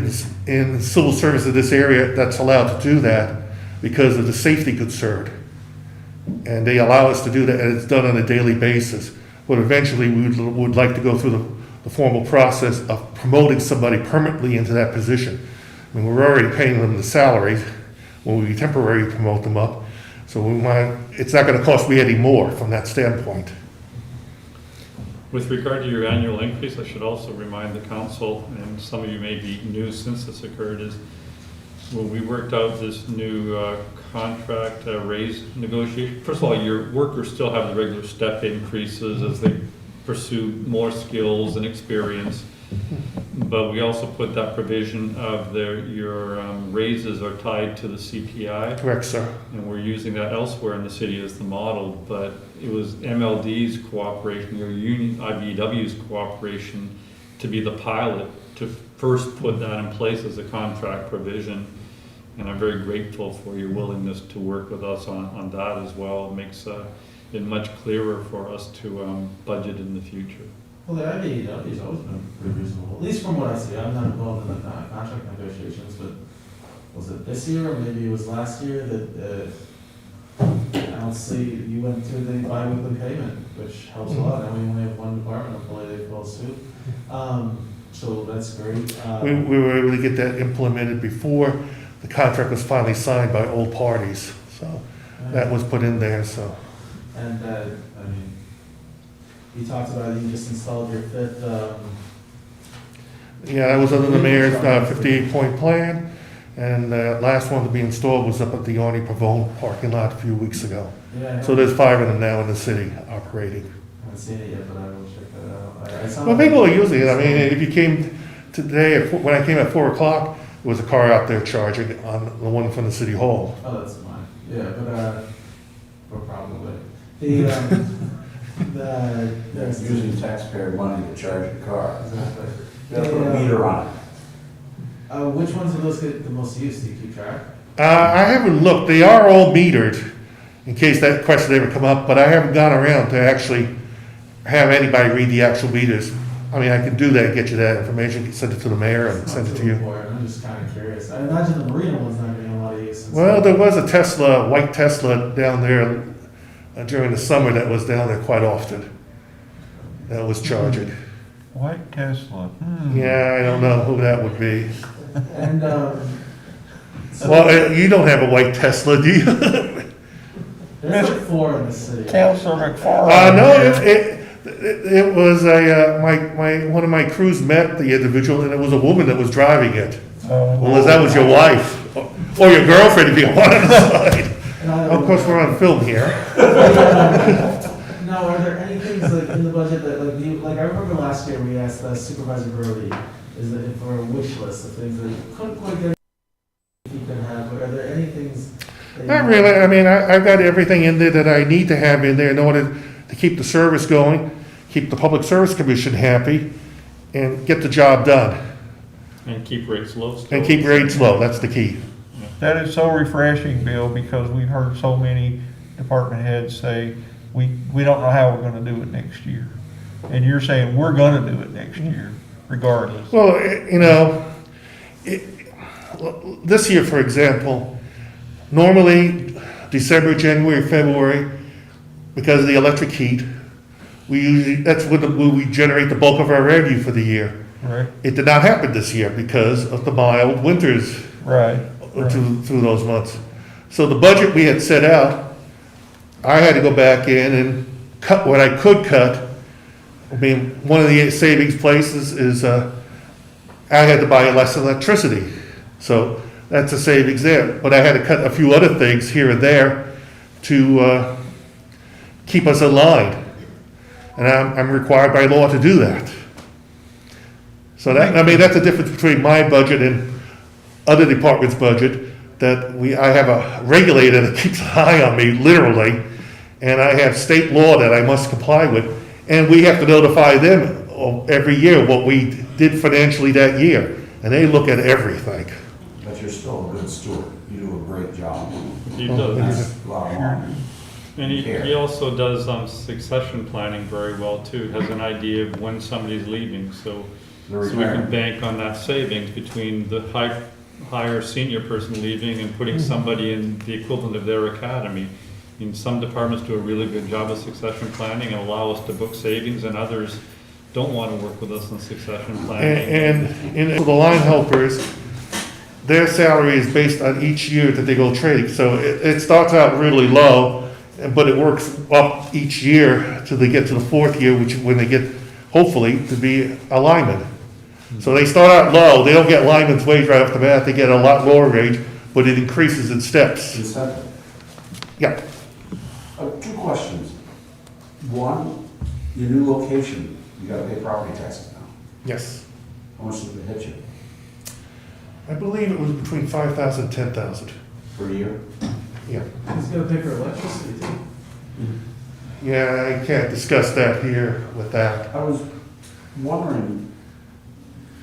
A: in civil service of this area that's allowed to do that because of the safety concern. And they allow us to do that, and it's done on a daily basis. But eventually, we would like to go through the formal process of promoting somebody permanently into that position. I mean, we're already paying them the salary when we temporarily promote them up. So it's not going to cost me any more from that standpoint.
D: With regard to your annual increase, I should also remind the council, and some of you may be new since this occurred, is when we worked out this new contract raise negotiation. First of all, your workers still have the regular step increases as they pursue more skills and experience. But we also put that provision of your raises are tied to the CPI.
A: Correct, sir.
D: And we're using that elsewhere in the city as the model, but it was MLD's cooperation, your union, IBEW's cooperation to be the pilot to first put that in place as a contract provision. And I'm very grateful for your willingness to work with us on that as well. It makes it much clearer for us to budget in the future.
B: well, the IBEW's always been pretty reasonable, at least from what I see. I'm not involved in the contract negotiations, but was it this year or maybe it was last year that I don't see, you went through the bi-weekly payment, which helps a lot. Now we only have one department employee, they follow suit. So that's great.
A: We were able to get that implemented before the contract was finally signed by all parties. So that was put in there, so.
B: And, I mean, you talked about you just installed your fifth,
A: Yeah, that was under the mayor's 58-point plan, and last one to be installed was up at the Arnie Pavone parking lot a few weeks ago.
B: yeah.
A: So there's 5 of them now in the city operating.
B: I haven't seen it yet, but I will check that out. I saw
A: Well, people are using it. I mean, if you came today, when I came at 4 o'clock, there was a car out there charging on the one from the city hall.
B: Oh, that's fine. Yeah, but, no problem with it.
C: They're using taxpayer money to charge the car.
B: Exactly.
C: You gotta put a meter on it.
B: Which ones of those get the most use? Do you keep track?
A: I haven't looked. They are all metered, in case that question ever come up, but I haven't gone around to actually have anybody read the actual meters. I mean, I can do that, get you that information, send it to the mayor and
B: It's
A: send
B: not
A: it
B: too
A: to you.
B: important. I'm just kind of curious. I imagine the marina one's not getting a lot of use.
A: Well, there was a Tesla, white Tesla down there during the summer that was down there quite often. That was charging.
E: White Tesla.
A: Yeah, I don't know who that would be.
B: And, so
A: Well, you don't have a white Tesla, do you?
B: there's like 4 in the city.
E: Councilor McFarland.
A: No, it was one of my crews met the individual, and it was a woman that was driving it. Unless that was your wife, or your girlfriend if you want on the side. Of course, we're on film here.
B: Now, are there any things like in the budget that like I remember last year we asked Supervisor Brody, is it for a wish list of things that you couldn't quite get if you could have, but are there any things? That you
A: Not really. I mean, I've got everything in there that I need to have in there in order to keep the service going, keep the Public Service Commission happy, and get the job done.
D: And keep rates low still.
A: And keep rates low, that's the key.
E: That is so refreshing, Bill, because we've heard so many department heads say, we don't know how we're gonna do it next year. And you're saying, we're gonna do it next year, regardless.
A: Well, this year, for example, normally December, January, February, because of the electric heat, that's when we generate the bulk of our revenue for the year.
E: Right.
A: It did not happen this year because of the mild winters
E: Right.
A: through those months. So the budget we had set out, I had to go back in and cut what I could cut. I mean, one of the savings places is I had to buy less electricity. So that's a savings there. But I had to cut a few other things here and there to keep us in line. And I'm required by law to do that. So that, I mean, that's the difference between my budget and other departments' budget, that I have a regulator that keeps an eye on me, literally, and I have state law that I must comply with, and we have to notify them every year what we did financially that year, and they look at everything.
C: But you're still a good steward. You do a great job.
D: He does.
C: That's a lot of money.
D: And he also does succession planning very well too, has an idea of when somebody's leaving, so we can bank on that savings between the higher senior person leaving and putting somebody in the equivalent of their academy. I mean, some departments do a really good job of succession planning and allow us to book savings, and others don't want to work with us on succession planning.
A: And the line helpers, their salary is based on each year that they go trading, so it starts out really low, but it works up each year till they get to the 4th year, which when they get, hopefully, to be a lineman. So they start out low, they don't get lineman's wage right off the bat, they get a lot lower wage, but it increases in steps.
C: Incentive.
A: Yeah.
C: 2 questions. One, your new location, you gotta pay property taxes now.
A: Yes.
C: How much did it hit you
A: I believe it was between 5,000 and 10,000.
C: per year?
A: Yeah.
B: He's gonna pay for electricity too.
A: Yeah, I can't discuss that here with that.
C: I was wondering,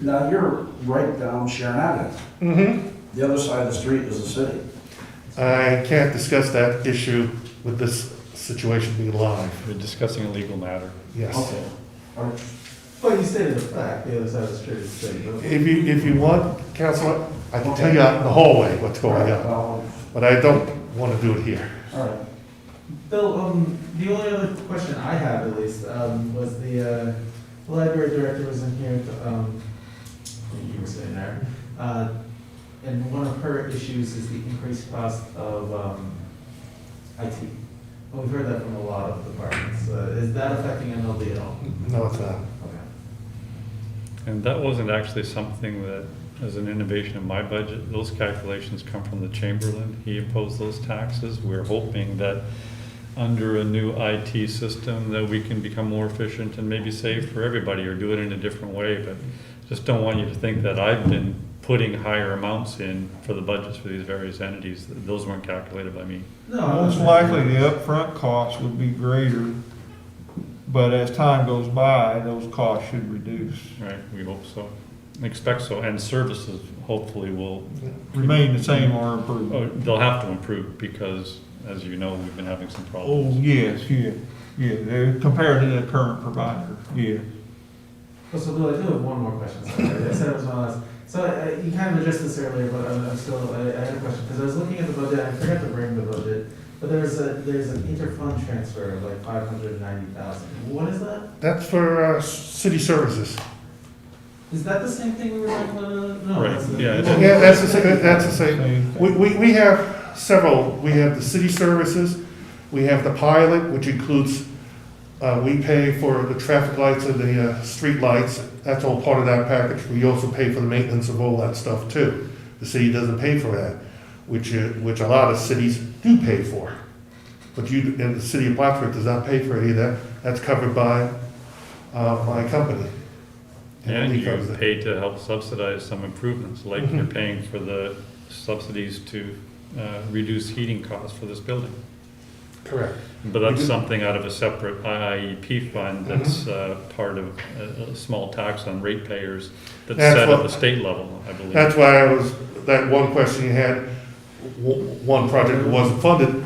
C: now you're right down Sharon Avenue.
A: Mm-hmm.
C: The other side of the street is the city.
A: I can't discuss that issue with this situation being live.
D: We're discussing a legal matter.
A: Yes.
C: Okay. All right.
B: But you stated the fact, the other side of the street is the city.
A: If you want, Counselor, I can tell you out in the hallway what's going on, but I don't want to do it here.
C: All right.
B: Bill, the only other question I have at least, was the library director was in here, you were sitting there, and one of her issues is the increased cost of, IT. Well, we've heard that from a lot of departments. Is that affecting MLD at all?
A: No, it's not.
B: Okay.
D: And that wasn't actually something that, as an innovation in my budget, those calculations come from the Chamberlain. He imposed those taxes. We're hoping that under a new IT system that we can become more efficient and maybe save for everybody or do it in a different way. But just don't want you to think that I've been putting higher amounts in for the budgets for these various entities. Those weren't calculated by me.
B: No,
E: Most likely, the upfront costs would be greater, but as time goes by, those costs should reduce.
D: Right, we hope so. Expect so. And services hopefully will
E: Remain the same or improve.
D: Oh, they'll have to improve because, as you know, we've been having some
E: Oh,
D: problems.
E: yes, they're compared to the current provider, yeah.
B: Well, so Bill, I do have one more question. Sorry, I said it was my last. So you kind of addressed this earlier, but I'm still, I had a question, because I was looking at the budget, I forgot to bring the budget, but there's an interfund transfer of like 590,000. What is that?
A: That's for city services.
B: Is that the same thing we were talking about? No,
D: Right,
B: that's the-
D: yeah,
A: Yeah, that's the same.
E: Same
A: We have several. We have the city services, we have the pilot, which includes, we pay for the traffic lights and the street lights. That's all part of that package. We also pay for the maintenance of all that stuff too. The city doesn't pay for that, which a lot of cities do pay for. But and the city of Plattsburgh does not pay for any of that. That's covered by my company.
D: And
A: we
D: you
A: covers it.
D: pay to help subsidize some improvements, like you're paying for the subsidies to reduce heating costs for this building.
A: Correct.
D: But that's
A: We do.
D: something out of a separate IIEP fund that's part of a small tax on ratepayers that's
A: That's
D: set
A: what-
D: at the state level, I believe.
A: That's why that one question you had, one project that wasn't funded,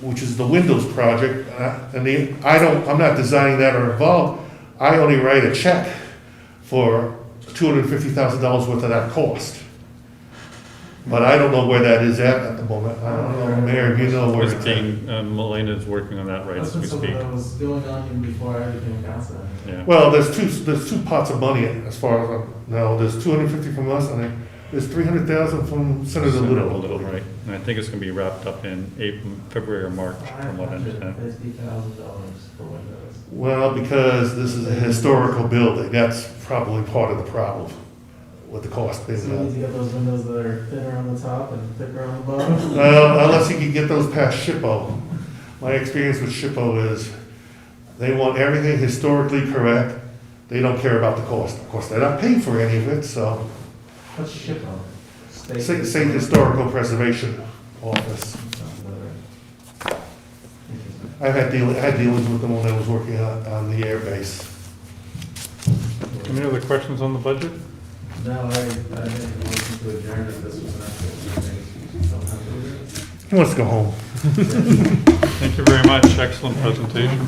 A: which is the Windows project, I'm not designing that or involved. I only write a check for $250,000 worth of that cost. But I don't know where that is at the moment. I don't know, Mayor, if you know where it's at.
D: Melena's working on that right
B: That's
D: as
B: been
D: we
B: something
D: speak.
B: that was going on even before I became council.
D: Yeah.
A: Well, there's two pots of money as far as I know. There's 250 from us and then there's 300,000 from Senator Little.
D: Right. And I think it's gonna be wrapped up in February or March, from what I understand.
B: $550,000 for Windows.
A: Well, because this is a historical building, that's probably part of the problem with the cost being
B: So we
A: that.
B: need to get those windows that are thinner on the top and thicker on the bottom.
A: Well, unless you can get those past SHPO. My experience with SHPO is they want everything historically correct. They don't care about the cost. Of course, they're not paying for any of it, so.
B: What's SHPO?
A: State Historical Preservation Office. I had dealings with them when I was working on the air base.
D: Any other questions on the budget?
B: No, I didn't motion to adjourn if this was an actual meeting.
A: He wants to go home.
D: Thank you very much. Excellent presentation.